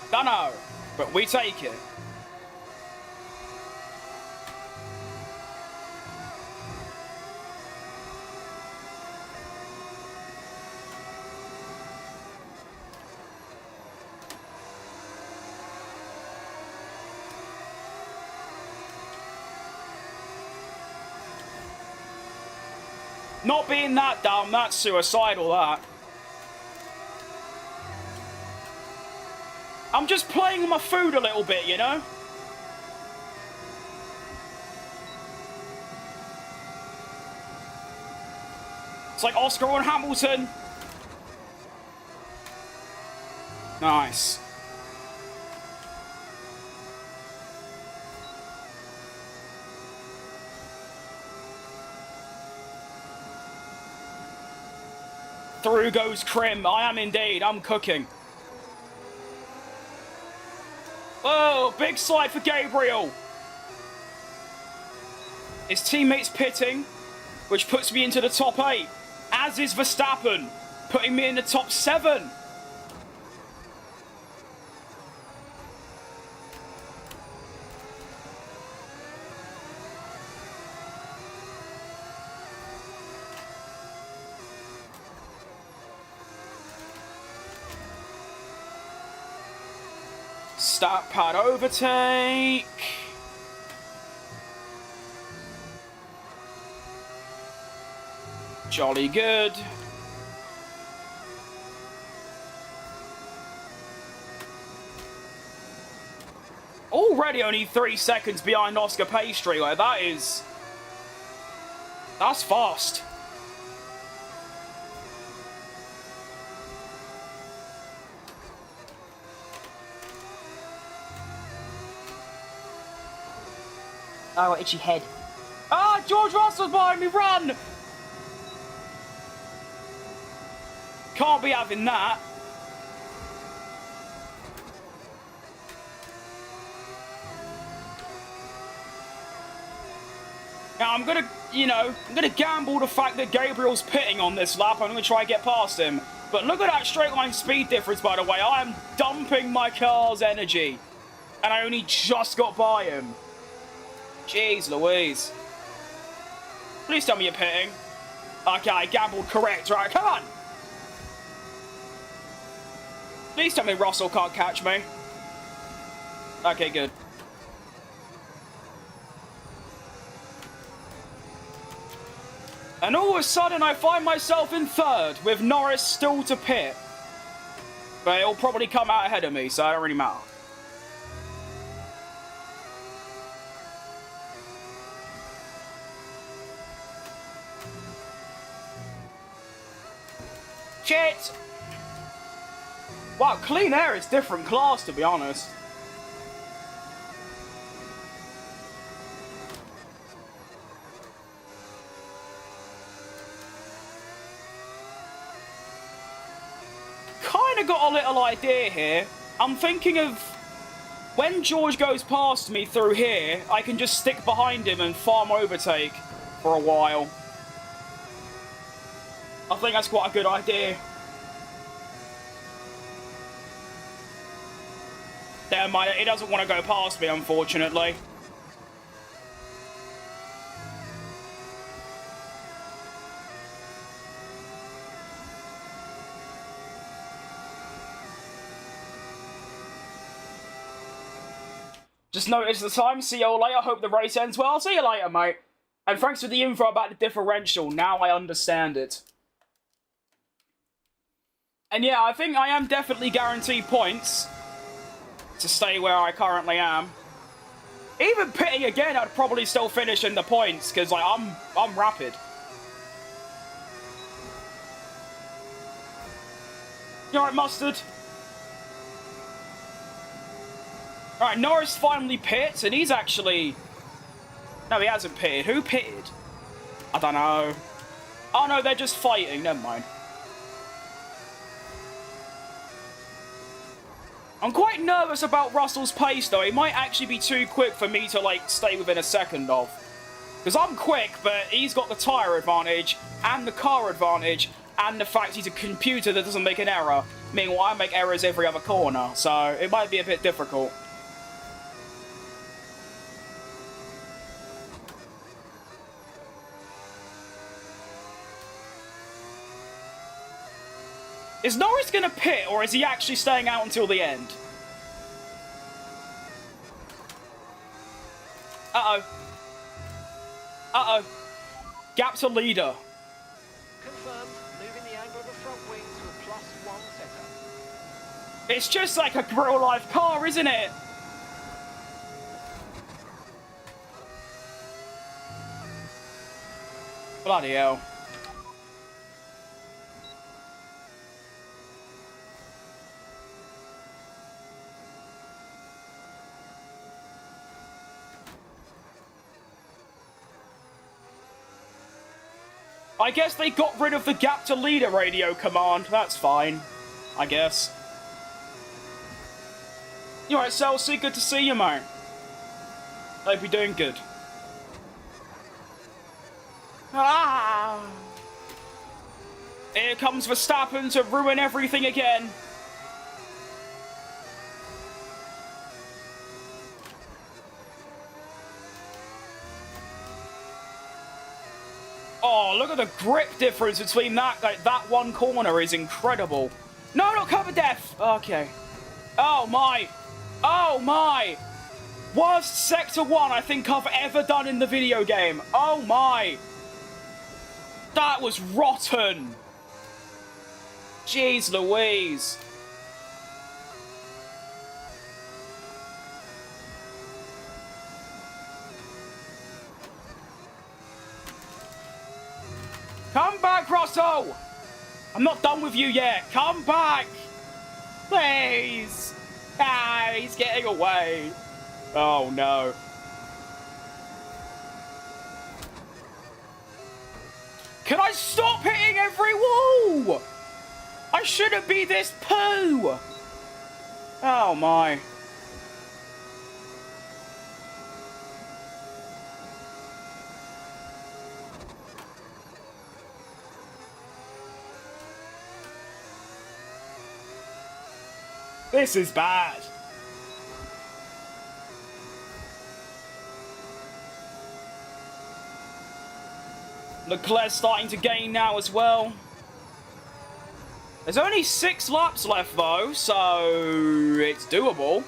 Dunno, but we take it. Not being that dumb, that's suicidal, that. I'm just playing with my food a little bit, you know? It's like Oscar and Hamilton. Nice. Through goes Krim. I am indeed. I'm cooking. Oh, big slide for Gabriel. His teammates pitting, which puts me into the top 8. As is Verstappen, putting me in the top 7. Start pad overtake. Jolly good. Already only 3 seconds behind Oscar Pastry. Like, that's fast. Oh, itchy head. Ah, George Russell's behind me, run! Can't be having that. Now, I'm gonna gamble the fact that Gabriel's pitting on this lap. I'm gonna try and get past him. But look at that straight line speed difference, by the way. I am dumping my car's energy. And I only just got by him. Jeez Louise. Please tell me you're pitting. Okay, I gambled correct. Right, come on. Please tell me Russell can't catch me. Okay, good. And all of a sudden, I find myself in 3rd, with Norris still to pit. But he'll probably come out ahead of me, so it don't really matter. Shit! Wow, clean air is different class, to be honest. Kinda got a little idea here. I'm thinking of when George goes past me through here, I can just stick behind him and farm overtake for a while. I think that's quite a good idea. Never mind, he doesn't want to go past me, unfortunately. Just noticed the time. See you all later. Hope the race ends well. See you later, mate. And thanks for the info about the differential. Now I understand it. And yeah, I think I am definitely guaranteed points to stay where I currently am. Even pitting again, I'd probably still finish in the points because like I'm rapid. You alright, Mustard? Alright, Norris finally pits, and he's actually... No, he hasn't pitted. Who pitted? I don't know. Oh no, they're just fighting. Never mind. I'm quite nervous about Russell's pace, though. He might actually be too quick for me to, like, stay within a second of. Because I'm quick, but he's got the tyre advantage, and the car advantage, and the fact he's a computer that doesn't make an error. Meanwhile, I make errors every other corner, so it might be a bit difficult. Is Norris going to pit, or is he actually staying out until the end? Uh-oh. Uh-oh. Gap to leader. Confirmed. Moving the angle of the front wing to a +1 setup. It's just like a real-life car, isn't it? Bloody hell. I guess they got rid of the gap to leader radio command. That's fine, I guess. You alright, Celsi? Good to see you, mate. Hope you're doing good. Ah! Here comes Verstappen to ruin everything again. Oh, look at the grip difference between that. Like, that one corner is incredible. No, not cover death. Okay. Oh, my. Oh, my. Worst Sector 1 I think I've ever done in the video game. Oh, my. That was rotten. Jeez Louise. Come back, Russell! I'm not done with you yet. Come back! Please! Ah, he's getting away. Oh, no. Can I stop hitting every wall? I shouldn't be this poo! Oh, my. This is bad. Leclerc's starting to gain now as well. There's only 6 laps left though, so it's doable.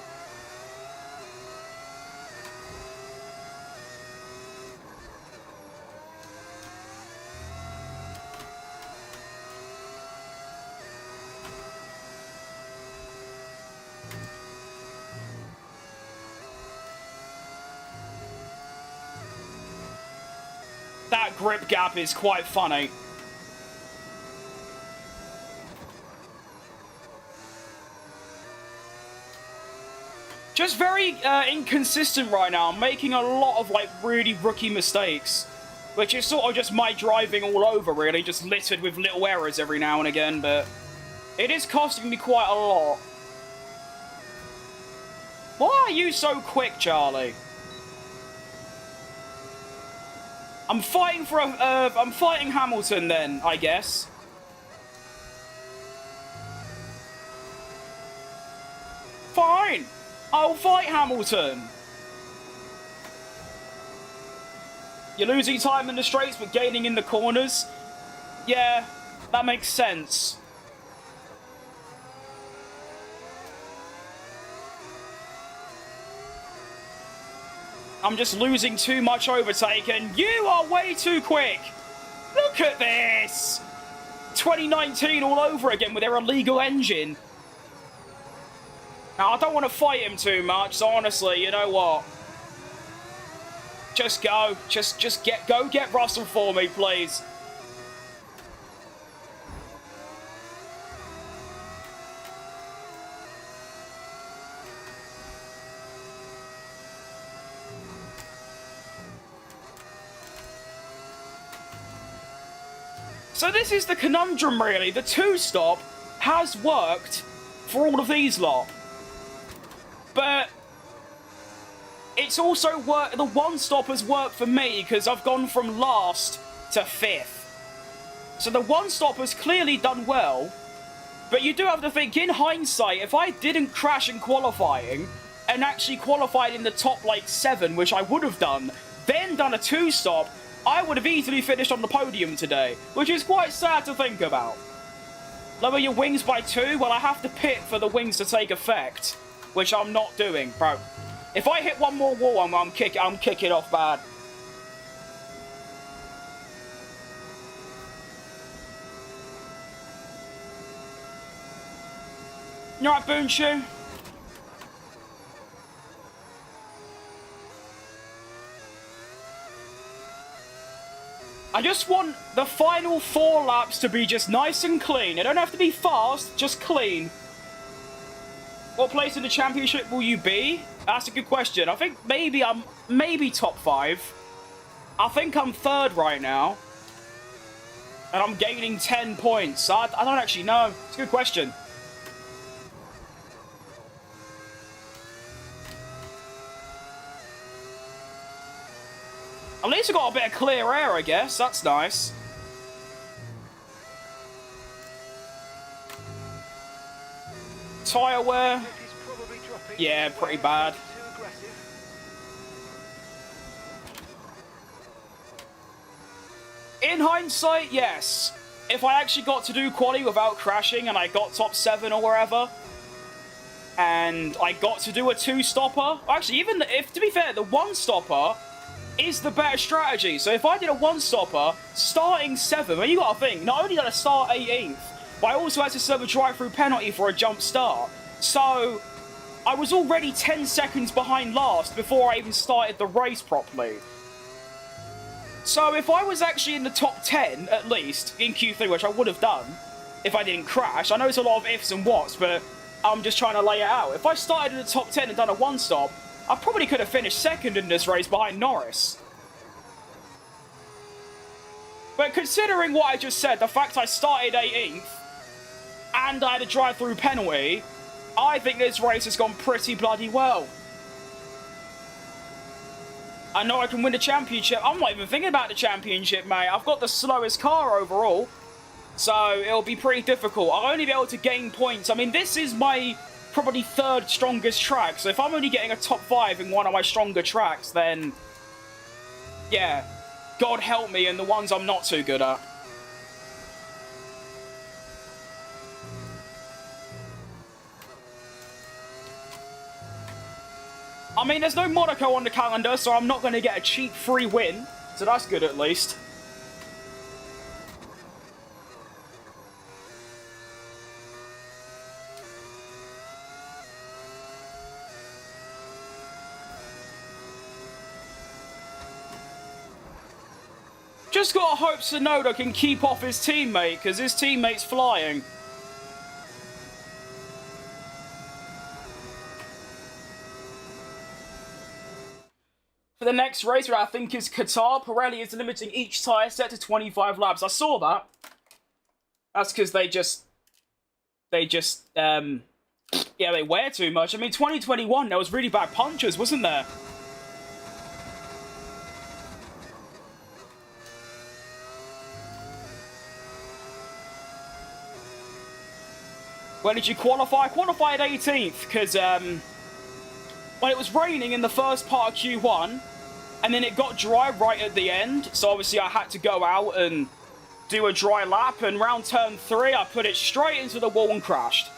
That grip gap is quite funny. Just very inconsistent right now. I'm making a lot of like really rookie mistakes, which is sort of just my driving all over really, just littered with little errors every now and again, but it is costing me quite a lot. Why are you so quick, Charlie? I'm fighting for I'm fighting Hamilton then, I guess. Fine! I'll fight Hamilton! You're losing time in the straights but gaining in the corners? Yeah, that makes sense. I'm just losing too much overtake, and you are way too quick. Look at this. 2019 all over again with their illegal engine. Now, I don't want to fight him too much, so honestly, you know what? Just go. Just go get Russell for me, please. So this is the conundrum, really. The two-stop has worked for all of these lot. But it's also worked, the one-stop has worked for me because I've gone from last to 5th. So the one-stop has clearly done well. But you do have to think, in hindsight, if I didn't crash in qualifying and actually qualified in the top, like, 7, which I would have done, then done a two-stop, I would have easily finished on the podium today, which is quite sad to think about. Lower your wings by 2? Well, I have to pit for the wings to take effect, which I'm not doing, bro. If I hit one more wall, I'm kicking off bad. You alright, Boonshoe? I just want the final 4 laps to be just nice and clean. It don't have to be fast, just clean. What place in the championship will you be? That's a good question. I think maybe I'm top 5. I think I'm 3rd right now. And I'm gaining 10 points. I don't actually know. It's a good question. At least I got a bit of clear air, I guess. That's nice. Tyre wear. Yeah, pretty bad. In hindsight, yes. If I actually got to do quali without crashing and I got top 7 or wherever, and I got to do a 2-stopper, actually, even if, to be fair, the 1-stopper is the better strategy. So if I did a 1-stopper, starting 7, well, you got to think, not only did I start 18th, but I also had to serve a drive-through penalty for a jump start. So I was already 10 seconds behind last before I even started the race properly. So if I was actually in the top 10, at least, in Q3, which I would have done, if I didn't crash, I know it's a lot of ifs and whats, but I'm just trying to lay it out. If I started in the top 10 and done a 1-stop, I probably could have finished 2nd in this race behind Norris. But considering what I just said, the fact I started 18th, and I had a drive-through penalty, I think this race has gone pretty bloody well. I know I can win the championship. I'm not even thinking about the championship, mate. I've got the slowest car overall, so it'll be pretty difficult. I'll only be able to gain points. I mean, this is my probably 3rd strongest track, so if I'm only getting a top 5 in one of my stronger tracks, then yeah, God help me in the ones I'm not too good at. I mean, there's no Monaco on the calendar, so I'm not going to get a cheap free win, so that's good at least. Just gotta hope Tsunoda can keep off his teammate, because his teammate's flying. For the next race, which I think is Qatar, Pirelli is limiting each tyre set to 25 laps. I saw that. That's because yeah, they wear too much. I mean, 2021, there was really bad punches, wasn't there? Where did you qualify? I qualified 18th, because, well, it was raining in the first part of Q1, and then it got dry right at the end, so obviously I had to go out and do a dry lap, and round turn 3, I put it straight into the wall and crashed.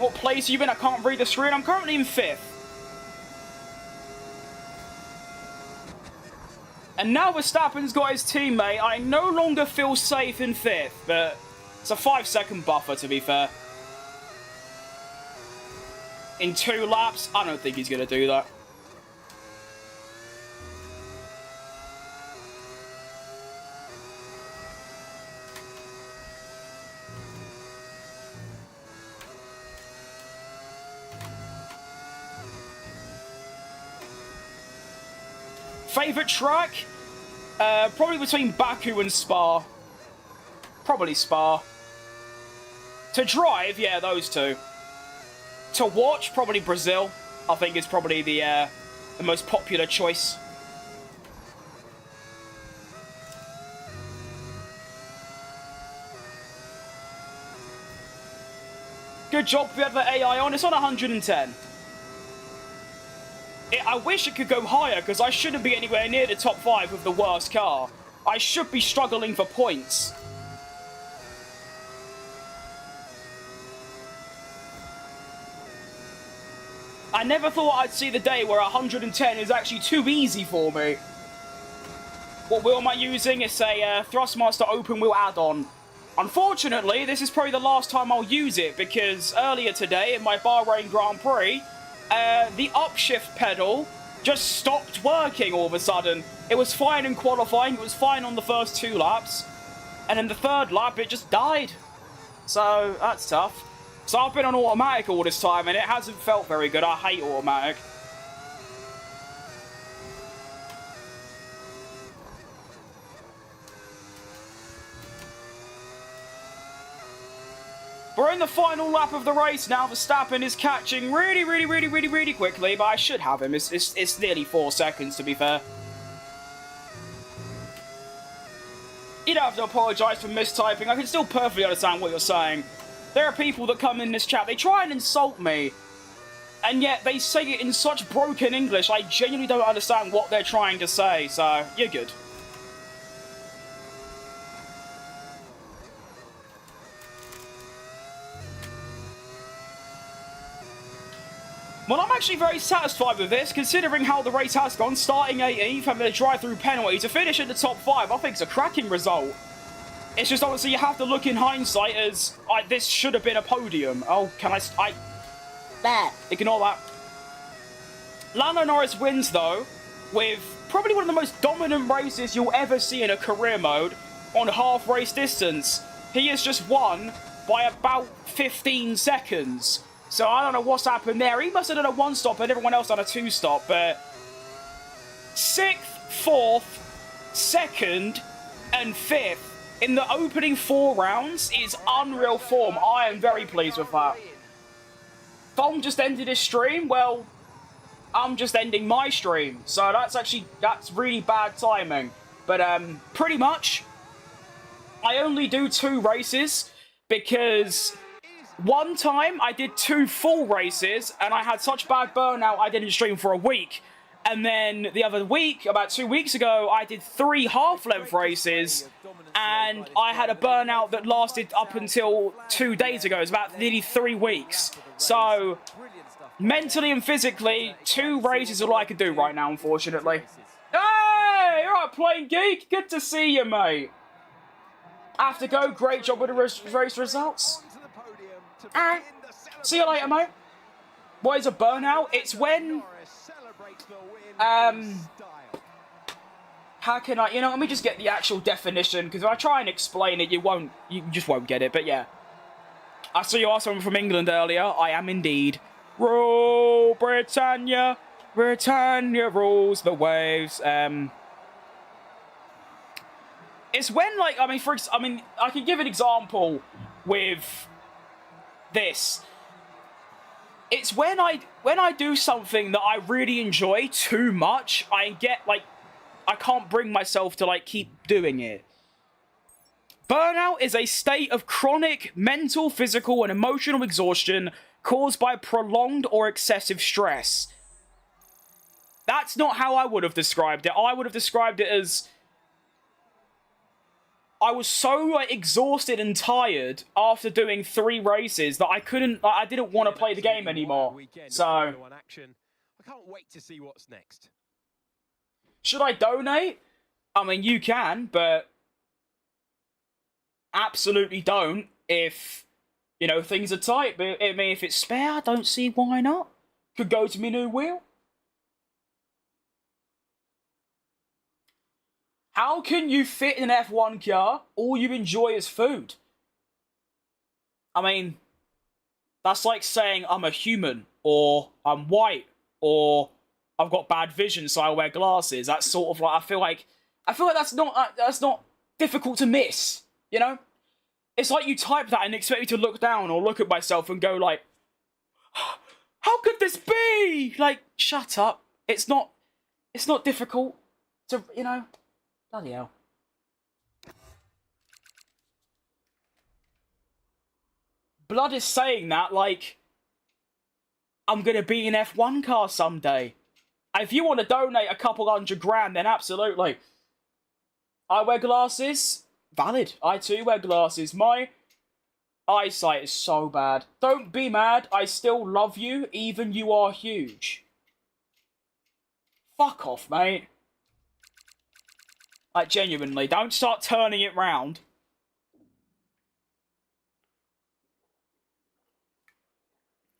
What place are you in? I can't read the screen. I'm currently in 5th. And now Verstappen's got his teammate. I no longer feel safe in 5th, but it's a 5-second buffer, to be fair. In 2 laps, I don't think he's going to do that. Favourite track? Probably between Baku and Spa. Probably Spa. To drive, yeah, those two. To watch, probably Brazil. I think is probably the most popular choice. Good job we had the AI on. It's on 110. I wish it could go higher, because I shouldn't be anywhere near the top 5 with the worst car. I should be struggling for points. I never thought I'd see the day where 110 is actually too easy for me. What wheel am I using? It's a Thrustmaster open wheel add-on. Unfortunately, this is probably the last time I'll use it, because earlier today in my Bahrain Grand Prix, the upshift pedal just stopped working all of a sudden. It was fine in qualifying, it was fine on the first 2 laps, and in the 3rd lap it just died. So, that's tough. So I've been on automatic all this time, and it hasn't felt very good. I hate automatic. We're in the final lap of the race now. Verstappen is catching really quickly, but I should have him. It's nearly 4 seconds, to be fair. You don't have to apologise for mistyping. I can still perfectly understand what you're saying. There are people that come in this chat, they try and insult me, and yet they say it in such broken English, I genuinely don't understand what they're trying to say, so you're good. Well, I'm actually very satisfied with this, considering how the race has gone, starting 18th, having a drive-through penalty to finish in the top 5. I think it's a cracking result. It's just obviously you have to look in hindsight as this should have been a podium. Oh, can I there. Ignore that. Lando Norris wins though, with probably one of the most dominant races you'll ever see in a career mode on half race distance. He has just won by about 15 seconds. So I don't know what's happened there. He must have done a 1-stop and everyone else done a 2-stop, but 6th, 4th, 2nd, and 5th. In the opening 4 rounds is unreal form. I am very pleased with that. Tom just ended his stream. Well, I'm just ending my stream. So that's really bad timing. But pretty much, I only do 2 races because one time I did 2 full races and I had such bad burnout I didn't stream for a week. And then the other week, about 2 weeks ago, I did 3 half-length races, and I had a burnout that lasted up until 2 days ago. It was about nearly 3 weeks. So, mentally and physically, 2 races is all I can do right now, unfortunately. Hey! Alright, Plain Geek. Good to see you, mate. Have to go. Great job with the race results. See you later, mate. What is a burnout? It's when... how can I, let me just get the actual definition, because if I try and explain it, you just won't get it, but yeah. I saw you asked someone from England earlier. I am indeed. Rule Britannia, Britannia rules the waves. It's when, like, I can give an example with this. It's when I do something that I really enjoy too much, I get, like, I can't bring myself to, like, keep doing it. Burnout is a state of chronic mental, physical, and emotional exhaustion caused by prolonged or excessive stress. That's not how I would have described it. I would have described it as I was so like exhausted and tired after doing 3 races that I didn't want to play the game anymore. So, I can't wait to see what's next. should I donate? I mean, you can, but absolutely don't if, you know, things are tight. But I mean, if it's spare, I don't see why not. Could go to my new wheel. How can you fit in an F1 car? All you enjoy is food. I mean, that's like saying I'm a human, or I'm white, or I've got bad vision, so I wear glasses. That's sort of like I feel like that's not difficult to miss. You know, it's like you type that and expect me to look down or look at myself and go like, "How could this be?" Like, shut up. It's not difficult to, you know. Bloody hell. Blood is saying that like I'm gonna be in F1 car someday. If you want to donate a couple $100 then absolutely. I wear glasses. Valid. I too wear glasses. My eyesight is so bad. Don't be mad. I still love you, even you are huge. Fuck off, mate. Like, genuinely, don't start turning it round.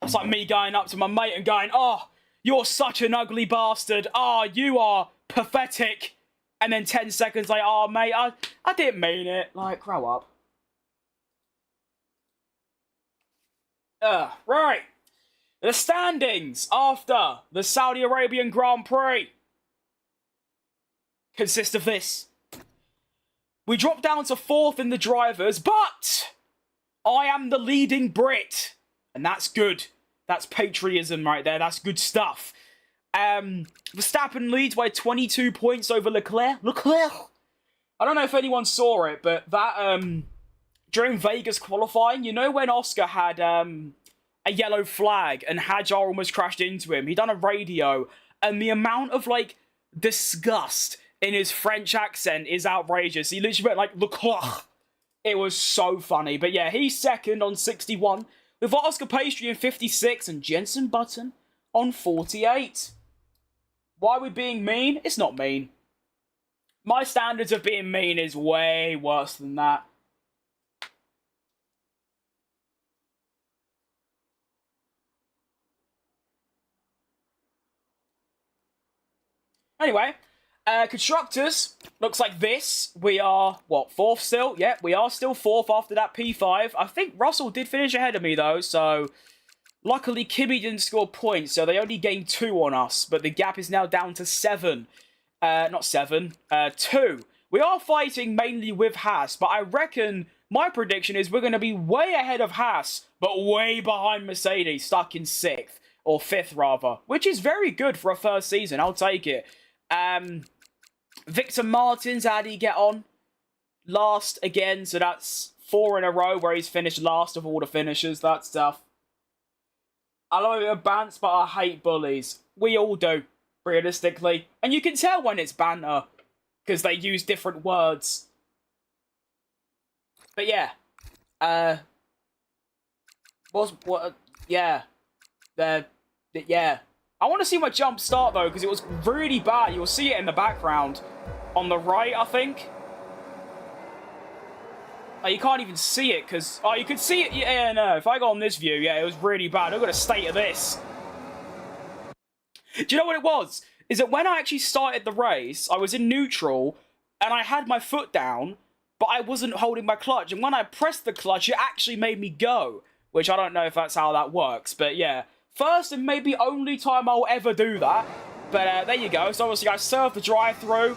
It's like me going up to my mate and going, "Oh, you're such an ugly bastard. Oh, you are pathetic." And then 10 seconds later, "Oh, mate, I didn't mean it." Like, grow up. Right. The standings after the Saudi Arabian Grand Prix consist of this. We dropped down to 4th in the drivers, but I am the leading Brit. And that's good. That's patriotism right there. That's good stuff. Verstappen leads by 22 points over Leclerc. I don't know if anyone saw it, but that, during Vegas qualifying, you know when Oscar had, a yellow flag and Hajar almost crashed into him? He done a radio, and the amount of, like, disgust in his French accent is outrageous. He literally went like, Leclerc. It was so funny. But yeah, he's 2nd on 61. With Oscar Pastry on 56 and Jenson Button on 48. Why are we being mean? It's not mean. My standards of being mean is way worse than that. Anyway, constructors, looks like this. We are, what, 4th still? Yeah, we are still 4th after that P5. I think Russell did finish ahead of me, though, so luckily Kimmy didn't score points, so they only gained 2 on us, but the gap is now down to 7. Not 7, 2. We are fighting mainly with Haas, but I reckon my prediction is we're going to be way ahead of Haas, but way behind Mercedes, stuck in 6th, or 5th rather, which is very good for a first season. I'll take it. Victor Martins, how did he get on? Last again, so that's 4 in a row where he's finished last of all the finishers. That's tough. I love it with bants, but I hate bullies. We all do, realistically. And you can tell when it's banter, because they use different words. But yeah. Yeah. Yeah. I want to see my jump start, though, because it was really bad. You'll see it in the background. On the right, I think. Oh, you can't even see it, because... Oh, you can see it. Yeah, no. If I go on this view, yeah, it was really bad. Look at the state of this. Do you know what it was? Is that when I actually started the race, I was in neutral, and I had my foot down, but I wasn't holding my clutch. And when I pressed the clutch, it actually made me go. Which I don't know if that's how that works, but yeah. First and maybe only time I'll ever do that. But there you go. So obviously I served the drive-through.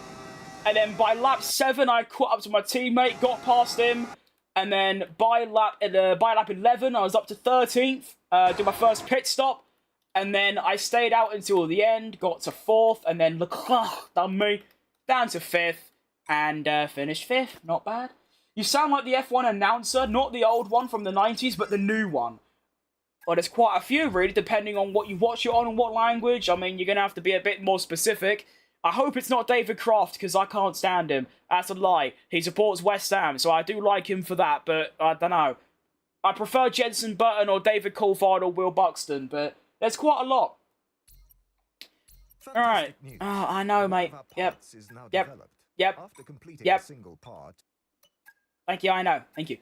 And then by lap 7, I caught up to my teammate, got past him. And then by lap 11, I was up to 13th. Did my first pit stop. And then I stayed out until the end, got to 4th. And then done me. Down to 5th. And finished 5th. Not bad. You sound like the F1 announcer. Not the old one from the 90s, but the new one. Well, there's quite a few, really, depending on what you watch it on and what language. I mean, you're going to have to be a bit more specific. I hope it's not David Croft, because I can't stand him. That's a lie. He supports West Ham, so I do like him for that, but I don't know. I prefer Jenson Button or David Coulthard or Will Buxton, but there's quite a lot. Alright. Oh, I know, mate. Yep. Yep. Thank you, I know. Thank you.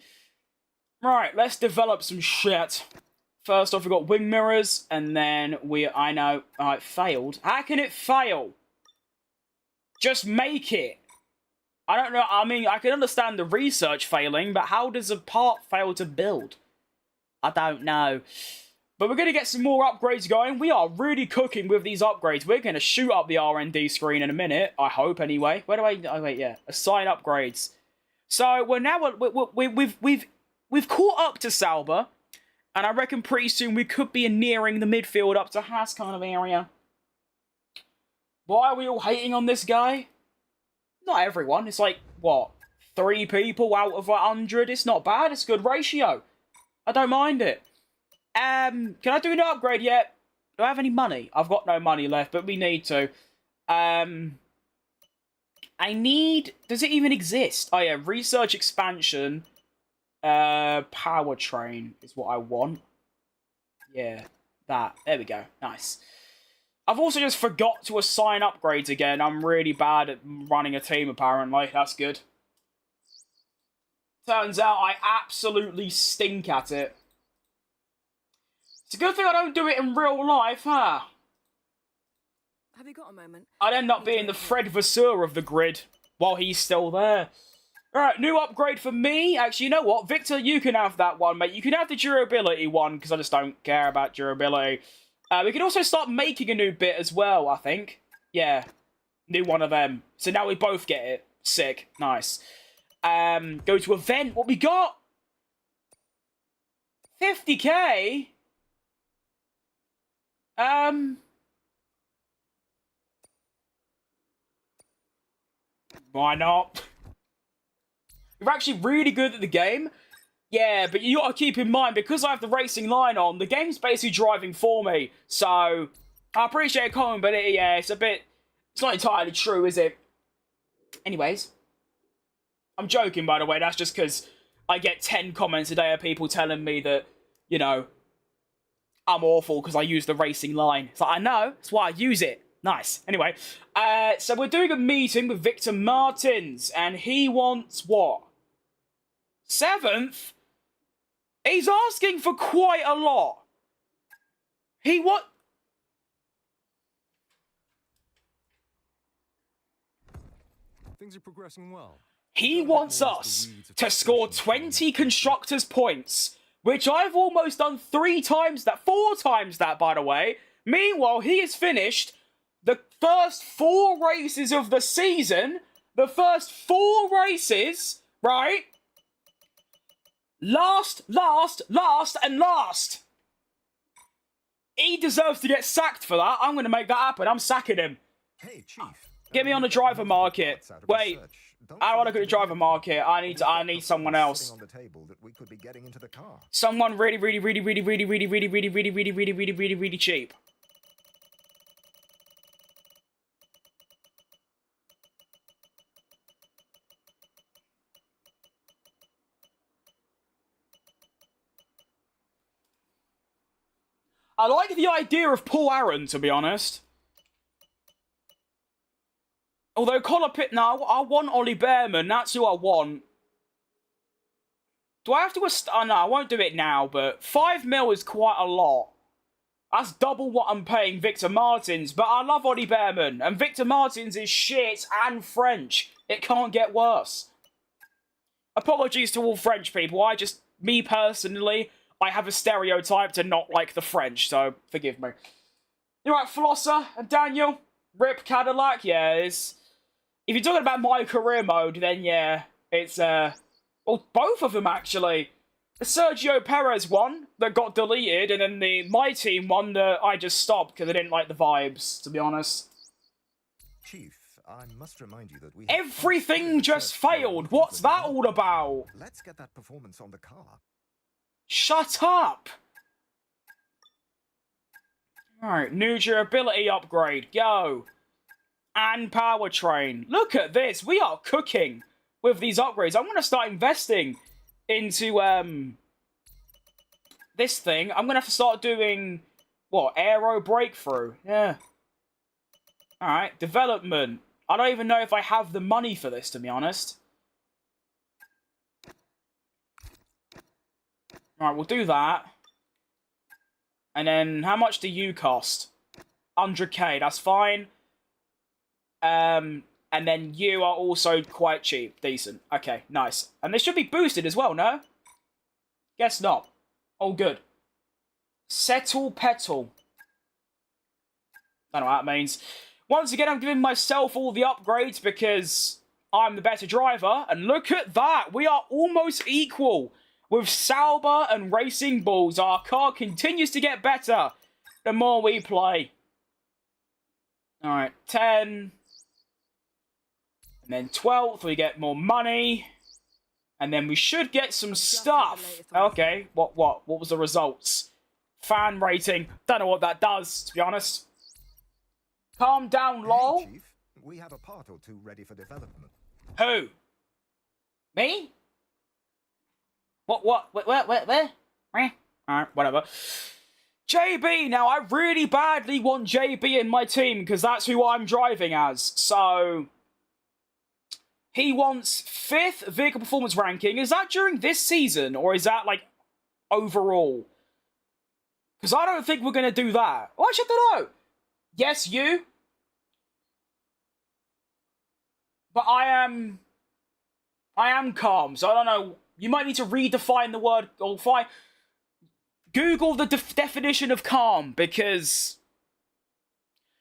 Right, let's develop some shit. First off, we've got wing mirrors, and then I know. Oh, it failed. How can it fail? Just make it. I don't know. I mean, I can understand the research failing, but how does a part fail to build? I don't know. But we're going to get some more upgrades going. We are really cooking with these upgrades. We're going to shoot up the R&D screen in a minute. I hope, anyway. Where do I... Oh, wait, yeah. Assign upgrades. So, we're now... We've caught up to Sauber. And I reckon pretty soon we could be nearing the midfield up to Haas kind of area. Why are we all hating on this guy? Not everyone. It's like, what? 3 people out of 100? It's not bad. It's a good ratio. I don't mind it. Can I do an upgrade yet? Do I have any money? I've got no money left, but we need to. I need... Does it even exist? Oh, yeah. Research expansion. Powertrain is what I want. Yeah. That. There we go. Nice. I've also just forgot to assign upgrades again. I'm really bad at running a team, apparently. That's good. Turns out I absolutely stink at it. It's a good thing I don't do it in real life, huh? Have you got a moment? I'd end up being the Fred Vasseur of the grid while he's still there. Alright, new upgrade for me. Actually, you know what? Victor, you can have that one, mate. You can have the durability one, because I just don't care about durability. We can also start making a new bit as well, I think. Yeah. New one of them. So now we both get it. Sick. Nice. Go to event. What we got? 50k? Why not? You're actually really good at the game. Yeah, but you gotta keep in mind, because I have the racing line on, the game's basically driving for me. So, I appreciate it, Colin, but yeah, it's not entirely true, is it? Anyways. I'm joking, by the way. That's just because I get 10 comments a day of people telling me that, you know, I'm awful because I use the racing line. It's like, I know. That's why I use it. Nice. Anyway, so we're doing a meeting with Victor Martins, and he wants what? 7th? He's asking for quite a lot. Things are progressing well. He wants us to score 20 constructors' points, which I've almost done 4 times that, by the way. Meanwhile, he has finished the first 4 races of the season. The first 4 races, right? Last, and last. He deserves to get sacked for that. I'm going to make that happen. I'm sacking him. Hey, Chief. Get me on the driver market. Wait. I want to go to the driver market. I need someone else. Someone really cheap. I like the idea of Paul Aaron, to be honest. Although Collar Pitt, no, I want Ollie Behrman. That's who I want. Do I have to... Oh, no, I won't do it now, but 5 mil is quite a lot. That's double what I'm paying Victor Martins, but I love Ollie Behrman, and Victor Martins is shit and French. It can't get worse. Apologies to all French people. Me personally, I have a stereotype to not like the French, so forgive me. You're right, Flosser and Daniel. Rip Cadillac, yeah, it's... If you're talking about my career mode, then yeah, it's, well, both of them, actually. The Sergio Perez one that got deleted, and then the My Team one that I just stopped because I didn't like the vibes, to be honest. Chief, I must remind you that we... Everything just failed! What's that all about? Let's get that performance on the car. Shut up! Alright, new durability upgrade, go! and powertrain. Look at this. We are cooking with these upgrades. I'm going to start investing into this thing. I'm going to have to start doing, what, aero breakthrough. Yeah. Alright, development. I don't even know if I have the money for this, to be honest. Alright, we'll do that. And then, how much do you cost? 100k, that's fine. And then you are also quite cheap. Decent. Okay, nice. And they should be boosted as well, no? Guess not. All good. Settle petal. Don't know what that means. Once again, I'm giving myself all the upgrades because I'm the better driver. And look at that. We are almost equal. With Sauber and Racing Bulls, our car continues to get better the more we play. Alright, 10. And then 12th, we get more money. And then we should get some stuff. Okay, what was the results? Fan rating. Don't know what that does, to be honest. Calm down, lol. Hey, Chief, we have a part or two ready for development. Who? Me? Where? Alright, whatever. JB, now I really badly want JB in my team because that's who I'm driving as. So, he wants 5th vehicle performance ranking. Is that during this season or is that like overall? Because I don't think we're going to do that. Well, actually, I don't know. Yes, you. But I am calm, so I don't know. You might need to redefine the word, or Google the definition of calm, because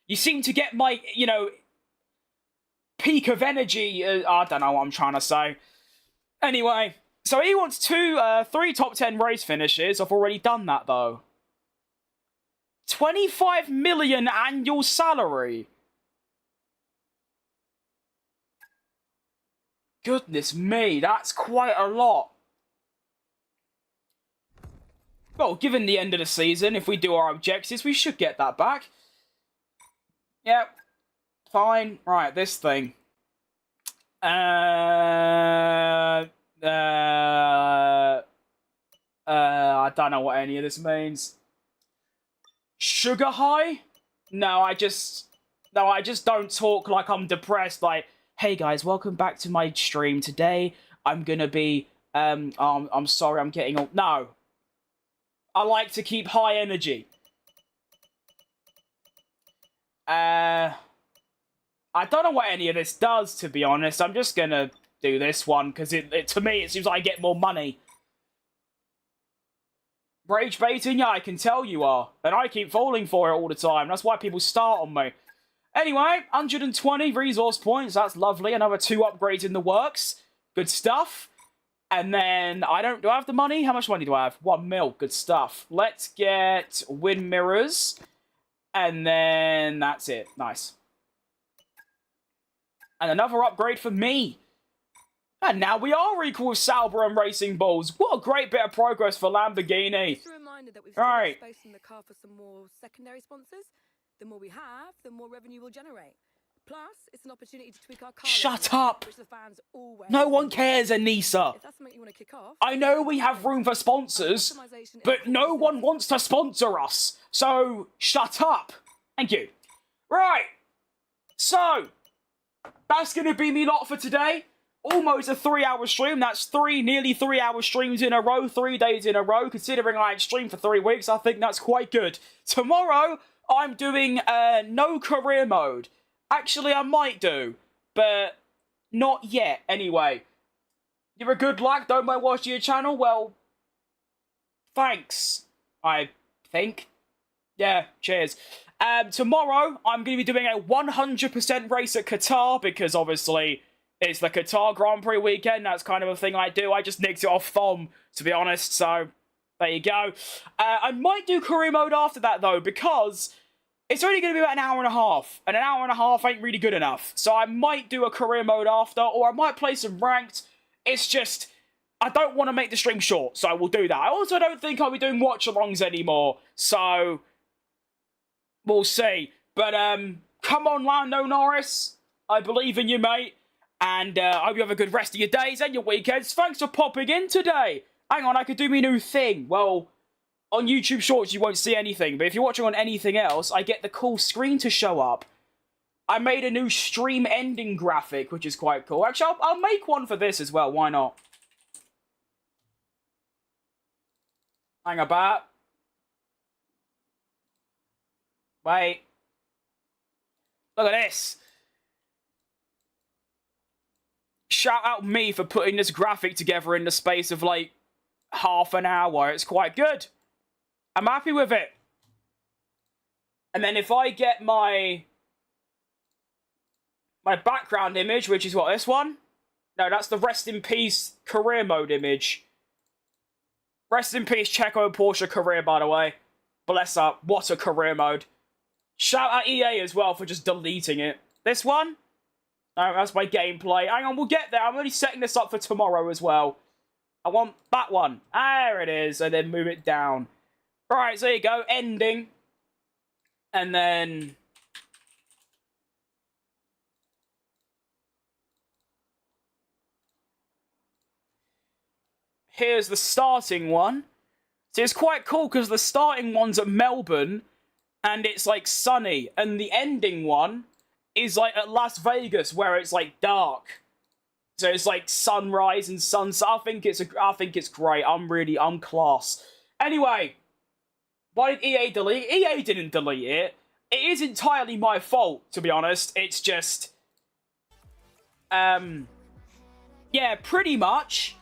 you seem to get my, peak of energy. I don't know what I'm trying to say. Anyway, so he wants 3 top 10 race finishes. I've already done that, though. 25 million annual salary. Goodness me, that's quite a lot. Well, given the end of the season, if we do our objectives, we should get that back. Yep. Fine. Right, this thing. I don't know what any of this means. Sugar high? No, I just don't talk like I'm depressed, like, hey guys, welcome back to my stream. Today, I'm gonna be, I'm sorry, I'm getting old. No. I like to keep high energy. I don't know what any of this does, to be honest. I'm just gonna do this one, because to me, it seems like I get more money. Rage baiting? Yeah, I can tell you are. And I keep falling for it all the time. That's why people start on me. Anyway, 120 resource points. That's lovely. Another 2 upgrades in the works. Good stuff. And then, do I have the money? How much money do I have? 1 mil. Good stuff. Let's get wind mirrors. And then, that's it. Nice. And another upgrade for me. And now we are equal with Sauber and Racing Bulls. What a great bit of progress for Lamborghini. Just a reminder that we've still got space in the car for some more secondary sponsors. The more we have, the more revenue we'll generate. Plus, it's an opportunity to tweak our car. Shut up! Which the fans always no one cares, Anissa. If that's something you want to kick off, I know we have room for sponsors, but no one wants to sponsor us. So, shut up. Thank you. Right. So, that's going to be me lot for today. Almost a 3-hour stream. That's nearly 3-hour streams in a row, 3 days in a row. Considering I streamed for 3 weeks, I think that's quite good. Tomorrow, I'm doing no career mode. Actually, I might do, but not yet. Anyway, you're a good lad. Don't mind watching your channel. Well, thanks, I think. Yeah, cheers. Tomorrow, I'm going to be doing a 100% race at Qatar, because obviously it's the Qatar Grand Prix weekend. That's kind of a thing I do. I just nicked it off Thom, to be honest, so there you go. I might do career mode after that, though, because it's only going to be about an hour and a half, and an hour and a half ain't really good enough. So I might do a career mode after, or I might play some ranked. It's just, I don't want to make the stream short, so I will do that. I also don't think I'll be doing watch-alongs anymore, so we'll see. But Come on, Lando Norris. I believe in you, mate. And I hope you have a good rest of your days and your weekends. Thanks for popping in today. Hang on, I could do me new thing. Well, on YouTube Shorts, you won't see anything. But if you're watching on anything else, I get the cool screen to show up. I made a new stream ending graphic, which is quite cool. Actually, I'll make one for this as well. Why not? Hang about. Wait. Look at this. Shout out me for putting this graphic together in the space of like half an hour. It's quite good. I'm happy with it. And then if I get my background image, which is what, this one? No, that's the rest in peace career mode image. Rest in peace Checo and Porsche career, by the way. Bless up. What a career mode. Shout out EA as well for just deleting it. This one? No, that's my gameplay. Hang on, we'll get there. I'm only setting this up for tomorrow as well. I want that one. There it is. And then move it down. Right, so there you go. Ending. And then... here's the starting one. So it's quite cool because the starting one's at Melbourne and it's like sunny. And the ending one is like at Las Vegas where it's like dark. So it's like sunrise and sunset. I think it's great. I'm class. Anyway, why did EA delete it? EA didn't delete it. It is entirely my fault, to be honest. It's just... yeah, pretty much.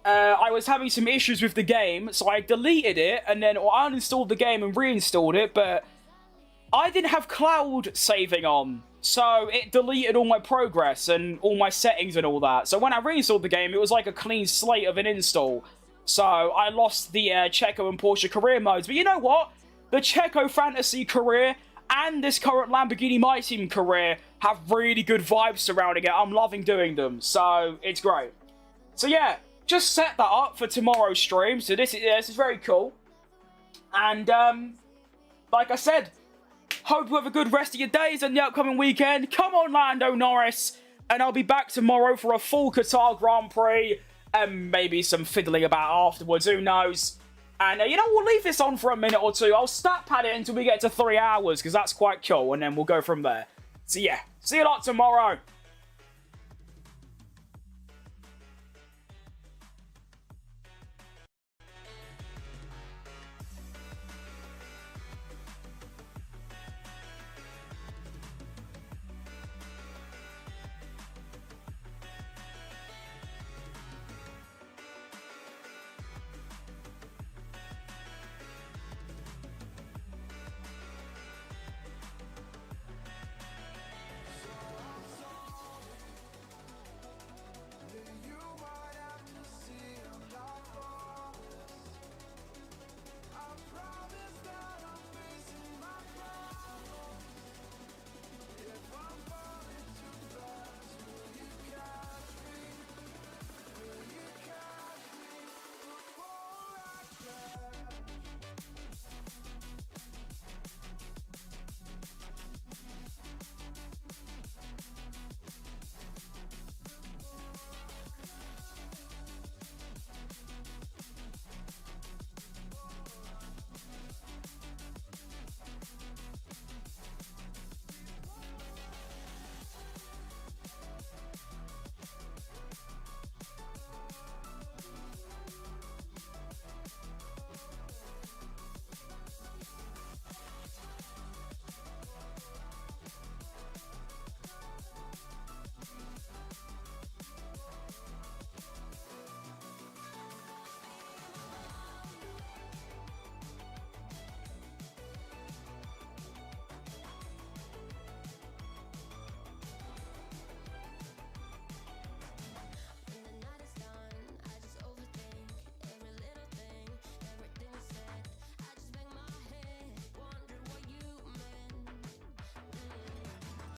I was having some issues with the game, so I deleted it, and then I uninstalled the game and reinstalled it, but I didn't have cloud saving on, so it deleted all my progress and all my settings and all that. So when I reinstalled the game, it was like a clean slate of an install. So I lost the Checo and Porsche career modes. But you know what? The Checo Fantasy career and this current Lamborghini My Team career have really good vibes surrounding it. I'm loving doing them, so it's great. So yeah, just set that up for tomorrow's stream. So this is very cool. And like I said, hope you have a good rest of your days and the upcoming weekend. Come on, Lando Norris. And I'll be back tomorrow for a full Qatar Grand Prix. And maybe some fiddling about afterwards. Who knows? And, you know, we'll leave this on for a minute or two. I'll stat pad it until we get to 3 hours. Because that's quite cool. And then we'll go from there. So, yeah. See you lot tomorrow.